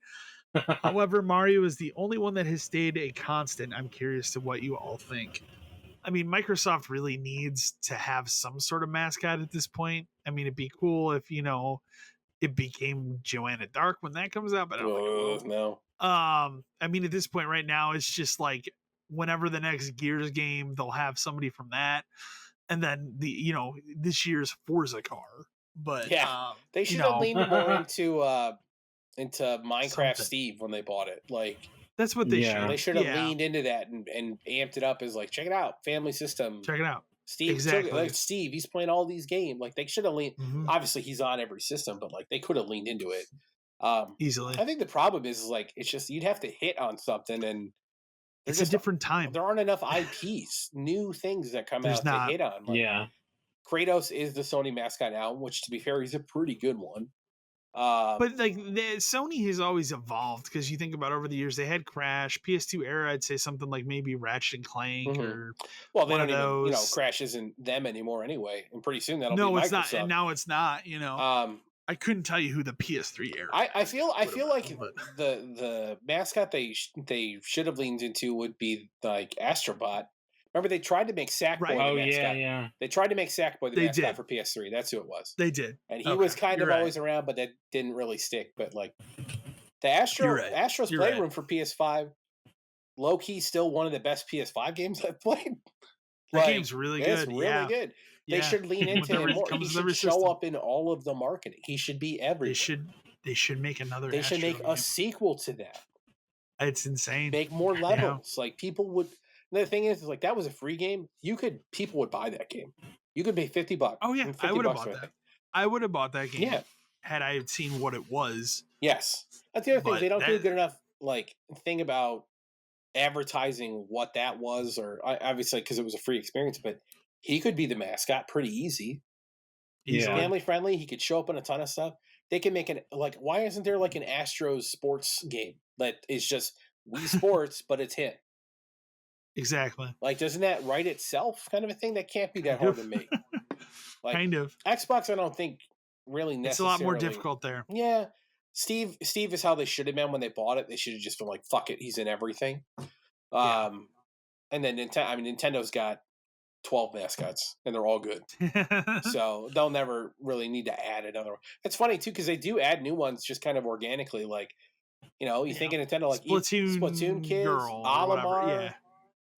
Speaker 1: However, Mario is the only one that has stayed a constant. I'm curious to what you all think." I mean, Microsoft really needs to have some sort of mascot at this point. I mean, it'd be cool if, it became Joanna Dark when that comes out, but I don't think it will.
Speaker 2: No.
Speaker 1: I mean, at this point right now, it's just like whenever the next Gears game, they'll have somebody from that. And then this year's Forza car. But
Speaker 2: yeah, they should have leaned more into Minecraft
Speaker 1: something.
Speaker 2: Steve when they bought it. Like,
Speaker 1: that's what they should.
Speaker 2: They should have leaned into that and amped it up as like, check it out, family system.
Speaker 1: Check it out.
Speaker 2: Steve,
Speaker 1: exactly.
Speaker 2: Like Steve, he's playing all these games. Like, they should have leaned.
Speaker 1: Mm-hmm.
Speaker 2: Obviously, he's on every system, but like they could have leaned into it
Speaker 1: easily.
Speaker 2: I think the problem is like it's just you'd have to hit on something, and
Speaker 1: it's a different time.
Speaker 2: There aren't enough IPs, new things that come out to hit on. Like, Kratos is the Sony mascot now, which, to be fair, he's a pretty good one.
Speaker 1: But like Sony has always evolved, because you think about over the years they had Crash, PS2 era. I'd say something like maybe Ratchet and Clank or
Speaker 2: they don't even Crash isn't them anymore anyway, and pretty soon that'll be Microsoft.
Speaker 1: It's not, and now it's not. I couldn't tell you who the PS3 era.
Speaker 2: I feel like the mascot they should have leaned into would be like Astrobot. Remember, they tried to make Sackboy the mascot. Yeah. They tried to make Sackboy the mascot for PS3. That's who it was.
Speaker 1: They did.
Speaker 2: And he was kind of always around, but that didn't really stick. But like the Astro's Playroom for PS5, low key still one of the best PS5 games I've played.
Speaker 1: That game's really good.
Speaker 2: It's really good. They should lean into him more. He should show up in all of the marketing. He should be everywhere.
Speaker 1: They should make another.
Speaker 2: They should make a sequel to that.
Speaker 1: It's insane.
Speaker 2: Make more levels. Like, people would. The thing is, like, that was a free game. People would buy that game. You could pay $50.
Speaker 1: Oh yeah, I would have bought that. I would have bought that game.
Speaker 2: Yeah.
Speaker 1: Had I seen what it was.
Speaker 2: Yes, that's the other thing. They don't do a good enough thing about advertising what that was, or obviously because it was a free experience. But he could be the mascot pretty easy. He's family friendly. He could show up in a ton of stuff. They can make why isn't there like an Astros sports game that is just Wii Sports, but it's him?
Speaker 1: Exactly.
Speaker 2: Like, doesn't that write itself kind of a thing? That can't be that hard to make. Like,
Speaker 1: kind of.
Speaker 2: Xbox, I don't think really necessarily.
Speaker 1: It's a lot more difficult there.
Speaker 2: Yeah. Steve is how they should have been when they bought it. They should have just been like, fuck it, he's in everything. And then Nintendo's got 12 mascots, and they're all good. So they'll never really need to add another one. It's funny, too, because they do add new ones just kind of organically. Like, you think of Nintendo, like Splatoon kids, Olimar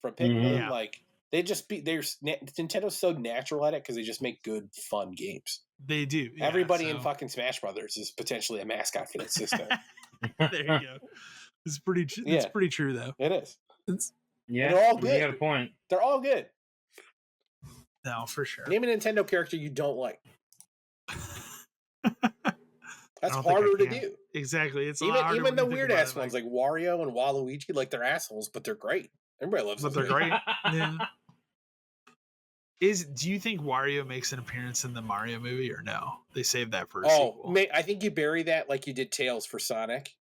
Speaker 2: from Pikmin. Like, Nintendo's so natural at it because they just make good, fun games.
Speaker 1: They do. Yeah,
Speaker 2: everybody in fucking Smash Brothers is potentially a mascot for that system.
Speaker 1: There you go. It's pretty. It's pretty true, though.
Speaker 2: It is.
Speaker 3: They're all good. You got a point.
Speaker 2: They're all good.
Speaker 1: No, for sure.
Speaker 2: Name a Nintendo character you don't like. That's harder to do.
Speaker 1: Exactly. It's
Speaker 2: even the weird ass ones like Wario and Waluigi. Like, they're assholes, but they're great. Everybody loves them.
Speaker 1: But they're great. Yeah. Do you think Wario makes an appearance in the Mario movie or no? They saved that for a sequel.
Speaker 2: I think you bury that like you did Tails for Sonic.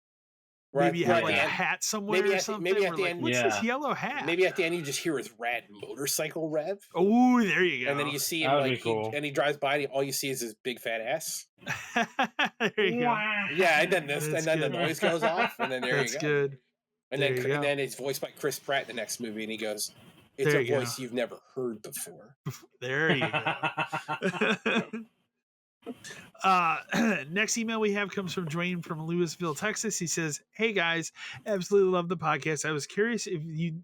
Speaker 1: Right? Maybe you have a hat somewhere or something.
Speaker 2: Maybe at the end.
Speaker 1: What's this yellow hat?
Speaker 2: Maybe at the end you just hear his rad motorcycle rev.
Speaker 1: Oh, there you go.
Speaker 2: And then you see him and he drives by and all you see is his big fat ass.
Speaker 1: There you go.
Speaker 2: Yeah, and then the noise goes off, and then there you go.
Speaker 1: That's good.
Speaker 2: And then it's voiced by Chris Pratt in the next movie, and he goes, "It's a voice you've never heard before."
Speaker 1: There you go. Next email we have comes from Dwayne from Louisville, Texas. He says, "Hey guys, absolutely love the podcast. I was curious if you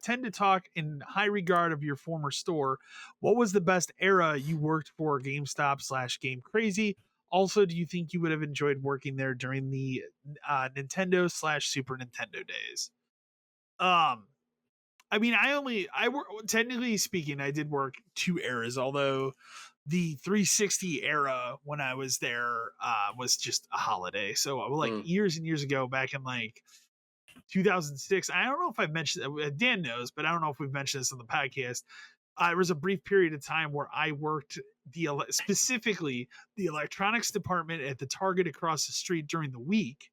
Speaker 1: tend to talk in high regard of your former store. What was the best era you worked for GameStop / Game Crazy? Also, do you think you would have enjoyed working there during the Nintendo / Super Nintendo days?" I mean, technically speaking, I did work 2 eras, although the 360 era when I was there was just a holiday. So like years and years ago, back in like 2006, I don't know if I've mentioned, Dan knows, but I don't know if we've mentioned this on the podcast. There was a brief period of time where I worked specifically the electronics department at the Target across the street during the week.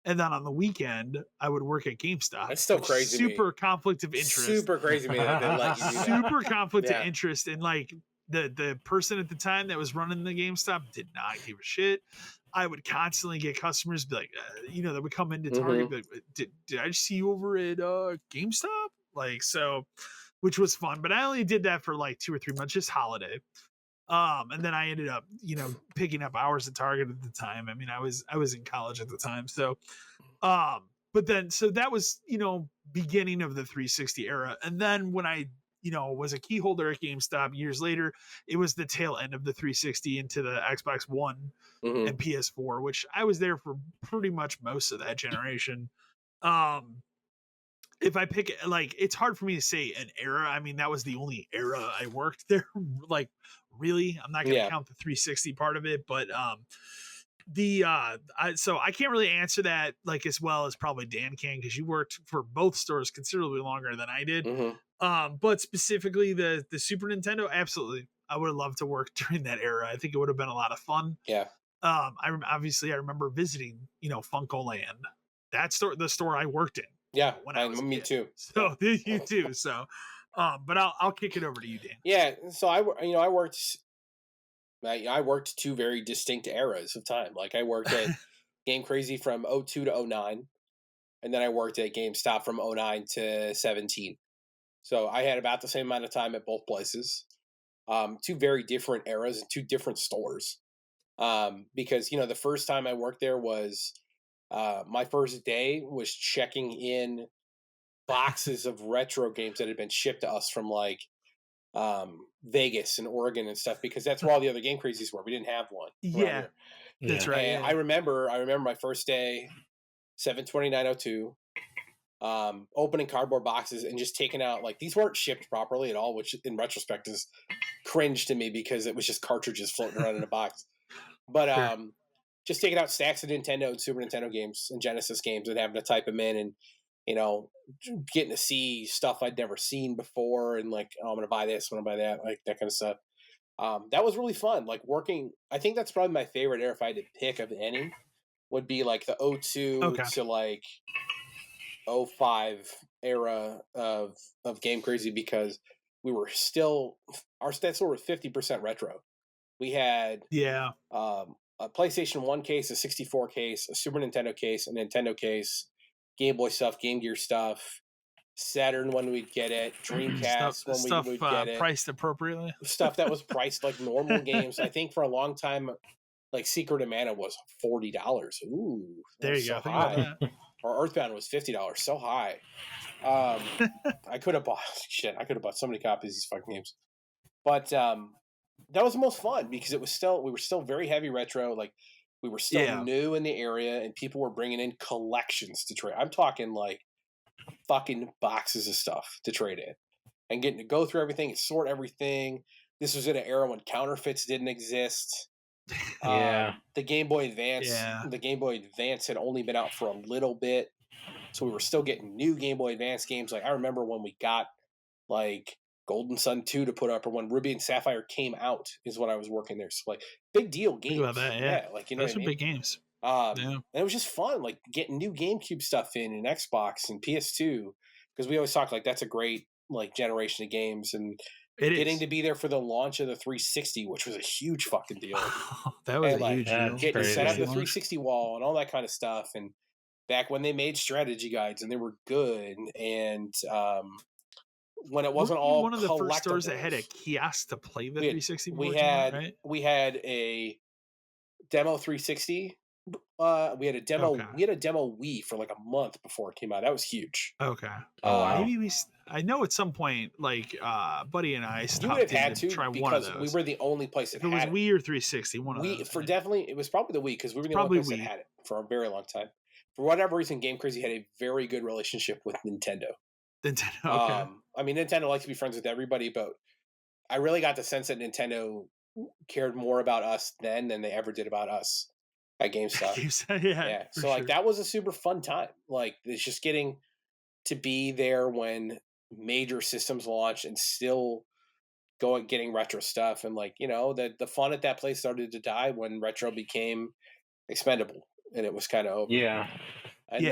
Speaker 1: And then on the weekend, I would work at GameStop.
Speaker 2: That's still crazy.
Speaker 1: Super conflict of interest.
Speaker 2: Super crazy to me that they let you do that.
Speaker 1: Super conflict of interest. And like the person at the time that was running the GameStop did not give a shit. I would constantly get customers be like, that would come into Target. But did I just see you over at GameStop? Like, so, which was fun. But I only did that for like 2 or 3 months, just holiday. And then I ended up, picking up hours at Target at the time. I mean, I was in college at the time. So, but then, so that was, beginning of the 360 era. And then when I, was a key holder at GameStop years later, it was the tail end of the 360 into the Xbox One and PS4, which I was there for pretty much most of that generation. If I pick like, it's hard for me to say an era. I mean, that was the only era I worked there. Like, really, I'm not going to count the 360 part of it, but so I can't really answer that like as well as probably Dan can, because you worked for both stores considerably longer than I did. But specifically the Super Nintendo, absolutely, I would have loved to work during that era. I think it would have been a lot of fun.
Speaker 2: Yeah.
Speaker 1: I remember visiting, FuncoLand, that store, the store I worked in.
Speaker 2: Yeah, me too.
Speaker 1: So you too. So, but I'll kick it over to you, Dan.
Speaker 2: Yeah. So I worked 2 very distinct eras of time. Like I worked at Game Crazy from 02 to 09, and then I worked at GameStop from 09 to 17. So I had about the same amount of time at both places. 2 very different eras and 2 different stores. Because the first time I worked there was my first day was checking in boxes of retro games that had been shipped to us from like Vegas and Oregon and stuff, because that's where all the other Game Crazies were. We didn't have one.
Speaker 1: Yeah, that's right.
Speaker 2: And I remember my first day, 7/29/02, opening cardboard boxes and just taking out, like, these weren't shipped properly at all, which in retrospect is cringe to me because it was just cartridges floating around in a box. But just taking out stacks of Nintendo and Super Nintendo games and Genesis games and having to type them in, and getting to see stuff I'd never seen before, and like, I'm gonna buy this, I'm gonna buy that, like that kind of stuff. That was really fun. Like working, I think that's probably my favorite era if I had to pick of any, would be like the 02 to like 05 era of Game Crazy, because we were still, our stats were 50% retro. We had a PlayStation 1 case, a 64 case, a Super Nintendo case, a Nintendo case, Game Boy stuff, Game Gear stuff, Saturn when we'd get it, Dreamcast when we would get it.
Speaker 1: Priced appropriately.
Speaker 2: Stuff that was priced like normal games. I think for a long time, like Secret of Mana was $40. Ooh.
Speaker 1: There you go.
Speaker 2: High. Or Earthbound was $50. So high. I could have bought so many copies of these fucking games. But that was the most fun because we were still very heavy retro. Like we were still new in the area, and people were bringing in collections to trade. I'm talking like fucking boxes of stuff to trade in, and getting to go through everything and sort everything. This was in an era when counterfeits didn't exist. The Game Boy Advance, had only been out for a little bit, so we were still getting new Game Boy Advance games. Like I remember when we got like Golden Sun 2 to put up, or when Ruby and Sapphire came out, is when I was working there. So like big deal games.
Speaker 1: Think about that,
Speaker 2: like
Speaker 1: those are big games.
Speaker 2: And it was just fun, like getting new GameCube stuff in, and Xbox and PS2, because we always talk like that's a great like generation of games, and getting to be there for the launch of the 360, which was a huge fucking deal.
Speaker 1: That was a huge deal.
Speaker 2: Getting to set up the 360 wall and all that kind of stuff, and back when they made strategy guides and they were good, and when it wasn't all
Speaker 1: one of the first stores that had a
Speaker 2: collectibles.
Speaker 1: kiosk to play the 360 before
Speaker 2: We
Speaker 1: it came out,
Speaker 2: had
Speaker 1: right?
Speaker 2: we had a demo 360. We had a demo.
Speaker 1: Okay.
Speaker 2: We had a demo Wii for like a month before it came out. That was huge.
Speaker 1: Okay.
Speaker 3: Oh, wow.
Speaker 1: Maybe I know at some point, like Buddy and I
Speaker 2: You would
Speaker 1: stopped
Speaker 2: have
Speaker 1: in
Speaker 2: had
Speaker 1: to
Speaker 2: to
Speaker 1: try one of
Speaker 2: because
Speaker 1: those.
Speaker 2: we were the only place that
Speaker 1: If it was
Speaker 2: had it.
Speaker 1: Wii or 360, one of
Speaker 2: We
Speaker 1: those.
Speaker 2: for
Speaker 1: right?
Speaker 2: definitely it was probably the Wii because we were the
Speaker 1: Probably
Speaker 2: only place
Speaker 1: Wii.
Speaker 2: that had it for a very long time. For whatever reason, Game Crazy had a very good relationship with Nintendo.
Speaker 1: Nintendo. Okay.
Speaker 2: I mean, Nintendo likes to be friends with everybody, but I really got the sense that Nintendo cared more about us then than they ever did about us at GameStop.
Speaker 1: yeah.
Speaker 2: So like that was a super fun time. Like it's just getting to be there when major systems launched and still getting retro stuff, and like the fun at that place started to die when retro became expendable and it was kind of over.
Speaker 3: Yeah.
Speaker 2: And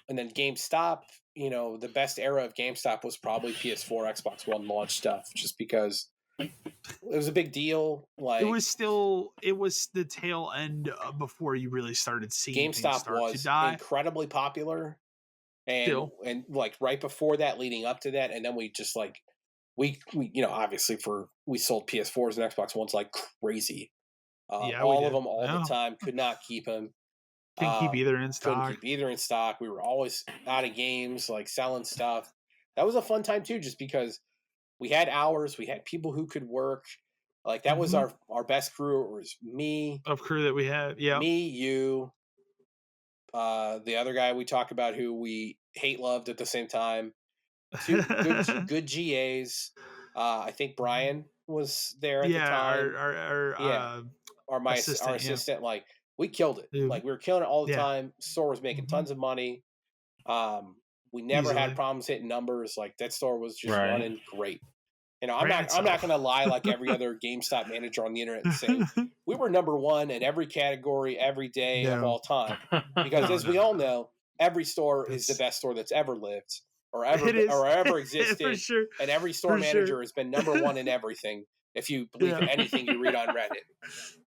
Speaker 2: then GameStop, the best era of GameStop was probably PS4, Xbox One launch stuff, just because it was a big deal. Like
Speaker 1: it was the tail end before you really started seeing
Speaker 2: GameStop was incredibly popular, and like right before that, leading up to that, and then we just like we obviously we sold PS4s and Xbox Ones like crazy. All of them all the time. Could not keep them.
Speaker 1: Couldn't keep either in stock.
Speaker 2: Couldn't keep either in stock. We were always out of games, like selling stuff. That was a fun time too, just because we had hours. We had people who could work. Like that was our best crew. It was me.
Speaker 1: Of crew that we had. Yeah.
Speaker 2: Me, you, the other guy we talk about who we loved at the same time. Two good GAs. I think Brian was there at the time. Our assistant. Like we killed it.
Speaker 1: Dude.
Speaker 2: Like we were killing it all the time. Store was making tons of money. We never had problems hitting numbers. Like that store was just running great. I'm not gonna lie like every other GameStop manager on the internet and say we were number one in every category every day of all time. Because as we all know, every store is the best store that's ever lived or ever existed.
Speaker 1: For sure.
Speaker 2: And every store manager has been number one in everything. If you believe in anything you read on Reddit.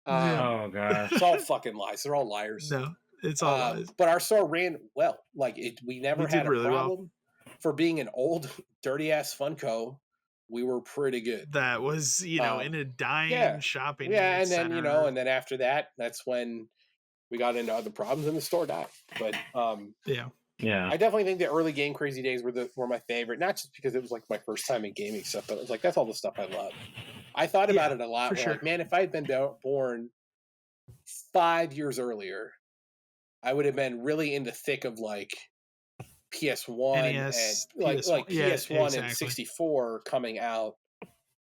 Speaker 3: Oh gosh.
Speaker 2: It's all fucking lies. They're all liars.
Speaker 1: No, it's all lies.
Speaker 2: But our store ran well. Like we never had a
Speaker 1: really
Speaker 2: problem. For being an old, dirty ass Funko, we were pretty good.
Speaker 1: That was, in a dying shopping
Speaker 2: and
Speaker 1: center.
Speaker 2: then and then after that, that's when we got into other problems and the store died. But
Speaker 3: yeah,
Speaker 2: I definitely think the early Game Crazy days were my favorite. Not just because it was like my first time in gaming stuff, but it was like that's all the stuff I love. I thought about it a lot.
Speaker 1: For sure.
Speaker 2: Like, man, if I had been born 5 years earlier, I would have been really in the thick of like PS1
Speaker 1: NES,
Speaker 2: and like PS1 and
Speaker 1: exactly.
Speaker 2: 64 coming out,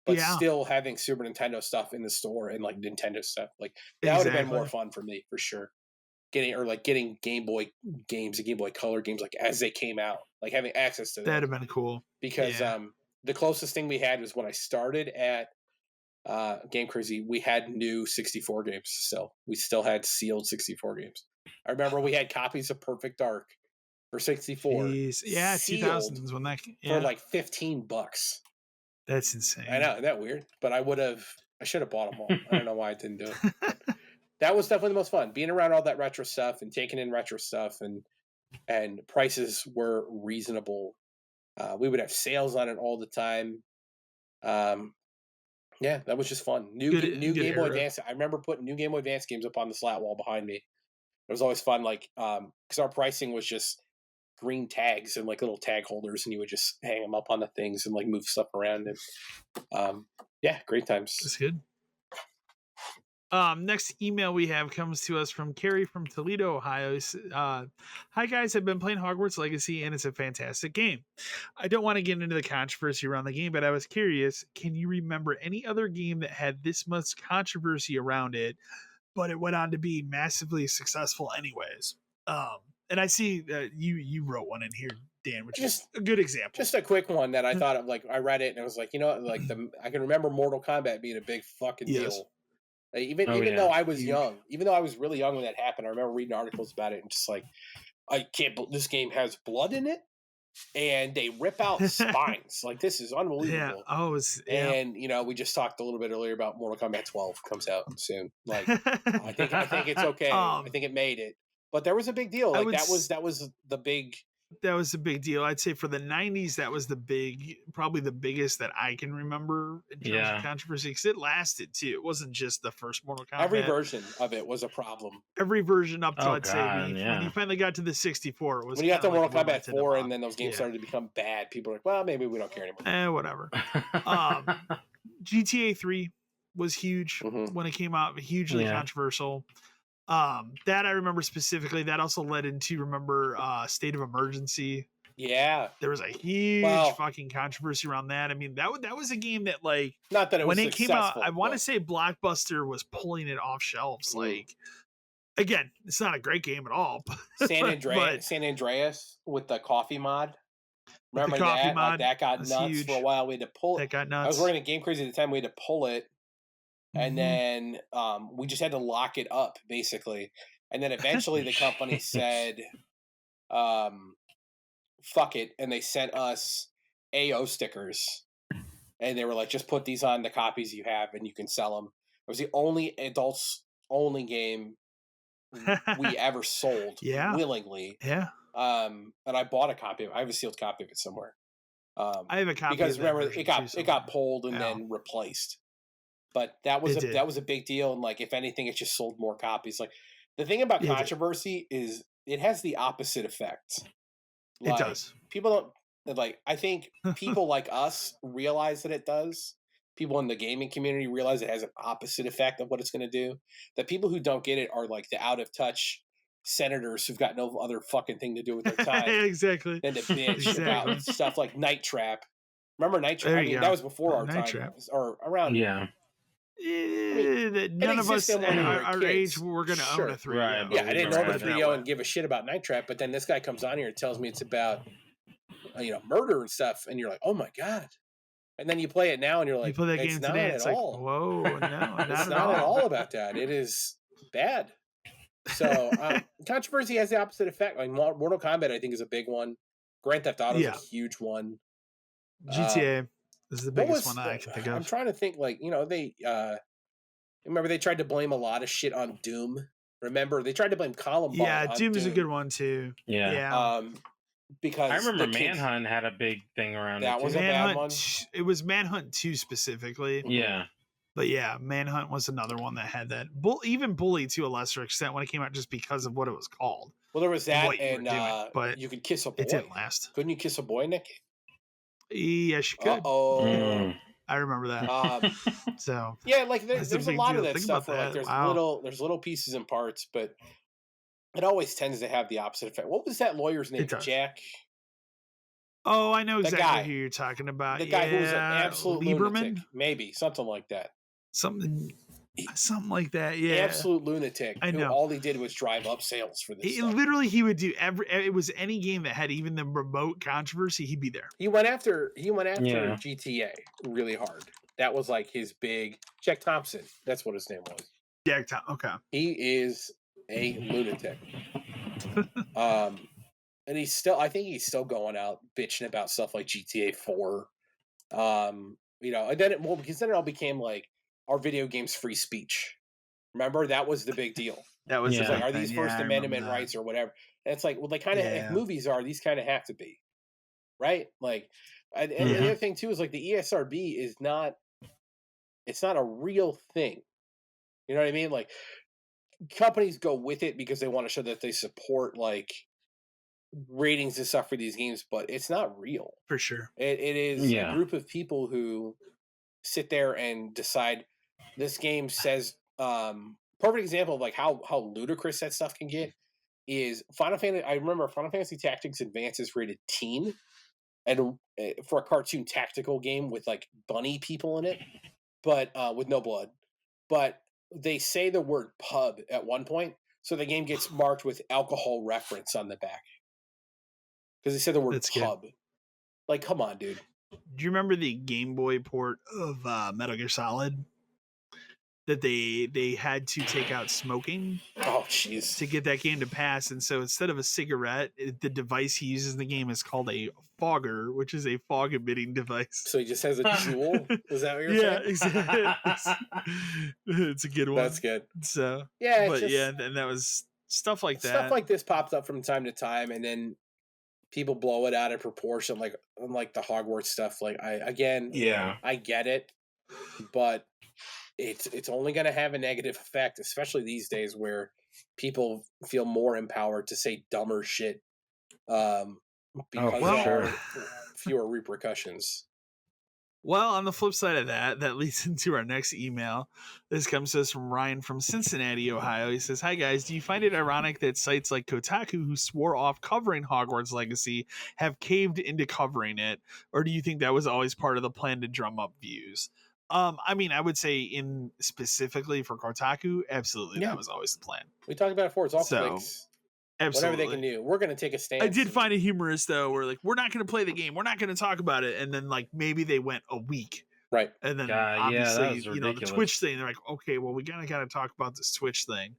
Speaker 2: but still having Super Nintendo stuff in the store and like Nintendo stuff. Like that would have been more fun for me for sure. Getting Game Boy games and Game Boy Color games like as they came out, like having access to that.
Speaker 1: That'd have been cool.
Speaker 2: Because the closest thing we had was when I started at Game Crazy, we had new 64 games still. We still had sealed 64 games. I remember we had copies of Perfect Dark for 64.
Speaker 1: Jeez. Yeah, 2000s when that
Speaker 2: for like $15.
Speaker 1: That's insane.
Speaker 2: I know, isn't that weird? But I should have bought them all. I don't know why I didn't do it. That was definitely the most fun. Being around all that retro stuff and taking in retro stuff, and prices were reasonable. We would have sales on it all the time. Yeah, that was just fun. New Game Boy Advance. I remember putting new Game Boy Advance games up on the slat wall behind me. It was always fun, like because our pricing was just green tags and like little tag holders, and you would just hang them up on the things and like move stuff around. And great times.
Speaker 1: That's good. Next email we have comes to us from Carrie from Toledo, Ohio. Hi guys, I've been playing Hogwarts Legacy and it's a fantastic game. I don't want to get into the controversy around the game, but I was curious, can you remember any other game that had this much controversy around it, but it went on to be massively successful anyways? And I see that you wrote one in here, Dan, which is a good example.
Speaker 2: Just a quick one that I thought of, like I read it and I was like, I can remember Mortal Kombat being a big fucking deal. Even though I was young, even though I was really young when that happened, I remember reading articles about it and just like, I can't believe this game has blood in it and they rip out spines. Like, this is unbelievable. And we just talked a little bit earlier about Mortal Kombat 12 comes out soon. Like, I think it's okay. I think it made it, but there was a big deal. Like that was the big
Speaker 1: that was a big deal. I'd say for the 90s, that was probably the biggest that I can remember in terms of controversy, because it lasted too. It wasn't just the first Mortal Kombat.
Speaker 2: Every version of it was a problem.
Speaker 1: Every version up to, I'd say, when you finally got to the 64, it was
Speaker 2: when you got to Mortal Kombat 4 and then those games started to become bad, people were like, well, maybe we don't care anymore.
Speaker 1: Whatever. GTA 3 was huge when it came out, hugely controversial. That I remember specifically. That also led into, remember, State of Emergency.
Speaker 2: Yeah,
Speaker 1: there was a huge fucking controversy around that. I mean, that was a game that, like,
Speaker 2: not that it was
Speaker 1: when it came out, I want to say Blockbuster was pulling it off shelves. Like, again, it's not a great game at all.
Speaker 2: San Andreas with the coffee mod. Remember the coffee mod? Like, that got nuts huge. For a while. We had to pull it.
Speaker 1: That got nuts.
Speaker 2: I was working at Game Crazy at the time. We had to pull it. And then we just had to lock it up, basically. And then eventually the company said, fuck it. And they sent us AO stickers. And they were like, just put these on the copies you have and you can sell them. It was the only adults-only game we ever sold willingly.
Speaker 1: Yeah.
Speaker 2: And I bought a copy of it. I have a sealed copy of it somewhere.
Speaker 1: I have a copy
Speaker 2: because
Speaker 1: of it.
Speaker 2: Remember, it got pulled and then replaced. But that was a big deal, and like if anything, it just sold more copies. Like the thing about controversy is it has the opposite effect. Like,
Speaker 1: it does.
Speaker 2: People don't like. I think people like us realize that it does. People in the gaming community realize it has an opposite effect of what it's going to do. The people who don't get it are like the out of touch senators who've got no other fucking thing to do with their time.
Speaker 1: Exactly.
Speaker 2: Than to bitch about stuff like Night Trap. Remember Night Trap? I mean, that was before our time, or around.
Speaker 3: Yeah.
Speaker 1: None of us at our age were going to own a 3DO.
Speaker 3: Right,
Speaker 2: yeah, I didn't own a 3DO and give a shit about Night Trap, but then this guy comes on here and tells me it's about murder and stuff, and you're like, oh my god. And then you play it now and you're like,
Speaker 1: you play that game today, it's like, whoa, no,
Speaker 2: it's not at all about that. It is bad. So controversy has the opposite effect. Like Mortal Kombat, I think, is a big one. Grand Theft Auto is a huge one.
Speaker 1: GTA is the biggest one that I can think of.
Speaker 2: I'm trying to think, like, they remember they tried to blame a lot of shit on Doom. Remember, they tried to blame Columbine.
Speaker 1: Yeah, Doom is a good one too.
Speaker 3: Yeah.
Speaker 2: Because
Speaker 3: I remember Manhunt had a big thing around it.
Speaker 2: That was a bad one.
Speaker 1: It was Manhunt 2 specifically.
Speaker 3: Yeah.
Speaker 1: But yeah, Manhunt was another one that had that. Even Bully to a lesser extent when it came out, just because of what it was called.
Speaker 2: Well, there was that, and but you could kiss a boy.
Speaker 1: It didn't last.
Speaker 2: Couldn't you kiss a boy, Nick?
Speaker 1: Yes, you could.
Speaker 2: Oh,
Speaker 1: I remember that. So
Speaker 2: yeah, like there's a lot of that stuff where like there's little pieces and parts, but it always tends to have the opposite effect. What was that lawyer's name? Jack.
Speaker 1: Oh, I know exactly who you're talking about.
Speaker 2: The guy who was an absolute
Speaker 1: Lieberman?
Speaker 2: lunatic. Maybe something like that.
Speaker 1: Something like that. Yeah,
Speaker 2: absolute lunatic.
Speaker 1: I know.
Speaker 2: All he did was drive up sales for this.
Speaker 1: Literally, he would do it was any game that had even the remote controversy, he'd be there.
Speaker 2: He went after GTA really hard. That was like his big Jack Thompson. That's what his name was.
Speaker 1: Jack Thompson. Okay.
Speaker 2: He is a lunatic. And I think he's still going out bitching about stuff like GTA 4. And then because then it all became like, our video games free speech. Remember, that was the big deal.
Speaker 1: That was
Speaker 2: like, are these First Amendment rights or whatever? And it's like, well, they kind of, if movies are, these kind of have to be, right? Like, and the other thing too is like the ESRB is not, it's not a real thing. You know what I mean? Like, companies go with it because they want to show that they support like ratings and stuff for these games, but it's not real.
Speaker 1: For sure.
Speaker 2: It is a group of people who sit there and decide this game says perfect example of like how ludicrous that stuff can get is Final Fantasy. I remember Final Fantasy Tactics Advance is rated teen, and for a cartoon tactical game with like bunny people in it, but with no blood. But they say the word pub at one point, so the game gets marked with alcohol reference on the back because they said the word pub. Good. Like, come on, dude.
Speaker 1: Do you remember the Game Boy port of Metal Gear Solid? That they had to take out smoking.
Speaker 2: Oh, jeez.
Speaker 1: To get that game to pass. And so instead of a cigarette, the device he uses in the game is called a fogger, which is a fog emitting device.
Speaker 2: So he just has a jewel? Is that what you're saying?
Speaker 1: Yeah, exactly. It's a good one.
Speaker 2: That's good.
Speaker 1: So,
Speaker 2: yeah,
Speaker 1: and that was stuff like that.
Speaker 2: Stuff like this pops up from time to time, and then people blow it out of proportion, like unlike the Hogwarts stuff. Like I get it, but it's only going to have a negative effect, especially these days where people feel more empowered to say dumber shit because there are fewer repercussions.
Speaker 1: Well, on the flip side of that, that leads into our next email. This comes to us from Ryan from Cincinnati, Ohio. He says, "Hi guys, do you find it ironic that sites like Kotaku, who swore off covering Hogwarts Legacy, have caved into covering it, or do you think that was always part of the plan to drum up views?" I mean, I would say in specifically for Kotaku, absolutely, that was always the plan.
Speaker 2: We talked about it before. It's all clicks.
Speaker 1: Absolutely.
Speaker 2: Whatever they can do. We're going to take a stance.
Speaker 1: I did find it humorous, though, where like, we're not going to play the game. We're not going to talk about it. And then like maybe they went a week.
Speaker 2: Right.
Speaker 1: And then obviously, you know, the Twitch thing, they're like, okay, well, we gotta talk about this Twitch thing.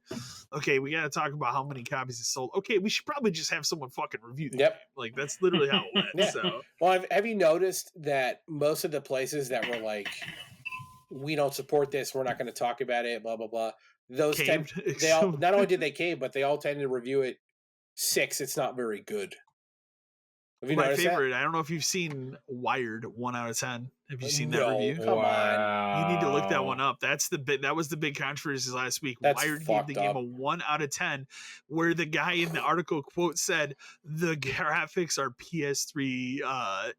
Speaker 1: Okay, we gotta talk about how many copies it sold. Okay, we should probably just have someone fucking review it.
Speaker 2: Yep.
Speaker 1: Like that's literally how it went. So
Speaker 2: well, have you noticed that most of the places that were like, we don't support this, we're not going to talk about it, blah blah blah. Those they all not only did they cave, but they all tended to review it 6. It's not very good. Have you
Speaker 1: My favorite.
Speaker 2: That?
Speaker 1: I don't know if you've seen Wired 1 out of 10. Have you seen that review?
Speaker 2: Come on,
Speaker 1: you need to look that one up. That's the bit. That was the big controversy last week.
Speaker 2: That's
Speaker 1: Wired gave the game a 1 out of 10, where the guy in the article quote said the graphics are PS3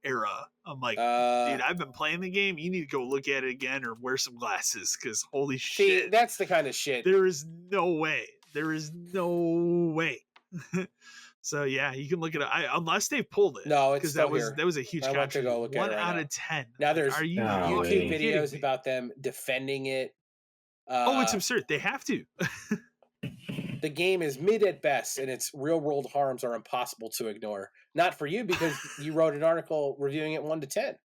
Speaker 1: era. I'm like, dude, I've been playing the game. You need to go look at it again or wear some glasses because holy shit.
Speaker 2: See, that's the kind of shit.
Speaker 1: There is no way. There is no way. So yeah, you can look at it unless they pulled it.
Speaker 2: No, it's
Speaker 1: that was a huge controversy. 1 out of 10.
Speaker 2: Now there's YouTube videos about them defending it.
Speaker 1: It's absurd. They have to.
Speaker 2: The game is mid at best, and its real world harms are impossible to ignore. Not for you because you wrote an article reviewing it 1 to 10.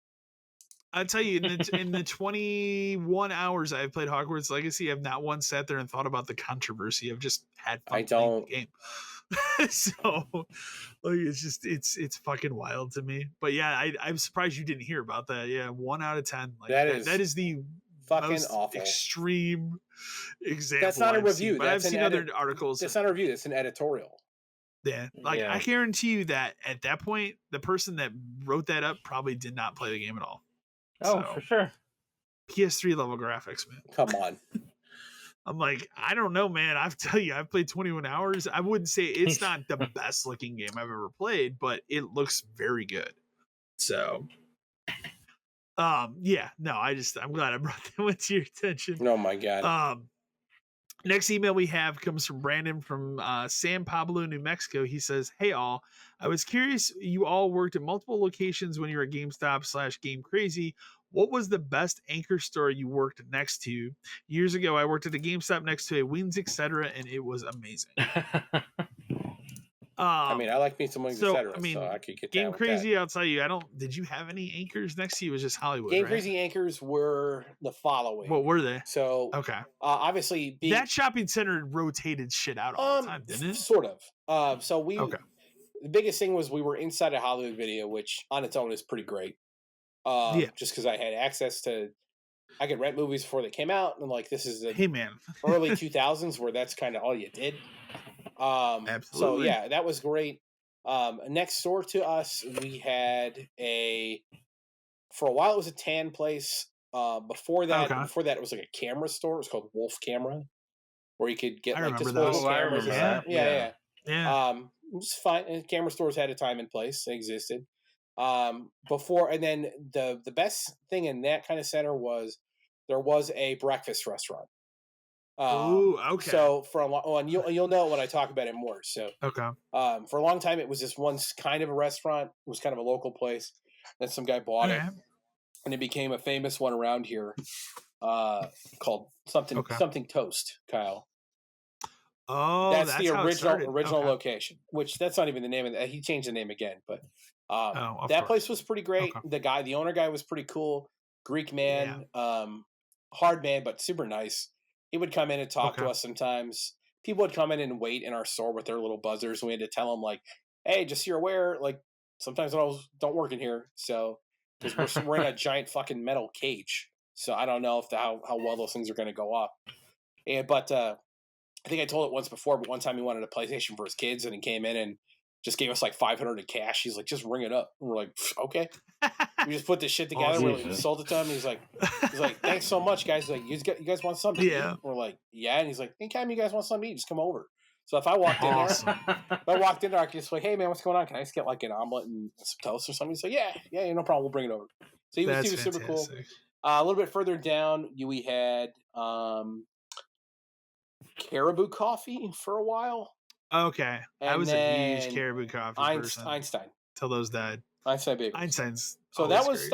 Speaker 1: I'll tell you, in the 21 hours I've played Hogwarts Legacy, I've not once sat there and thought about the controversy. I've just had fun playing the game. So like it's fucking wild to me. But yeah, I'm surprised you didn't hear about that. Yeah, 1 out of 10. Like that is the
Speaker 2: fucking
Speaker 1: most
Speaker 2: awful
Speaker 1: extreme example.
Speaker 2: That's not a review.
Speaker 1: But I've seen other articles.
Speaker 2: That's not a review. That's an editorial.
Speaker 1: Yeah, I guarantee you that at that point, the person that wrote that up probably did not play the game at all.
Speaker 3: Oh, for sure.
Speaker 1: PS3 level graphics, man.
Speaker 2: Come on.
Speaker 1: I'm like, I don't know, man. I've played 21 hours. I wouldn't say it's not the best looking game I've ever played, but it looks very good. So, I'm glad I brought that one to your attention.
Speaker 2: Oh my God.
Speaker 1: Next email we have comes from Brandon from San Pablo, New Mexico. He says, "Hey all, I was curious. You all worked at multiple locations when you were at GameStop / Game Crazy. What was the best anchor store you worked next to? Years ago, I worked at a GameStop next to a Wings, etc., and it was amazing."
Speaker 2: I mean, I like me some Wings, etc.
Speaker 1: I mean,
Speaker 2: so I could get
Speaker 1: Game Crazy. I'll tell you, did you have any anchors next to you? It was just Hollywood.
Speaker 2: Game
Speaker 1: right?
Speaker 2: Crazy anchors were the following.
Speaker 1: What were they?
Speaker 2: So
Speaker 1: okay,
Speaker 2: obviously
Speaker 1: that shopping center rotated shit out all the time, didn't it?
Speaker 2: Sort of. So the biggest thing was we were inside a Hollywood Video, which on its own is pretty great. Just because I had access to, I could rent movies before they came out, and like this is the early 2000s where that's kind of all you did.
Speaker 1: Absolutely.
Speaker 2: So yeah, that was great. Next door to us, we had for a while it was a tan place. Before that, it was like a camera store. It was called Wolf Camera, where you could get like disposable cameras. Yeah. It was fine. And camera stores had a time and place. They existed. Before, and then the best thing in that kind of center was there was a breakfast restaurant.
Speaker 1: Okay.
Speaker 2: So for a long, you'll know when I talk about it more. So for a long time, it was just one kind of a restaurant. It was kind of a local place. Then some guy bought it, and it became a famous one around here, called something Toast. Kyle.
Speaker 1: Oh,
Speaker 2: that's the original location. Which that's not even the name of it. He changed the name again, but that place was pretty great. The owner guy was pretty cool. Greek man, hard man, but super nice. He would come in and talk to us sometimes. People would come in and wait in our store with their little buzzers. And we had to tell them, like, hey, just so you're aware, like, sometimes those don't work in here. So, because we're in a giant fucking metal cage. So, I don't know how well those things are going to go off. But I think I told it once before, but one time he wanted a PlayStation for his kids, and he came in and just gave us like $500 in cash. He's like, just ring it up. And we're like, okay. We just put this shit together.
Speaker 1: Awesome.
Speaker 2: We sold it to him. He's like, thanks so much, guys. He's like, you guys want something to eat? We're like, yeah. And he's like, anytime you guys want something to eat, just come over. So if I walked in there, I could just like, hey man, what's going on? Can I just get like an omelet and some toast or something? He's like, yeah, no problem. We'll bring it over. So he was super cool. A little bit further down, we had Caribou Coffee for a while.
Speaker 1: Okay, I was a huge Caribou Coffee person.
Speaker 2: Einstein.
Speaker 1: Till those died.
Speaker 2: Einstein Bagels.
Speaker 1: Einstein's.
Speaker 2: So that was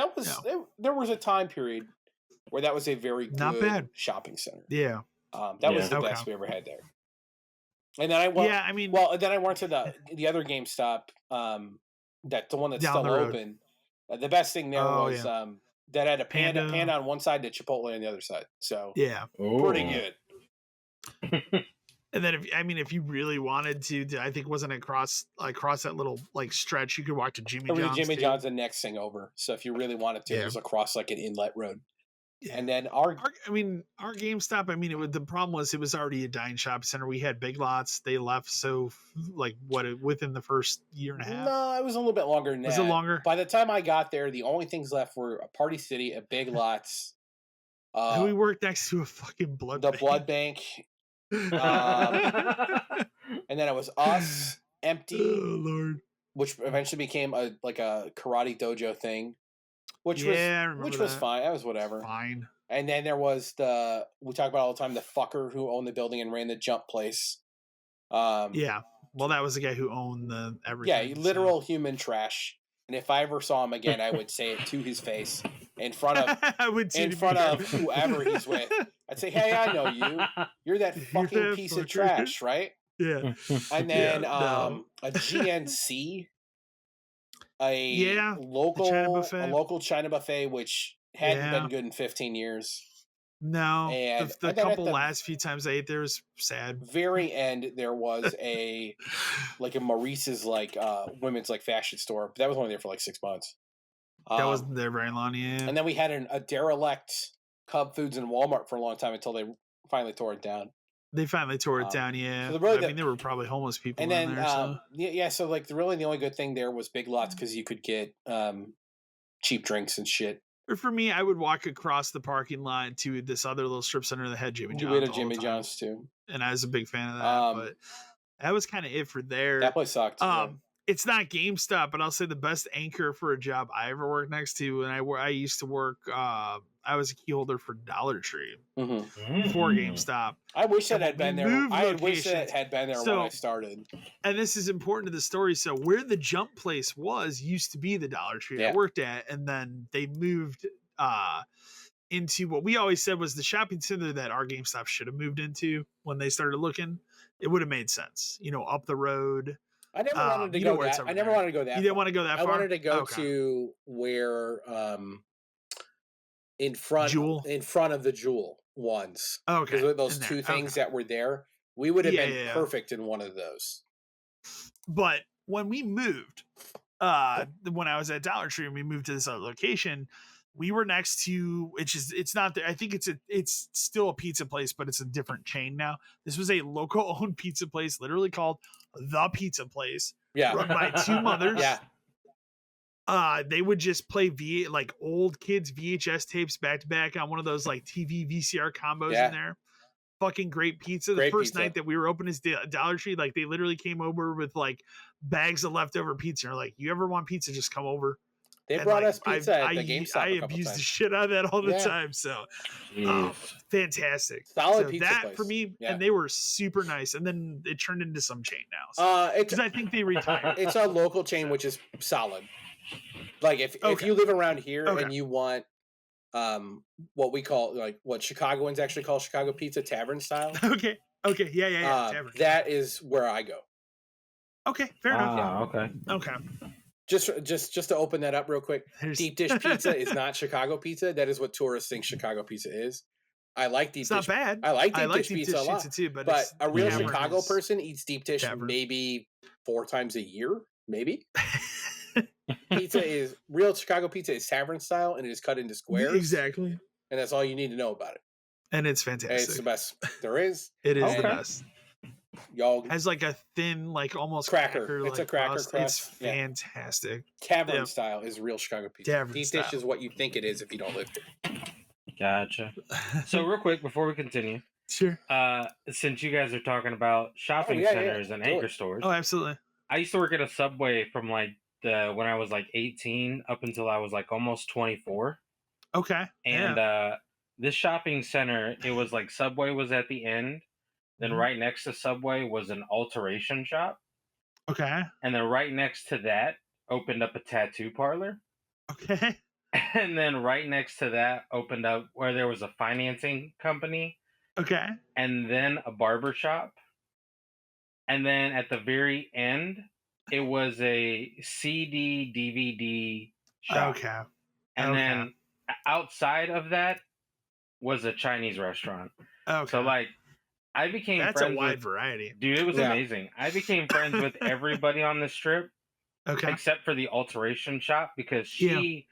Speaker 2: there was a time period where that was a very good
Speaker 1: not bad
Speaker 2: shopping center.
Speaker 1: Yeah.
Speaker 2: That was the best we ever had there. And then I went.
Speaker 1: Yeah, I mean.
Speaker 2: Well, then I went to the other GameStop. The one that's still open. The best thing there was that had a panda on one side, and Chipotle on the other side. So
Speaker 1: yeah,
Speaker 2: pretty good.
Speaker 1: And then if you really wanted to, I think wasn't across that little like stretch, you could walk to Jimmy John's.
Speaker 2: Jimmy John's the next thing over. So if you really wanted to, it was across like an inlet road. Yeah. And then our
Speaker 1: GameStop, the problem was it was already a dying shopping center. We had Big Lots. They left within the first year and a half?
Speaker 2: No, it was a little bit longer than that.
Speaker 1: Was it longer?
Speaker 2: By the time I got there, the only things left were a Party City, a Big Lots.
Speaker 1: We worked next to a fucking blood bank.
Speaker 2: Blood bank. And then it was us, Empty.
Speaker 1: Oh, Lord.
Speaker 2: Which eventually became a karate dojo thing. Which was fine. That was whatever.
Speaker 1: Fine.
Speaker 2: And then there was we talk about all the time, the fucker who owned the building and ran the jump place.
Speaker 1: Yeah. Well, that was the guy who owned the everything.
Speaker 2: Yeah, literal human trash. And if I ever saw him again, I would say it to his face in front of whoever he's with. I'd say, "Hey, I know you. You're that fucking piece of trash, right?"
Speaker 1: Yeah.
Speaker 2: And then a GNC. A local China buffet, which hadn't been good in 15 years.
Speaker 1: No, and the couple last few times I ate there was sad.
Speaker 2: Very end, there was a Maurice's women's fashion store, but that was only there for 6 months.
Speaker 1: That wasn't there very long, yeah.
Speaker 2: And then we had a derelict Cub Foods and Walmart for a long time until they finally tore it down.
Speaker 1: They finally tore it down, yeah. So there were probably homeless people in there.
Speaker 2: So really the only good thing there was Big Lots because you could get cheap drinks and shit.
Speaker 1: Or for me, I would walk across the parking lot to this other little strip center that had Jimmy John's.
Speaker 2: We had a Jimmy John's too,
Speaker 1: and I was a big fan of that. But that was kind of it for there.
Speaker 2: That place sucked.
Speaker 1: It's not GameStop, but I'll say the best anchor for a job I ever worked next to, and I used to work. I was a key holder for Dollar Tree before GameStop.
Speaker 2: I wish that had been there. I wish that had been there when I started.
Speaker 1: And this is important to the story. So where the jump place used to be the Dollar Tree I worked at, and then they moved into what we always said was the shopping center that our GameStop should have moved into when they started looking. It would have made sense, up the road.
Speaker 2: I never wanted to go that. I never wanted to go that.
Speaker 1: You didn't want to go that far.
Speaker 2: I wanted to go to where in front of the Jewel ones.
Speaker 1: Okay.
Speaker 2: Because those two things that were there, we would have been perfect in one of those.
Speaker 1: But when we moved, when I was at Dollar Tree and we moved to this other location, we were next to, it's not there. I think it's still a pizza place, but it's a different chain now. This was a local owned pizza place, literally called The Pizza Place.
Speaker 2: Yeah.
Speaker 1: Run by two mothers.
Speaker 2: Yeah.
Speaker 1: They would just play old kids VHS tapes back to back on one of those TV VCR combos in there. Fucking great pizza. The first night that we were open as Dollar Tree, they literally came over with bags of leftover pizza. And you ever want pizza? Just come over.
Speaker 2: They brought us pizza at the GameStop.
Speaker 1: I abused the shit out of that all the time. So fantastic.
Speaker 2: Solid pizza
Speaker 1: that
Speaker 2: place.
Speaker 1: For me, and they were super nice. And then it turned into some chain now. So, because I think they retired.
Speaker 2: It's a local chain, which is solid. If you live around here and you want what we call what Chicagoans actually call Chicago pizza, tavern style.
Speaker 1: Okay. Yeah. Tavern.
Speaker 2: That is where I go.
Speaker 1: Okay, fair enough. Okay.
Speaker 2: Just to open that up real quick. Deep dish pizza is not Chicago pizza. That is what tourists think Chicago pizza is. I like deep dish.
Speaker 1: It's not bad.
Speaker 2: I like deep dish pizza a lot
Speaker 1: too,
Speaker 2: but a real Chicago person eats deep dish maybe 4 times a year, maybe. Real Chicago pizza is tavern style, and it is cut into squares.
Speaker 1: Exactly.
Speaker 2: And that's all you need to know about it.
Speaker 1: And it's fantastic.
Speaker 2: And it's the best there is.
Speaker 1: It is the best.
Speaker 2: Y'all
Speaker 1: has like a thin, like almost
Speaker 2: cracker.
Speaker 1: like
Speaker 2: It's a cracker
Speaker 1: crust.
Speaker 2: crust.
Speaker 1: It's fantastic.
Speaker 2: Tavern style is real Chicago pizza.
Speaker 1: Tavern
Speaker 2: Deep
Speaker 1: style.
Speaker 2: dish is what you think it is if you don't live here.
Speaker 3: Gotcha. So real quick before we continue,
Speaker 1: sure.
Speaker 3: Since you guys are talking about shopping centers and anchor stores,
Speaker 1: absolutely.
Speaker 3: I used to work at a Subway from like when I was like 18 up until I was like almost 24.
Speaker 1: Okay.
Speaker 3: And this shopping center, it was like Subway was at the end. Then right next to Subway was an alteration shop.
Speaker 1: Okay.
Speaker 3: And then right next to that opened up a tattoo parlor.
Speaker 1: Okay.
Speaker 3: And then right next to that opened up where there was a financing company.
Speaker 1: Okay.
Speaker 3: And then a barber shop. And then at the very end, it was a CD DVD shop.
Speaker 1: Okay.
Speaker 3: And then outside of that was a Chinese restaurant.
Speaker 1: Okay.
Speaker 3: So like I became
Speaker 1: That's
Speaker 3: friends
Speaker 1: a wide
Speaker 3: with,
Speaker 1: variety.
Speaker 3: Dude, it was amazing. I became friends with everybody on the strip.
Speaker 1: Okay.
Speaker 3: Except for the alteration shop because she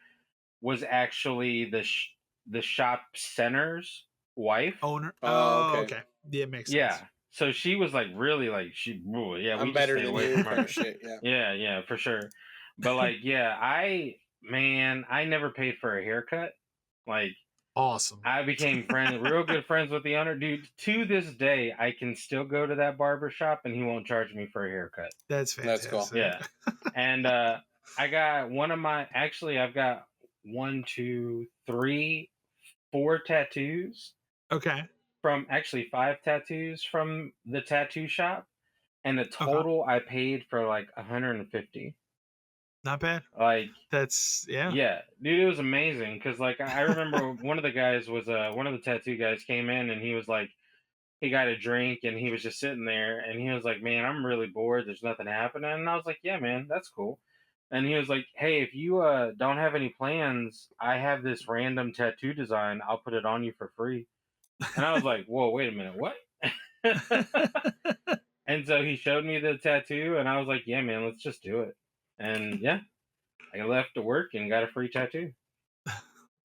Speaker 3: was actually the shop center's wife.
Speaker 1: Owner. Oh, okay. Yeah, it makes sense.
Speaker 3: Yeah. So she was like really like
Speaker 2: I'm better than you. From her. Shit,
Speaker 3: yeah, for sure. But like, I never paid for a haircut. Like,
Speaker 1: awesome.
Speaker 3: I became real good friends with the owner, dude. To this day, I can still go to that barber shop and he won't charge me for a haircut.
Speaker 1: That's fantastic.
Speaker 2: That's cool.
Speaker 3: Yeah. And I got I've got 1, 2, 3, 4 tattoos.
Speaker 1: Okay.
Speaker 3: From actually 5 tattoos from the tattoo shop, and the total I paid for like $150.
Speaker 1: Not bad.
Speaker 3: Like
Speaker 1: that's
Speaker 3: yeah, dude, it was amazing because like I remember one of the guys was one of the tattoo guys came in and he was like, he got a drink and he was just sitting there and he was like, man, I'm really bored. There's nothing happening. And I was like, yeah, man, that's cool. And he was like, hey, if you don't have any plans, I have this random tattoo design. I'll put it on you for free. And I was like, whoa, wait a minute, what? And so he showed me the tattoo, and I was like, yeah, man, let's just do it. And yeah, I left to work and got a free tattoo.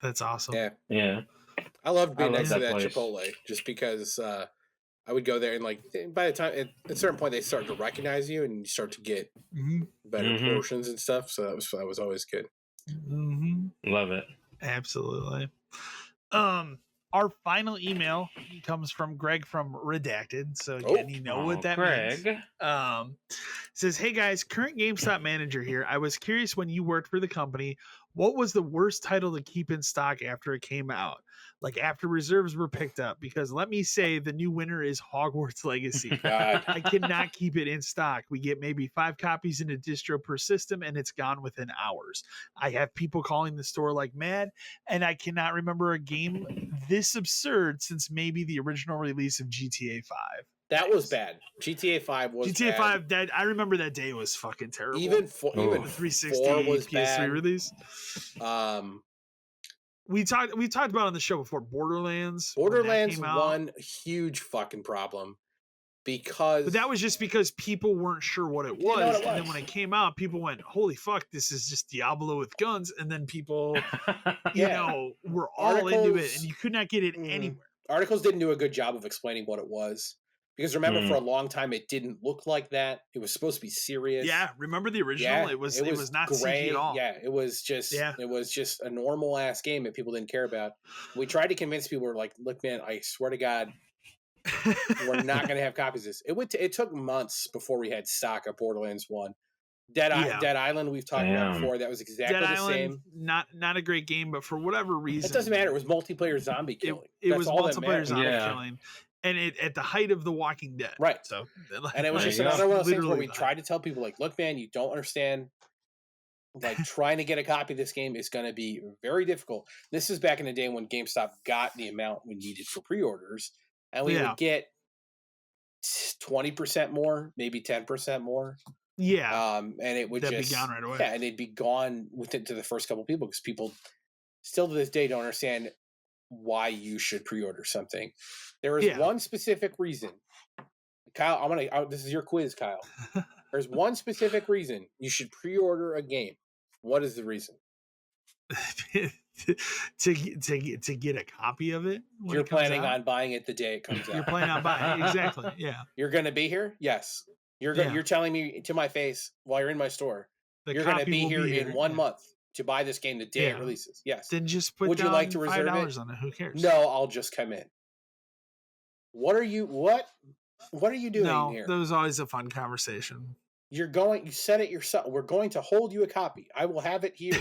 Speaker 1: That's awesome.
Speaker 2: Yeah. I loved being next to that Chipotle just because I would go there and like by the time at a certain point they start to recognize you and you start to get better portions and stuff. So that was always good.
Speaker 3: Love it.
Speaker 1: Absolutely. Our final email comes from Greg from Redacted. So again, you know what that means. Says, hey guys, current GameStop manager here. I was curious when you worked for the company, what was the worst title to keep in stock after it came out? Like after reserves were picked up, because let me say the new winner is Hogwarts Legacy. I cannot keep it in stock. We get maybe 5 copies in a distro per system and it's gone within hours. I have people calling the store like mad, and I cannot remember a game this absurd since maybe the original release of GTA 5.
Speaker 2: That was bad. GTA 5 was
Speaker 1: GTA
Speaker 2: bad.
Speaker 1: 5. That I remember that day was fucking terrible.
Speaker 2: Even
Speaker 1: the 360
Speaker 2: was
Speaker 1: PS3
Speaker 2: bad.
Speaker 1: release. We talked about on the show before Borderlands.
Speaker 2: Borderlands one huge fucking problem
Speaker 1: but that was just because people weren't sure what it was, and then when it came out, people went, "Holy fuck, this is just Diablo with guns!" And then people, you know, were all into it, and you could not get it anywhere.
Speaker 2: Articles didn't do a good job of explaining what it was. Because remember, for a long time, it didn't look like that. It was supposed to be serious.
Speaker 1: Yeah, remember the original? It was not
Speaker 2: gray.
Speaker 1: CG at all.
Speaker 2: Yeah, it was just a normal ass game that people didn't care about. We tried to convince people, we're like, look, man, I swear to God, we're not going to have copies of this. It took months before we had stock of Borderlands 1. Dead Island, we've talked about before. That was exactly
Speaker 1: Dead
Speaker 2: the
Speaker 1: Island,
Speaker 2: same.
Speaker 1: Not a great game, but for whatever reason,
Speaker 2: it doesn't matter. It was multiplayer zombie killing.
Speaker 1: It was multiplayer zombie killing. And it at the height of The Walking Dead.
Speaker 2: Right.
Speaker 1: So,
Speaker 2: and it was just another one of those things where we tried to tell people, like, look, man, you don't understand. Like, trying to get a copy of this game is going to be very difficult. This is back in the day when GameStop got the amount we needed for pre-orders. And we would get 20% more, maybe 10% more.
Speaker 1: Yeah.
Speaker 2: And it would
Speaker 1: be gone right away.
Speaker 2: Yeah, and it'd be gone within to the first couple of people because people still to this day don't understand why you should pre-order something. There is one specific reason. Kyle, this is your quiz, Kyle. There's one specific reason you should pre-order a game. What is the reason?
Speaker 1: to get a copy of it.
Speaker 2: You're planning on buying it the day it comes out.
Speaker 1: You're planning on buying it. Exactly. Yeah.
Speaker 2: You're going to be here? Yes. You're telling me to my face while you're in my store. You're going to be here in 1 month to buy this game the day it releases. Yes.
Speaker 1: Then just put
Speaker 2: Would you like to reserve
Speaker 1: $5 on it? Who cares?
Speaker 2: No, I'll just come in. What are you doing here?
Speaker 1: That was always a fun conversation.
Speaker 2: You said it yourself. We're going to hold you a copy. I will have it here.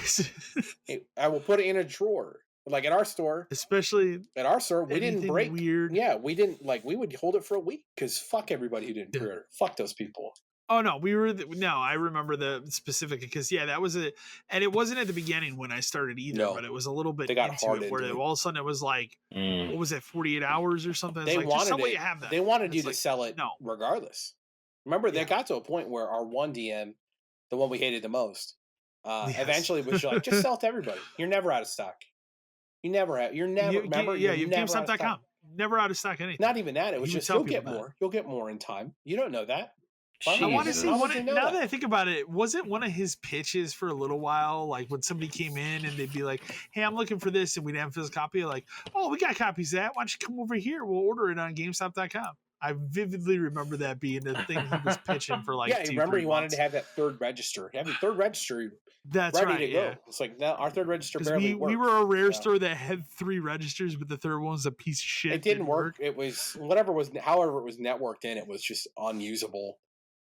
Speaker 2: I will put it in a drawer. Like at our store,
Speaker 1: especially
Speaker 2: at our store, we didn't break.
Speaker 1: Weird.
Speaker 2: Yeah, we didn't we would hold it for a week because fuck everybody who didn't pre-order. Fuck those people.
Speaker 1: Oh no, I remember the specific because that was and it wasn't at the beginning when I started either, but it was a little bit into it where all of a sudden it was like, what was it, 48 hours or something?
Speaker 2: They wanted
Speaker 1: you have that.
Speaker 2: They wanted you to sell it regardless. Remember, they got to a point where our one DM, the one we hated the most, eventually was like, just sell it to everybody. You're never out of stock. You never have. Remember?
Speaker 1: Yeah, you GameStop.com. Never out of stock anything.
Speaker 2: Not even that. It was just you'll get more. You'll get more in time. You don't know that.
Speaker 1: I want to see. Now that I think about it, wasn't one of his pitches for a little while, like when somebody came in and they'd be like, "Hey, I'm looking for this," and we'd have his copy. Like, "Oh, we got copies of that. Why don't you come over here? We'll order it on GameStop.com." I vividly remember that being the thing he was pitching for like.
Speaker 2: Yeah, remember he wanted to have that third register. Have your third register.
Speaker 1: That's
Speaker 2: ready
Speaker 1: right.
Speaker 2: to go. It's like now our third register barely worked.
Speaker 1: We were a rare store that had 3 registers, but the third one was a piece of shit.
Speaker 2: It didn't work. It was however it was networked in. It was just unusable.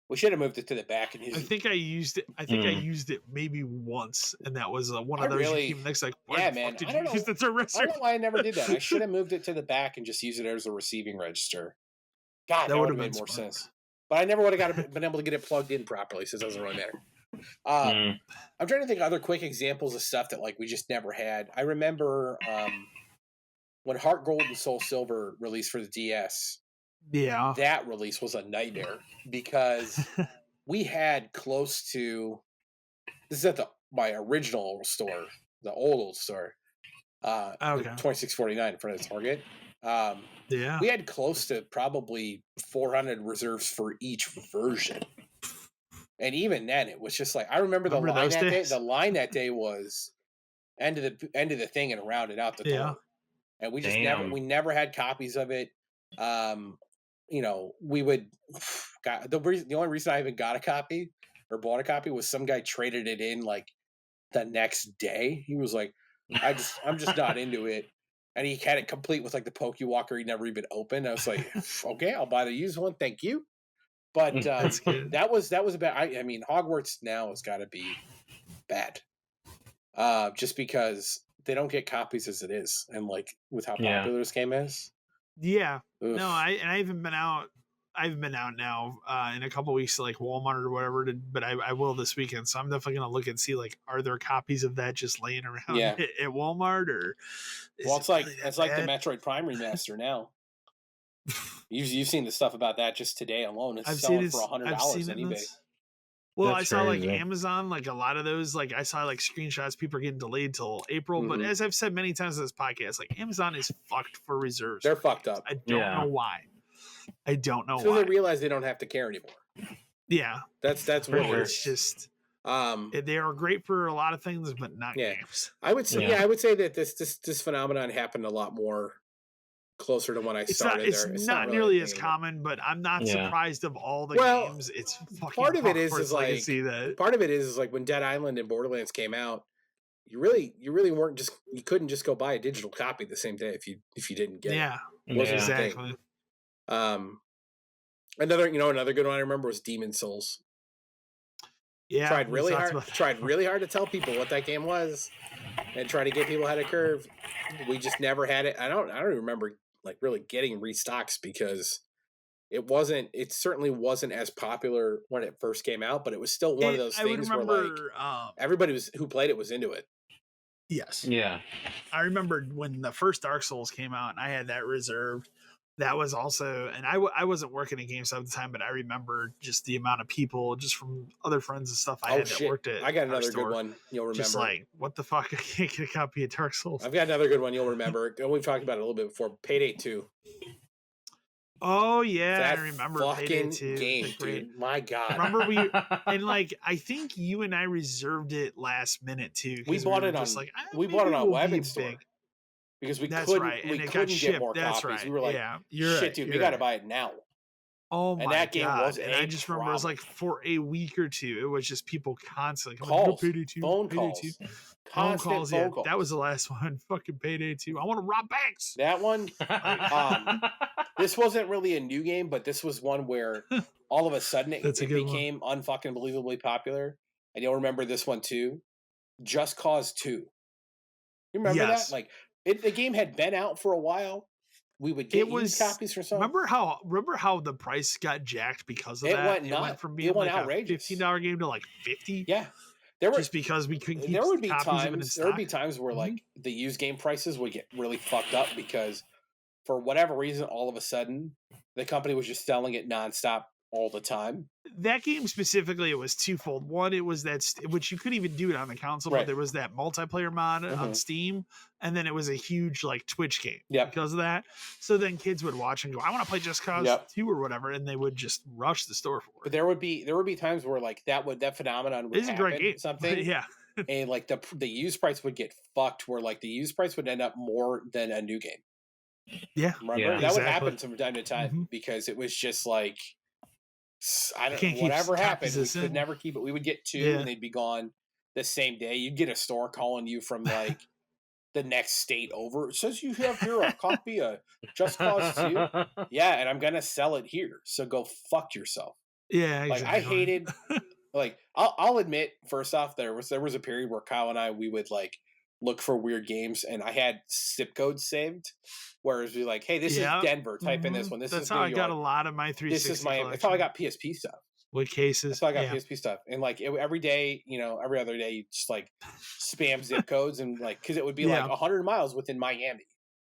Speaker 2: We should have moved it to the back and used
Speaker 1: I think I used it. I used it maybe once, and that was one of those.
Speaker 2: Really,
Speaker 1: next, like,
Speaker 2: yeah, man. I don't know why I never did that. I should have moved it to the back and just used it as a receiving register. God, that would have made more sense. But I never would have been able to get it plugged in properly, so it doesn't really matter. I'm trying to think of other quick examples of stuff that like we just never had. I remember when Heart Gold and Soul Silver released for the DS.
Speaker 1: Yeah,
Speaker 2: that release was a nightmare because we had close to this is at my original store, the old store, 2649 in front of Target. We had close to probably 400 reserves for each version, and even then, it was just like I remember the line that day. The line that day was end of the thing and rounded out the door, and we just never had copies of it. We would the only reason I even got a copy or bought a copy was some guy traded it in like the next day. He was like, I'm just not into it. And he had it complete with like the Pokewalker he never even opened. I was like, okay, I'll buy the used one. Thank you. But that was a bad. I mean, Hogwarts now has got to be bad. Just because they don't get copies as it is. And like with how popular this game is.
Speaker 1: Yeah. Oof. No, I haven't been out. I've been out now in a couple weeks to like Walmart or whatever, but I will this weekend. So I'm definitely gonna look and see like are there copies of that just laying around at Walmart or?
Speaker 2: Well, it's like the Metroid Prime remaster now. You've seen the stuff about that just today alone. It's selling for $100 on eBay.
Speaker 1: Well, I saw like Amazon, like a lot of those, like I saw like screenshots, people are getting delayed till April. But as I've said many times in this podcast, like Amazon is fucked for reserves.
Speaker 2: They're fucked up.
Speaker 1: I don't know why. I don't know why.
Speaker 2: So they realize they don't have to care anymore.
Speaker 1: Yeah.
Speaker 2: That's what
Speaker 1: it's just they are great for a lot of things, but not games.
Speaker 2: I would say I would say that this phenomenon happened a lot more closer to when I started there.
Speaker 1: It's not nearly as common, but I'm not surprised of all the games. It's fucking
Speaker 2: part of it is like
Speaker 1: I see that.
Speaker 2: Part of it is like when Dead Island and Borderlands came out, you really weren't you couldn't just go buy a digital copy the same day if you didn't get it.
Speaker 1: Exactly.
Speaker 2: Another good one I remember was Demon Souls.
Speaker 1: Yeah,
Speaker 2: tried really hard to tell people what that game was and try to get people ahead of curve. We just never had it. I don't even remember like really getting restocks because it certainly wasn't as popular when it first came out, but it was still one of those things where like everybody who played it was into it.
Speaker 1: Yes.
Speaker 3: Yeah.
Speaker 1: I remember when the first Dark Souls came out and I had that reserved. That was also, and I wasn't working at GameStop at the time, but I remember just the amount of people, just from other friends and stuff I had that worked at.
Speaker 2: I got another good one you'll remember.
Speaker 1: Just like, what the fuck? I can't get a copy of Dark Souls.
Speaker 2: I've got another good one you'll remember. We've talked about it a little bit before. Payday 2.
Speaker 1: Oh yeah,
Speaker 2: That
Speaker 1: I remember Payday
Speaker 2: fucking
Speaker 1: 2.
Speaker 2: game, dude. My God.
Speaker 1: Remember we and like I think you and I reserved it last minute too.
Speaker 2: We bought it on we bought it on Web and Store because we
Speaker 1: That's
Speaker 2: couldn't
Speaker 1: right. And
Speaker 2: we
Speaker 1: it got
Speaker 2: couldn't get
Speaker 1: shipped.
Speaker 2: more
Speaker 1: That's
Speaker 2: copies.
Speaker 1: right.
Speaker 2: We were like,
Speaker 1: yeah, you're
Speaker 2: shit,
Speaker 1: right.
Speaker 2: dude,
Speaker 1: You're
Speaker 2: we got to
Speaker 1: right.
Speaker 2: buy it now.
Speaker 1: Oh
Speaker 2: And
Speaker 1: my
Speaker 2: that game
Speaker 1: god!
Speaker 2: was
Speaker 1: And I just remember it was like for a week or two, it was just people constantly
Speaker 2: calls,
Speaker 1: Payday 2,
Speaker 2: phone
Speaker 1: Payday
Speaker 2: calls,
Speaker 1: 2.
Speaker 2: constant
Speaker 1: phone calls.
Speaker 2: phone
Speaker 1: Yeah,
Speaker 2: calls.
Speaker 1: that was the last one. Fucking Payday 2. I want to rob banks.
Speaker 2: That one. This wasn't really a new game, but this was one where all of a sudden it became unfucking believably popular. And you'll remember this one too. Just Cause 2. You remember that? Like the game had been out for a while. We would get used copies for some.
Speaker 1: Remember how the price got jacked because of that?
Speaker 2: It went
Speaker 1: from being like
Speaker 2: outrageous.
Speaker 1: a $15 game to like $50.
Speaker 2: Yeah.
Speaker 1: Just because we couldn't keep
Speaker 2: there would be
Speaker 1: copies of it in
Speaker 2: times
Speaker 1: stock.
Speaker 2: there would be times where like the used game prices would get really fucked up because for whatever reason all of a sudden the company was just selling it nonstop all the time.
Speaker 1: That game specifically, it was twofold. One, it was that which you couldn't even do it on the console, but there was that multiplayer mod on Steam, and then it was a huge like Twitch game because of that. So then kids would watch and go, "I want to play Just Cause 2 or whatever," and they would just rush the store for it.
Speaker 2: But there would be times where like that phenomenon would happen.
Speaker 1: Great game.
Speaker 2: Something,
Speaker 1: yeah.
Speaker 2: And like the used price would get fucked, where like the used price would end up more than a new game.
Speaker 1: Yeah,
Speaker 2: remember that would happen from time to time because it was just like. I don't know, whatever happened, we could never keep it. We would get 2 and they'd be gone the same day. You'd get a store calling you from like the next state over. It says you have here a copy of Just Cause 2. Yeah, and I'm gonna sell it here. So go fuck yourself.
Speaker 1: Yeah,
Speaker 2: like I hated. Like I'll admit, first off, there was a period where Kyle and I we would like look for weird games, and I had zip codes saved. Whereas we like, hey, this is Denver. Type in this one. This is New York.
Speaker 1: I got a lot of my 360.
Speaker 2: This is Miami. That's how I got PSP stuff.
Speaker 1: With cases.
Speaker 2: That's how I got PSP stuff. And like every day, every other day, you just like spam zip codes and like because it would be like 100 miles within Miami.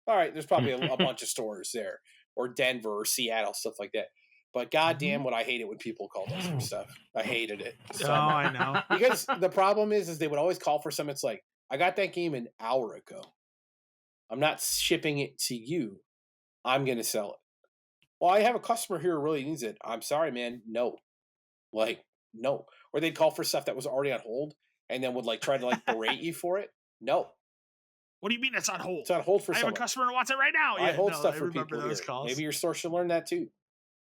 Speaker 2: All right, there's probably a bunch of stores there, or Denver, or Seattle, stuff like that. But goddamn, what I hated when people called us for stuff. I hated it.
Speaker 1: So I know.
Speaker 2: Because the problem is they would always call for something. It's like I got that game an hour ago. I'm not shipping it to you. I'm going to sell it. Well, I have a customer here who really needs it. I'm sorry, man. No. Like, no. Or they'd call for stuff that was already on hold and then would like try to like berate you for it. No.
Speaker 1: What do you mean it's on hold?
Speaker 2: It's on hold for someone.
Speaker 1: I have a customer who wants it right now.
Speaker 2: I hold stuff for people here. Calls. Maybe your store should learn that too.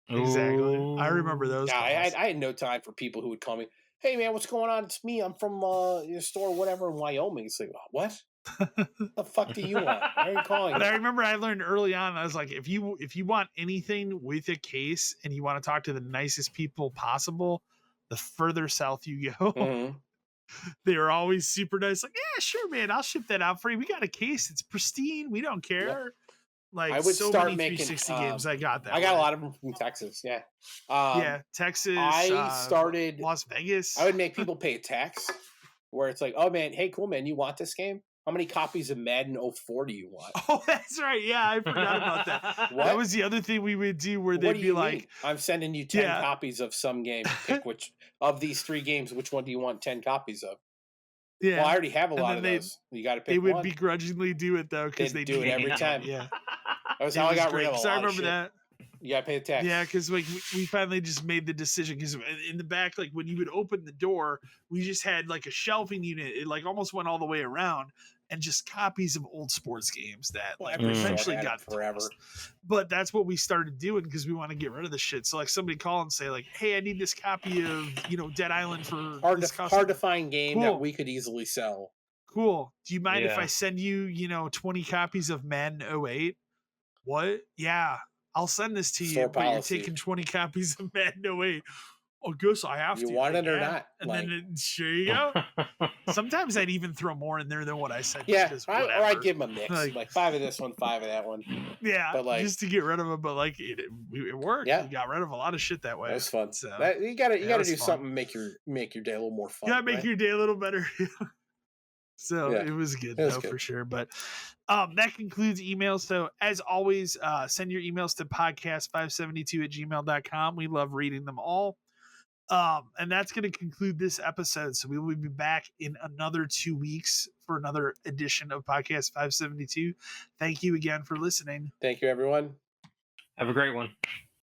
Speaker 1: Exactly. I remember those calls.
Speaker 2: I had no time for people who would call me, hey, man, what's going on? It's me. I'm from your store, whatever, in Wyoming. It's like, what? The fuck do you want? Why are you calling?
Speaker 1: But I remember I learned early on. I was like, if you want anything with a case and you want to talk to the nicest people possible, the further south you go, they are always super nice. Like, yeah, sure, man, I'll ship that out for you. We got a case. It's pristine. We don't care. Yep. Like I would start many making 360 games. I got that.
Speaker 2: I got a lot of them from Texas. Yeah.
Speaker 1: Texas.
Speaker 2: I started
Speaker 1: Las Vegas.
Speaker 2: I would make people pay a tax where it's like, oh man, hey, cool, man, you want this game? How many copies of Madden 04 do you want?
Speaker 1: Oh, that's right. Yeah, I forgot about that. That was the other thing we would do where they'd be like,
Speaker 2: I'm sending you 10 copies of some game. Pick which of these 3 games, which one do you want 10 copies of? Yeah. Well, I already have a lot of those. You got to pick one.
Speaker 1: They would begrudgingly do it, though, because they
Speaker 2: do it every time.
Speaker 1: Yeah.
Speaker 2: That was how I got rid of a lot
Speaker 1: I remember that.
Speaker 2: You got to pay the tax.
Speaker 1: Yeah, because like we finally just made the decision because in the back, like when you would open the door, we just had like a shelving unit. It like almost went all the way around. And just copies of old sports games that like eventually got
Speaker 2: forever.
Speaker 1: But that's what we started doing because we want to get rid of the shit. So like somebody call and say like, "Hey, I need this copy of Dead Island for
Speaker 2: hard to find game that we could easily sell."
Speaker 1: Cool. Do you mind if I send you 20 copies of Madden 08? What? Yeah, I'll send this to you. But you're taking 20 copies of Madden 08. I guess I have to.
Speaker 2: You want it or not?
Speaker 1: And then sure you go. Sometimes I'd even throw more in there than what I said.
Speaker 2: Yeah, or I'd give them a mix, like 5 of this one, 5 of that one.
Speaker 1: Yeah, but like just to get rid of them. But like it worked. Yeah, we got rid of a lot of shit that way.
Speaker 2: That was fun. So you gotta do something to make your day a little more fun.
Speaker 1: You gotta make your day a little better. So it was good for sure. But that concludes emails. So as always, send your emails to podcast572@gmail.com. We love reading them all. And that's going to conclude this episode. So we will be back in another 2 weeks for another edition of Podcast 572. Thank you again for listening.
Speaker 2: Thank you, everyone.
Speaker 3: Have a great one.